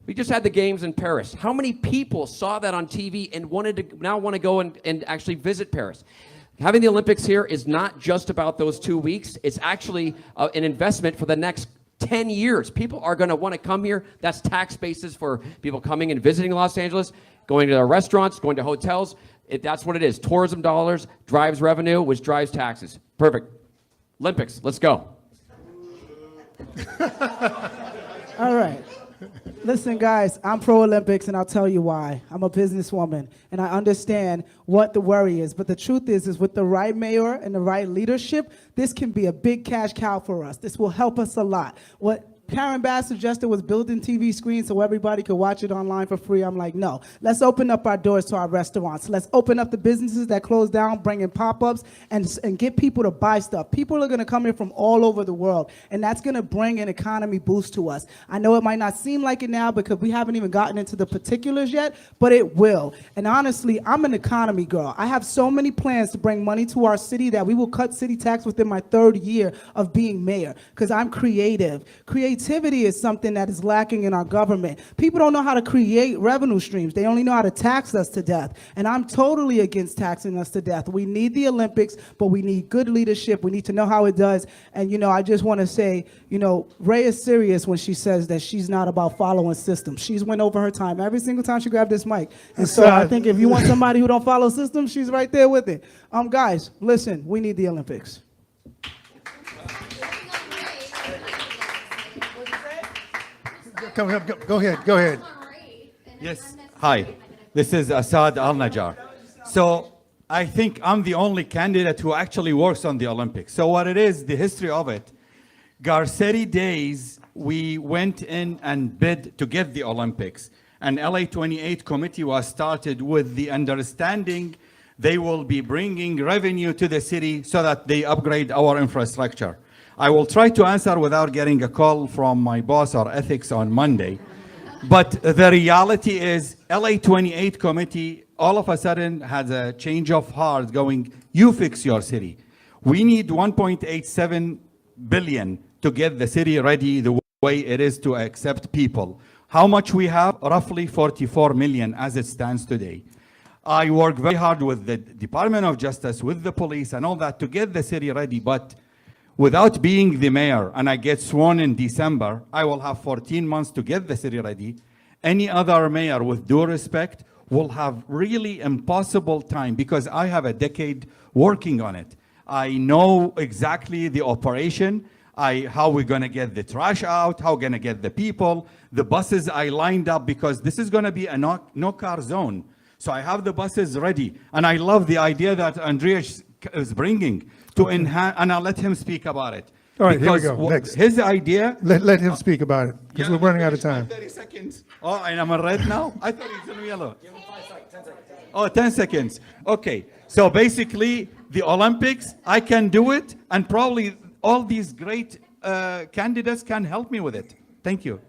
We just had the games in Paris. How many people saw that on TV and want to go and actually visit Paris? Having the Olympics here is not just about those 2 weeks. It's actually an investment for the next 10 years. People are going to want to come here. That's tax basis for people coming and visiting Los Angeles, going to their restaurants, going to hotels. That's what it is. Tourism dollars drives revenue, which drives taxes. Perfect. Olympics, let's go. All right. Listen, guys, I'm pro-Olympics, and I'll tell you why. I'm a businesswoman, and I understand what the worry is. But the truth is with the right mayor and the right leadership, this can be a big cash cow for us. This will help us a lot. What Karen Bass suggested was building TV screens so everybody could watch it online for free. I'm like, no. Let's open up our doors to our restaurants. Let's open up the businesses that close down, bring in pop-ups, and get people to buy stuff. People are going to come here from all over the world, and that's going to bring an economy boost to us. I know it might not seem like it now because we haven't even gotten into the particulars yet, but it will. And honestly, I'm an economy girl. I have so many plans to bring money to our city that we will cut city tax within my 3rd year of being mayor because I'm creative. Creativity is something that is lacking in our government. People don't know how to create revenue streams. They only know how to tax us to death. And I'm totally against taxing us to death. We need the Olympics, but we need good leadership. We need to know how it does. And, I just want to say, Ray is serious when she says that she's not about following systems. She's went over her time every single time she grabbed this mic. And so I think if you want somebody who don't follow systems, she's right there with it. Guys, listen, we need the Olympics. Go ahead. Yes. Hi, this is Assad Al-Najjar. So I think I'm the only candidate who actually works on the Olympics. So what it is, the history of it, Garcetti days, we went in and bid to get the Olympics. An LA 28 committee was started with the understanding they will be bringing revenue to the city so that they upgrade our infrastructure. I will try to answer without getting a call from my boss or ethics on Monday. But the reality is LA 28 committee all of a sudden has a change of heart going, you fix your city. We need 1.87 billion to get the city ready the way it is to accept people. How much we have? Roughly 44 million as it stands today. I work very hard with the Department of Justice, with the police and all that to get the city ready, but Without being the mayor, and I get sworn in December, I will have 14 months to get the city ready. Any other mayor, with due respect, will have really impossible time because I have a decade working on it. I know exactly the operation, how we're gonna get the trash out, how we're gonna get the people, the buses I lined up because this is gonna be a no car zone. So I have the buses ready. And I love the idea that Andreas is bringing to enhance, and I'll let him speak about it. All right, here we Because go. Next. his idea. Let him speak about it, because we're running out of time. 30 seconds. Oh, and I'm on red now? I thought he's on yellow. Oh, 10 seconds. Okay, so basically, the Olympics, I can do it, and probably all these great candidates can help me with it. Thank you.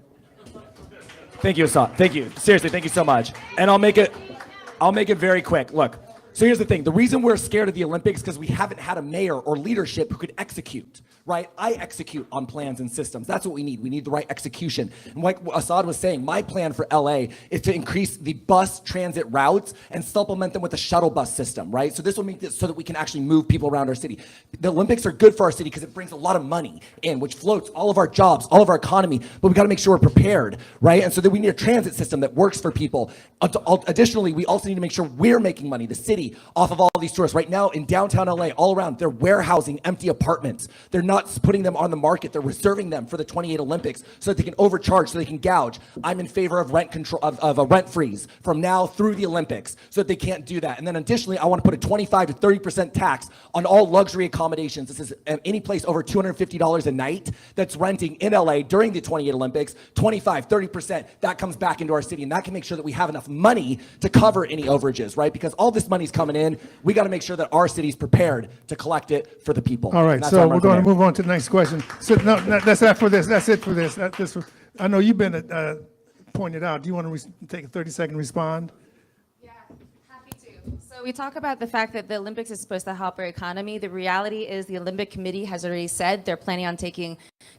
Thank you, Assad. Thank you. Seriously, thank you so much. And I'll make it very quick. Look, so here's the thing. The reason we're scared of the Olympics is because we haven't had a mayor or leadership who could execute, right? I execute on plans and systems. That's what we need. We need the right execution. And like Assad was saying, my plan for LA is to increase the bus transit routes and supplement them with a shuttle bus system, right? So this will make this so that we can actually move people around our city. The Olympics are good for our city because it brings a lot of money in, which floats all of our jobs, all of our economy, but we got to make sure we're prepared, right? And so that we need a transit system that works for people. Additionally, we also need to make sure we're making money, the city, off of all these tourists. Right now in downtown LA, all around, they're warehousing empty apartments. They're not putting them on the market. They're reserving them for the 28 Olympics so that they can overcharge, so they can gouge. I'm in favor of rent control, of a rent freeze from now through the Olympics so that they can't do that. And then additionally, I want to put a 25 to 30% tax on all luxury accommodations. This is any place over $250 a night that's renting in LA during the 28 Olympics, 25, 30%, that comes back into our city. And that can make sure that we have enough money to cover any overages, right? Because all this money's coming in. We got to make sure that our city's prepared to collect it for the people. All right, so we're going to move on to the next question. So no, that's not for this. That's it for this. I know you've been pointed out. Do you want to take a 30-second respond? So we talk about the fact that the Olympics is supposed to help our economy. The reality is the Olympic Committee has already said they're planning on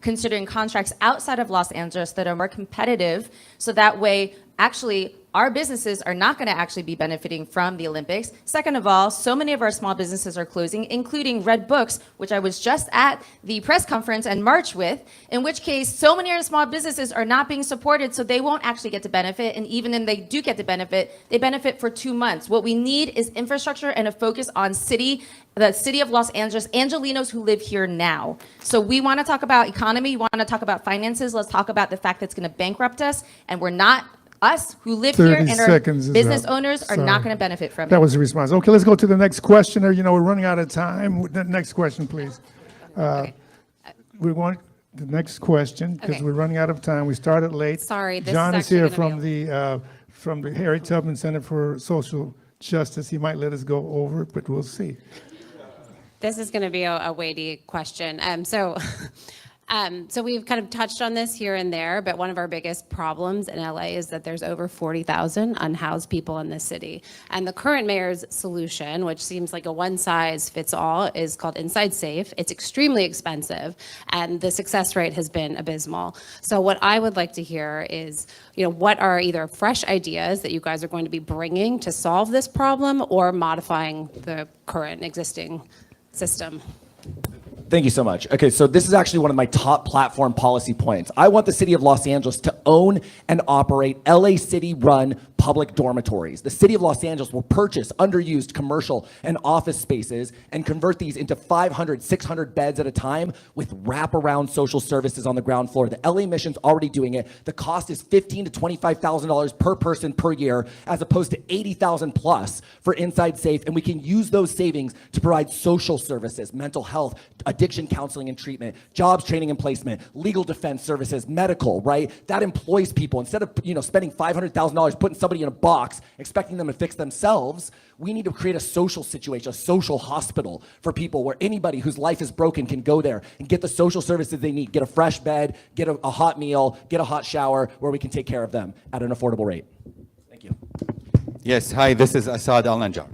considering contracts outside of Los Angeles that are more competitive. So that way, actually, our businesses are not going to actually be benefiting from the Olympics. Second of all, so many of our small businesses are closing, including Red Books, which I was just at the press conference and march with, in which case so many of our small businesses are not being supported, so they won't actually get to benefit. And even if they do get to benefit, they benefit for 2 months. What we need is infrastructure and a focus on the city of Los Angeles, Angelenos who live here now. So we want to talk about economy, we want to talk about finances, let's talk about the fact that it's going to bankrupt us, and we're not. Us who live here and our business owners are not going to benefit from it. That was the response. Okay, let's go to the next questioner. You know, we're running out of time. The next question, please. We want the next question because we're running out of time. We started late. Sorry, this John is is here actually from the Harriet Tubman Center for Social Justice. He might let us go over it, but we'll see. This is going to be a weighty question. So we've kind of touched on this here and there, but one of our biggest problems in LA is that there's over 40,000 unhoused people in this city. And the current mayor's solution, which seems like a one-size-fits-all, is called Inside Safe. It's extremely expensive, and the success rate has been abysmal. So what I would like to hear is, what are either fresh ideas that you guys are going to be bringing to solve this problem or modifying the current existing system? Thank you so much. Okay, so this is actually one of my top platform policy points. I want the city of Los Angeles to own and operate LA City-run public dormitories. The city of Los Angeles will purchase underused commercial and office spaces and convert these into 500, 600 beds at a time with wraparound social services on the ground floor. The LA Mission's already doing it. The cost is $15,000 to $25,000 per person per year, as opposed to $80,000 plus for Inside Safe. And we can use those savings to provide social services, mental health, addiction counseling and treatment, jobs training and placement, legal defense services, medical, right? That employs people. Instead of spending $500,000 putting somebody in a box, expecting them to fix themselves, we need to create a social situation, a social hospital for people where anybody whose life is broken can go there and get the social services they need, get a fresh bed, get a hot meal, get a hot shower, where we can take care of them at an affordable rate. Thank you. Yes, hi, this is Assad Al-Najjar.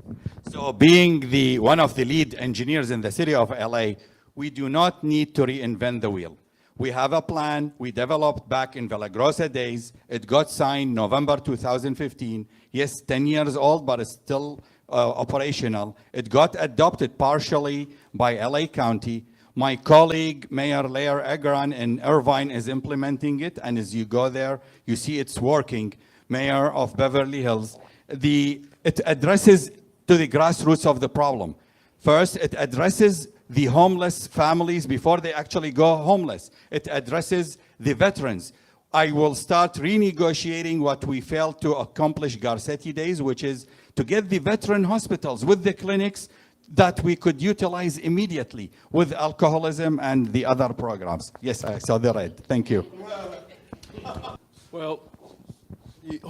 So being one of the lead engineers in the city of LA, we do not need to reinvent the wheel. We have a plan we developed back in Villagrosa days. It got signed November 2015. Yes, 10 years old, but it's still operational. It got adopted partially by LA County. My colleague, Mayor Lair Agran in Irvine is implementing it, and as you go there, you see it's working. Mayor of Beverly Hills. It addresses to the grassroots of the problem. First, it addresses the homeless families before they actually go homeless. It addresses the veterans. I will start renegotiating what we failed to accomplish Garcetti days, which is to get the veteran hospitals with the clinics that we could utilize immediately with alcoholism and the other programs. Yes, I saw the red. Thank you. Well, the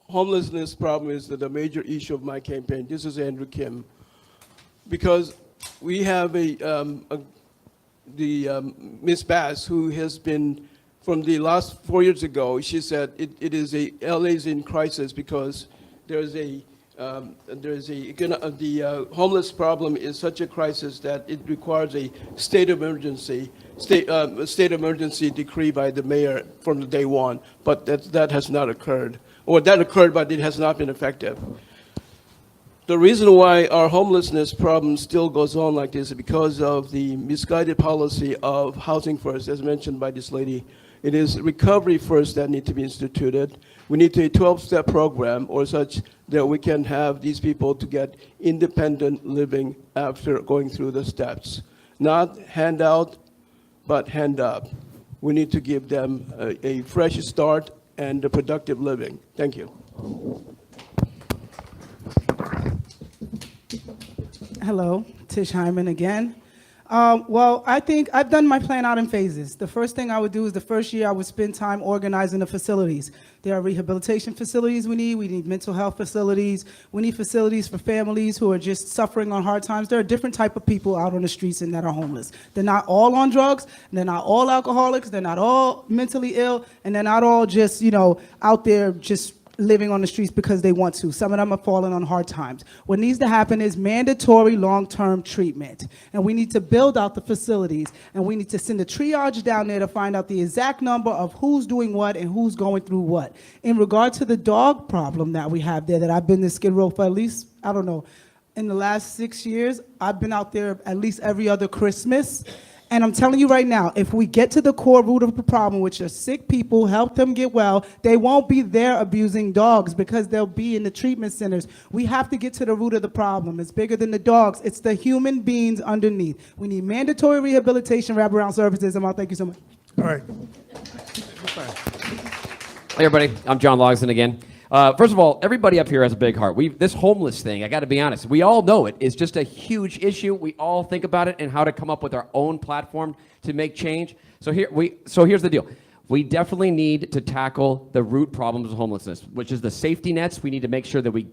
homelessness problem is the major issue of my campaign. This is Andrew Kim. Because we have Ms. Bass, who has been, from the last 4 years ago, she said LA is in crisis because the homeless problem is such a crisis that it requires a state of emergency decree by the mayor from the day one. But that has not occurred, or that occurred, but it has not been effective. The reason why our homelessness problem still goes on like this is because of the misguided policy of housing first, as mentioned by this lady. It is recovery first that need to be instituted. We need a 12-step program or such that we can have these people to get independent living after going through the steps. Not handout, but hand up. We need to give them a fresh start and a productive living. Thank you. Hello, Tish Hyman again. Well, I think I've done my plan out in phases. The first thing I would do is the first year I would spend time organizing the facilities. There are rehabilitation facilities we need mental health facilities, we need facilities for families who are just suffering on hard times. There are different type of people out on the streets and that are homeless. They're not all on drugs, they're not all alcoholics, they're not all mentally ill, and they're not all just, out there just living on the streets because they want to. Some of them are falling on hard times. What needs to happen is mandatory long-term treatment. And we need to build out the facilities. And we need to send a triage down there to find out the exact number of who's doing what and who's going through what. In regard to the dog problem that we have there, that I've been to Skid Row for at least, I don't know, in the last 6 years, I've been out there at least every other Christmas. And I'm telling you right now, if we get to the core root of the problem, which are sick people, help them get well, they won't be there abusing dogs because they'll be in the treatment centers. We have to get to the root of the problem. It's bigger than the dogs. It's the human beings underneath. We need mandatory rehabilitation, wraparound services. Thank you so much. All right. Hey everybody, I'm John Logsdon again. First of all, everybody up here has a big heart. This homeless thing, I got to be honest, we all know it is just a huge issue. We all think about it and how to come up with our own platform to make change. So here's the deal. We definitely need to tackle the root problems of homelessness, which is the safety nets. We need to make sure that we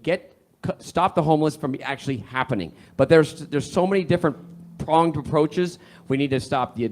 stop the homeless from actually happening. But there's so many different pronged approaches. We need to stop the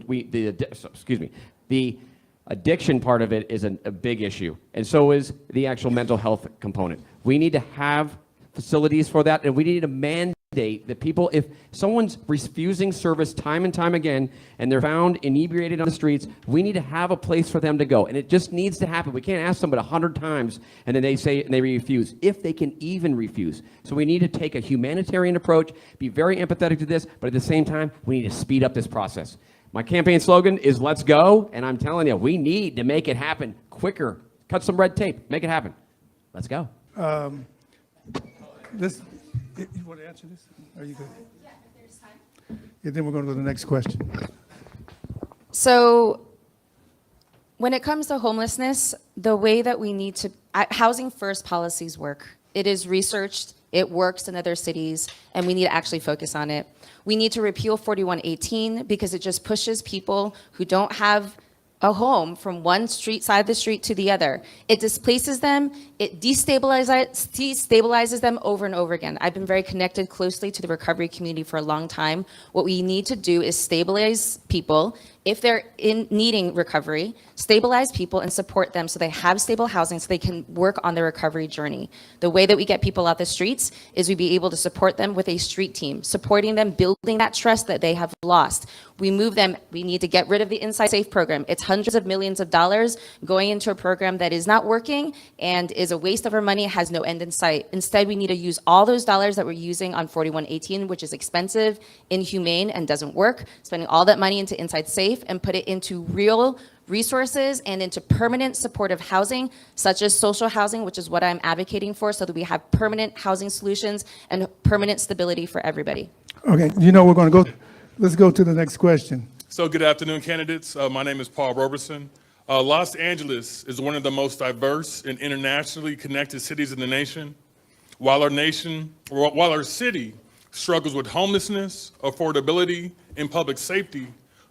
addiction part of it is a big issue, and so is the actual mental health component. We need to have facilities for that, and we need to mandate that people, if someone's refusing service time and time again, and they're found inebriated on the streets, we need to have a place for them to go, and it just needs to happen. We can't ask somebody 100 times, and then they say and they refuse, if they can even refuse. So we need to take a humanitarian approach, be very empathetic to this, but at the same time, we need to speed up this process. My campaign slogan is "Let's go," and I'm telling you, we need to make it happen quicker. Cut some red tape, make it happen. Let's go. You want to answer this? Are you good? Yeah, if there's time. Yeah, then we're going to go to the next question. So when it comes to homelessness, the way that we need to, housing first policies work. It is researched, it works in other cities, and we need to actually focus on it. We need to repeal 4118 because it just pushes people who don't have a home from one side of the street to the other. It displaces them, it destabilizes them over and over again. I've been very connected closely to the recovery community for a long time. What we need to do is stabilize people if they're in needing recovery, stabilize people and support them so they have stable housing so they can work on their recovery journey. The way that we get people out the streets is we be able to support them with a street team, supporting them, building that trust that they have lost. We move them, we need to get rid of the Inside Safe program. It's hundreds of millions of dollars going into a program that is not working and is a waste of our money, has no end in sight. Instead, we need to use all those dollars that we're using on 4118, which is expensive, inhumane, and doesn't work, spending all that money into Inside Safe and put it into real resources and into permanent supportive housing, such as social housing, which is what I'm advocating for, so that we have permanent housing solutions and permanent stability for everybody. Okay, you know, we're going to go, let's go to the next question. So good afternoon, candidates. My name is Paul Roberson. Los Angeles is one of the most diverse and internationally connected cities in the nation. While our city struggles with homelessness, affordability, and public safety,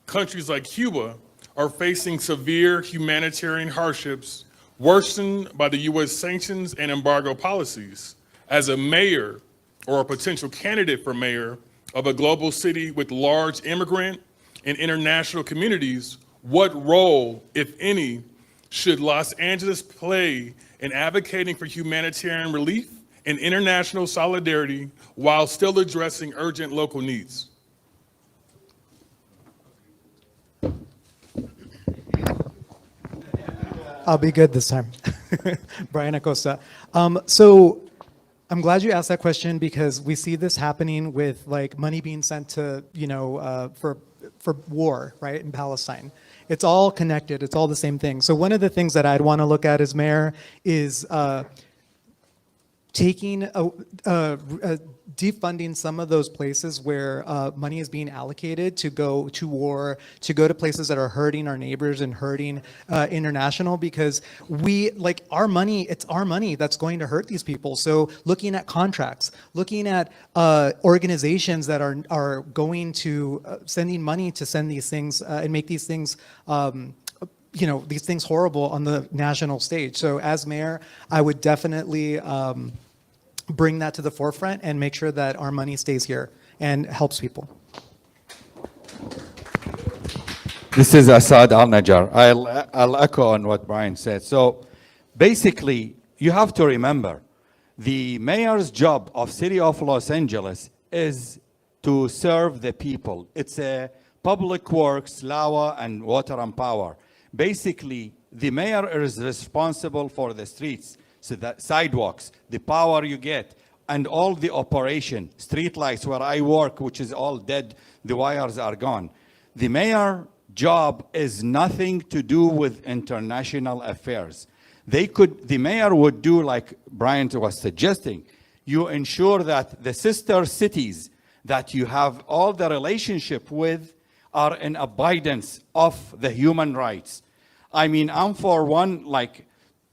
countries like Cuba are facing severe humanitarian hardships worsened by the U.S. sanctions and embargo policies. As a mayor or a potential candidate for mayor of a global city with large immigrant and international communities, what role, if any, should Los Angeles play in advocating for humanitarian relief and international solidarity while still addressing urgent local needs? I'll be good this time. Brian Acosta. So I'm glad you asked that question because we see this happening with like money being sent to, for war, right, in Palestine. It's all connected. It's all the same thing. So one of the things that I'd want to look at as mayor is taking defunding some of those places where money is being allocated to go to war, to go to places that are hurting our neighbors and hurting international, because we, like, our money, it's our money that's going to hurt these people. So looking at contracts, looking at organizations that are going to sending money to send these things and make these things these things horrible on the national stage. So as mayor, I would definitely bring that to the forefront and make sure that our money stays here and helps people. This is Assad Al-Najjar. I'll echo on what Brian said. So basically, you have to remember, the mayor's job of City of Los Angeles is to serve the people. It's a public works, LAWA, and water and power. Basically, the mayor is responsible for the streets, so that sidewalks, the power you get, and all the operation, street lights where I work, which is all dead, the wires are gone. The mayor job is nothing to do with international affairs. The mayor would do like Brian was suggesting. You ensure that the sister cities that you have all the relationship with are in abidance of the human rights. I mean, I'm for one,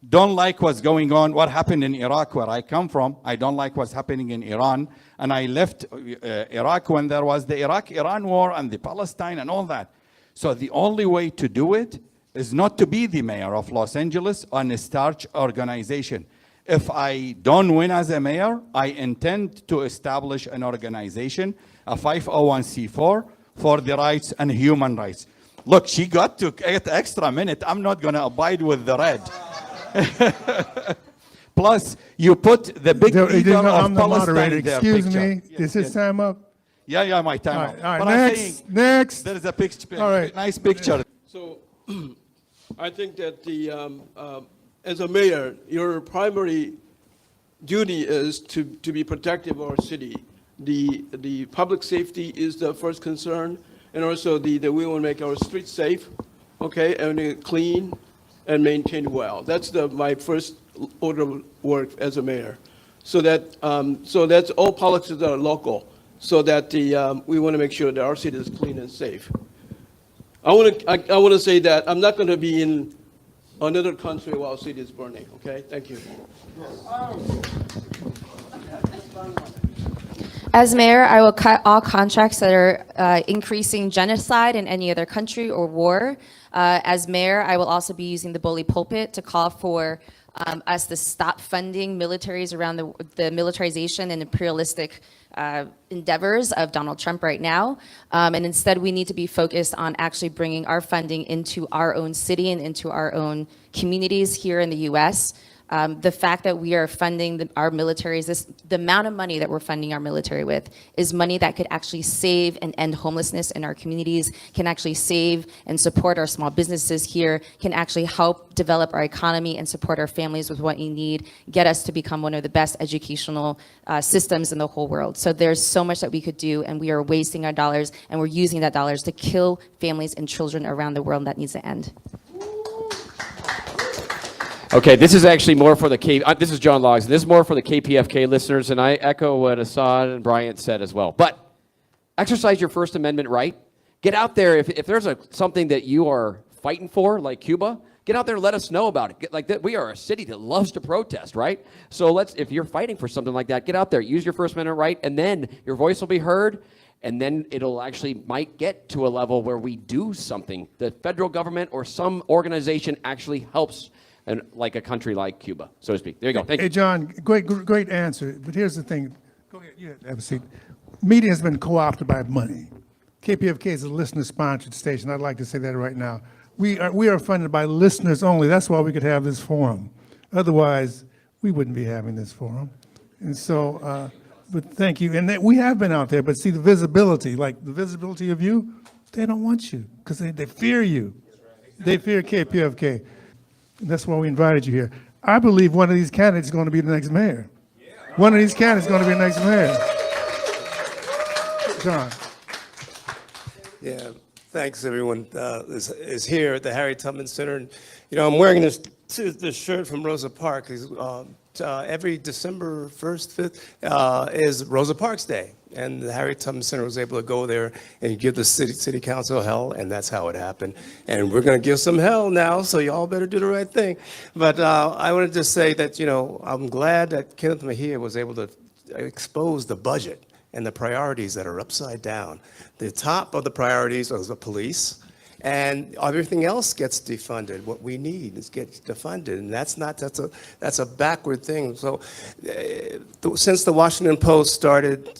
don't like what's going on, what happened in Iraq, where I come from. I don't like what's happening in Iran. And I left Iraq when there was the Iraq-Iran war and the Palestine and all that. So the only way to do it is not to be the mayor of Los Angeles on a starch organization. If I don't win as a mayor, I intend to establish an organization, a 501c4, for the rights and human rights. Look, she got to get extra minute. I'm not going to abide with the red. Plus, you put the big leader of Palestine there. Excuse me, is his time up? Yeah, my time up. All right, But next. There is a picture, All right. nice picture. So I think that as a mayor, your primary duty is to be protective of our city. The public safety is the first concern, and also we want to make our streets safe, okay, and clean and maintained well. That's my first order of work as a mayor. So that's all policies that are local, so that we want to make sure that our city is clean and safe. I want to say that I'm not going to be in another country while city is burning. Okay, thank you. As mayor, I will cut all contracts that are increasing genocide in any other country or war. As mayor, I will also be using the bully pulpit to call for us to stop funding militaries around the militarization and imperialistic endeavors of Donald Trump right now. And instead, we need to be focused on actually bringing our funding into our own city and into our own communities here in the U.S. The fact that we are funding our militaries, the amount of money that we're funding our military with is money that could actually save and end homelessness in our communities, can actually save and support our small businesses here, can actually help develop our economy and support our families with what we need, get us to become one of the best educational systems in the whole world. So there's so much that we could do, and we are wasting our dollars, and we're using that dollars to kill families and children around the world, and that needs to end. Okay, this is actually more for the this is John Logs. This is more for the KPFK listeners, and I echo what Assad and Bryant said as well. But exercise your First Amendment right. Get out there. If there's something that you are fighting for, like Cuba, get out there and let us know about it. We are a city that loves to protest, right? So if you're fighting for something like that, get out there, use your First Amendment right, and then your voice will be heard. And then it'll actually might get to a level where we do something. The federal government or some organization actually helps. And like a country like Cuba, so to speak. There you go. Thank you. Hey, John, great answer. But here's the thing. Go ahead. You have a seat. Media has been co-opted by money. KPFK is a listener-sponsored station. I'd like to say that right now. We are funded by listeners only. That's why we could have this forum. Otherwise, we wouldn't be having this forum. And so, but thank you. And we have been out there. But see, the visibility, like the visibility of you, they don't want you because they fear you. They fear KPFK. That's why we invited you here. I believe one of these candidates is going to be the next mayor. One of these candidates is going to be the next mayor. John. Yeah, thanks everyone is here at the Harry Tubman Center. And, I'm wearing this shirt from Rosa Parks. Every December 1st, 5th is Rosa Parks Day. And the Harry Tubman Center was able to go there and give the city council hell, and that's how it happened. And we're going to give some hell now, so y'all better do the right thing. But I want to just say that, I'm glad that Kenneth Mejia was able to expose the budget and the priorities that are upside down. The top of the priorities is the police, and everything else gets defunded. What we need is gets defunded, and that's a backward thing. So, since the Washington Post started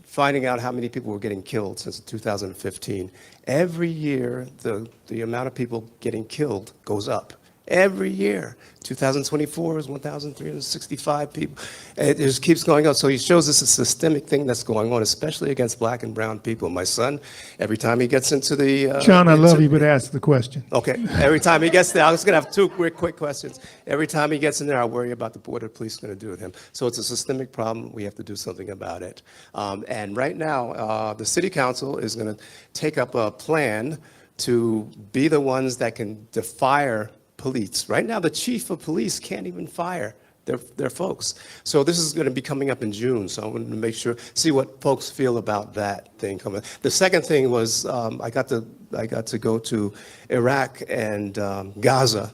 finding out how many people were getting killed since 2015, every year the amount of people getting killed goes up. Every year. 2024 is 1,365 people. It just keeps going up. So he shows us a systemic thing that's going on, especially against black and brown people. My son, every time he gets into the... John, I love you, but ask the question. Okay. Every time he gets there, I was going to have two quick questions. Every time he gets in there, I worry about what the police are going to do with him. So it's a systemic problem. We have to do something about it. And right now, the city council is going to take up a plan to be the ones that can fire police. Right now, the chief of police can't even fire their folks. So this is going to be coming up in June. So I wanted to make sure, see what folks feel about that thing coming. The second thing was I got to go to Iraq and Gaza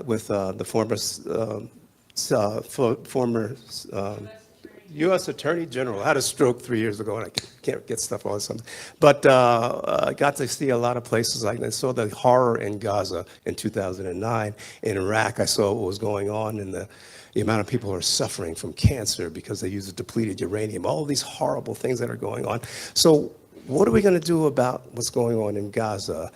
with the former U.S. Attorney General. I had a stroke 3 years ago, and I can't get stuff all the time. But I got to see a lot of places. I saw the horror in Gaza in 2009. In Iraq, I saw what was going on and the amount of people who are suffering from cancer because they use depleted uranium. All these horrible things that are going on. So what are we going to do about what's going on in Gaza?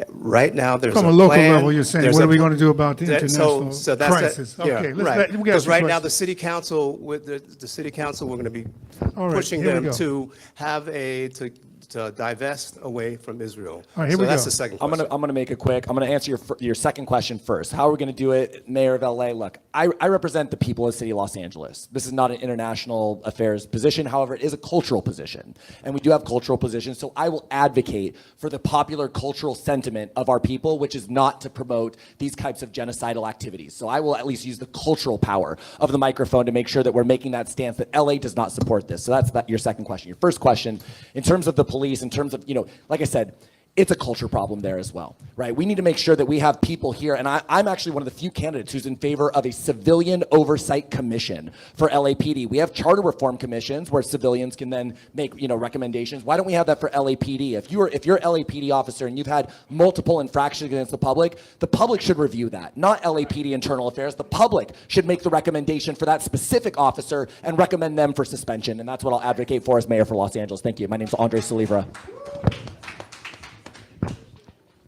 Right now, there's From a local level, you're saying, what are we going to do about the international crisis? Okay, right. Because right now, the city council, we're going to be pushing them to have to divest away from Israel. All right, here we that's go. the second I'm question. gonna make it quick. I'm gonna answer your second question first. How are we gonna do it, Mayor of LA? Look, I represent the people of the city of Los Angeles. This is not an international affairs position. However, it is a cultural position, and we do have cultural positions. So I will advocate for the popular cultural sentiment of our people, which is not to promote these types of genocidal activities. So I will at least use the cultural power of the microphone to make sure that we're making that stance that LA does not support this. So that's your second question. Your first question, in terms of the police, in terms of, like I said, it's a culture problem there as well, right? We need to make sure that we have people here, and I'm actually one of the few candidates who's in favor of a civilian oversight commission for LAPD. We have charter reform commissions where civilians can then make, recommendations. Why don't we have that for LAPD? If you're an LAPD officer and you've had multiple infractions against the public should review that, not LAPD internal affairs. The public should make the recommendation for that specific officer and recommend them for suspension, and that's what I'll advocate for as mayor for Los Angeles. Thank you. My name's Andre Salivra.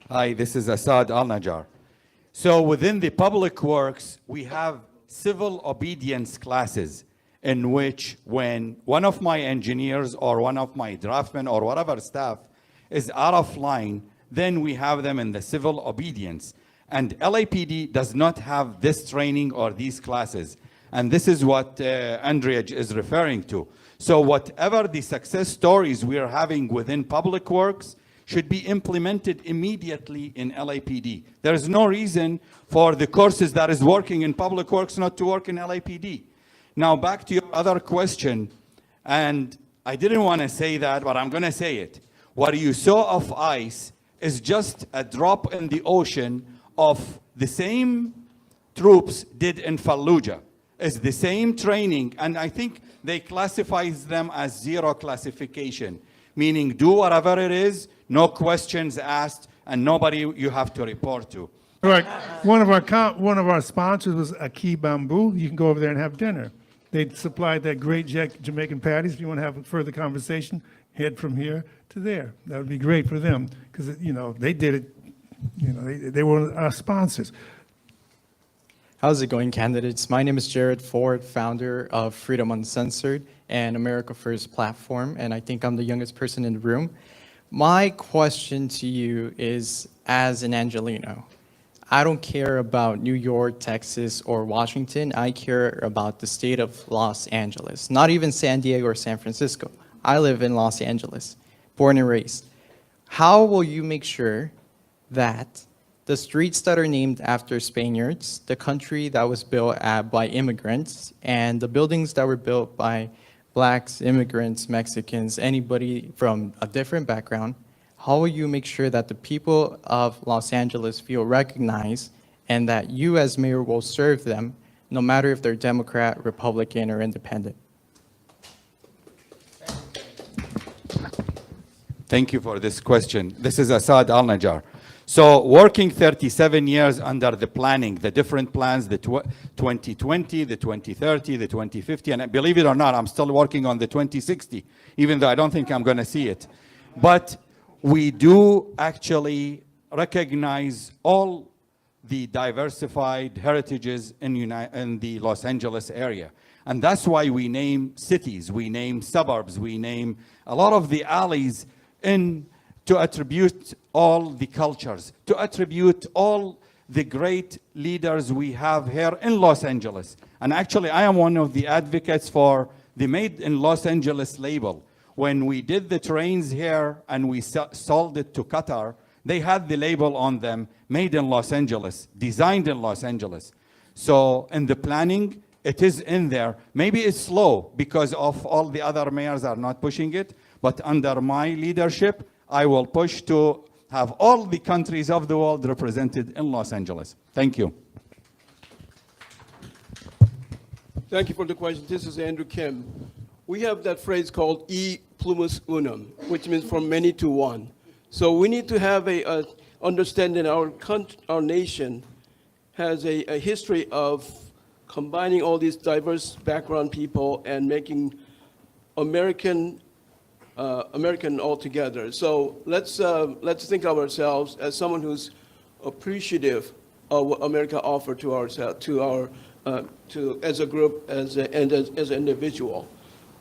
Hi, this is Assad Al-Najjar. So within the public works, we have civil obedience classes in which when one of my engineers or one of my draftsmen or whatever staff is out of line, then we have them in the civil obedience. And LAPD does not have this training or these classes. And this is what Andrea is referring to. So whatever the success stories we are having within public works should be implemented immediately in LAPD. There is no reason for the courses that is working in public works not to work in LAPD. Now back to your other question, and I didn't want to say that, but I'm going to say it. What you saw of ICE is just a drop in the ocean of the same troops did in Fallujah. It's the same training, and I think they classify them as zero classification, meaning do whatever it is, no questions asked, and nobody you have to report to. Right. One of our sponsors was Aki Bamboo. You can go over there and have dinner. They supplied that great Jamaican patties. If you want to have a further conversation, head from here to there. That would be great for them because they did it. They were our sponsors. How's it going, candidates? My name is Jared Ford, founder of Freedom Uncensored and America First platform, and I think I'm the youngest person in the room. My question to you is, as an Angelino, I don't care about New York, Texas, or Washington. I care about the state of Los Angeles, not even San Diego or San Francisco. I live in Los Angeles, born and raised. How will you make sure that the streets that are named after Spaniards, the country that was built by immigrants, and the buildings that were built by Blacks, immigrants, Mexicans, anybody from a different background, how will you make sure that the people of Los Angeles feel recognized and that you as mayor will serve them no matter if they're Democrat, Republican, or independent? Thank you for this question. This is Assad Al-Najjar. So working 37 years under the planning, the different plans, the 2020, the 2030, the 2050, and believe it or not, I'm still working on the 2060, even though I don't think I'm going to see it. But we do actually recognize all the diversified heritages in the Los Angeles area. And that's why we name cities, we name suburbs, we name a lot of the alleys to attribute all the cultures, to attribute all the great leaders we have here in Los Angeles. And actually, I am one of the advocates for the Made in Los Angeles label. When we did the trains here and we sold it to Qatar, they had the label on them, Made in Los Angeles, designed in Los Angeles. So in the planning, it is in there. Maybe it's slow because of all the other mayors are not pushing it, but under my leadership, I will push to have all the countries of the world represented in Los Angeles. Thank you. Thank you for the question. This is Andrew Kim. We have that phrase called e plumus unum, which means from many to one. So we need to have a understanding our nation has a history of combining all these diverse background people and making American altogether. So let's think of ourselves as someone who's appreciative of what America offered to ourselves, as a group, and as an individual.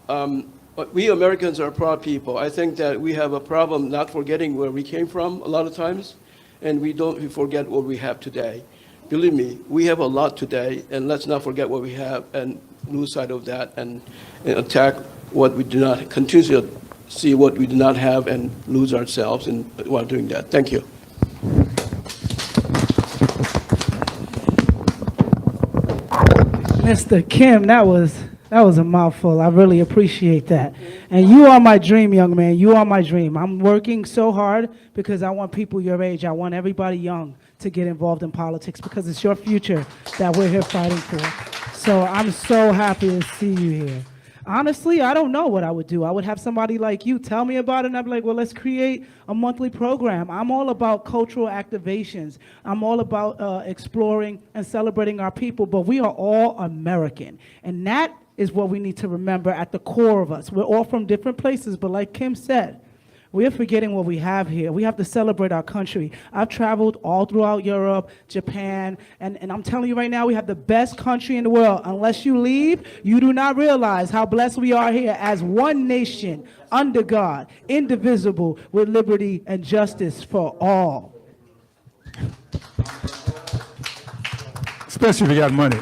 But we Americans are proud people. I think that we have a problem not forgetting where we came from a lot of times, and we forget what we have today. Believe me, we have a lot today, and let's not forget what we have and lose sight of that and attack what we do not, continue to see what we do not have and lose ourselves while doing that. Thank you. Mr. Kim, that was That was a mouthful. I really appreciate that. And you are my dream, young man. You are my dream. I'm working so hard because I want people your age. I want everybody young to get involved in politics because it's your future that we're here fighting for. So I'm so happy to see you here. Honestly, I don't know what I would do. I would have somebody like you tell me about it, and I'd be like, well, let's create a monthly program. I'm all about cultural activations. I'm all about exploring and celebrating our people, but we are all American. And that is what we need to remember at the core of us. We're all from different places, but like Kim said, we're forgetting what we have here. We have to celebrate our country. I've traveled all throughout Europe, Japan, and I'm telling you right now, we have the best country in the world. Unless you leave, you do not realize how blessed we are here as one nation, under God, indivisible, with liberty and justice for all. Especially if you got money.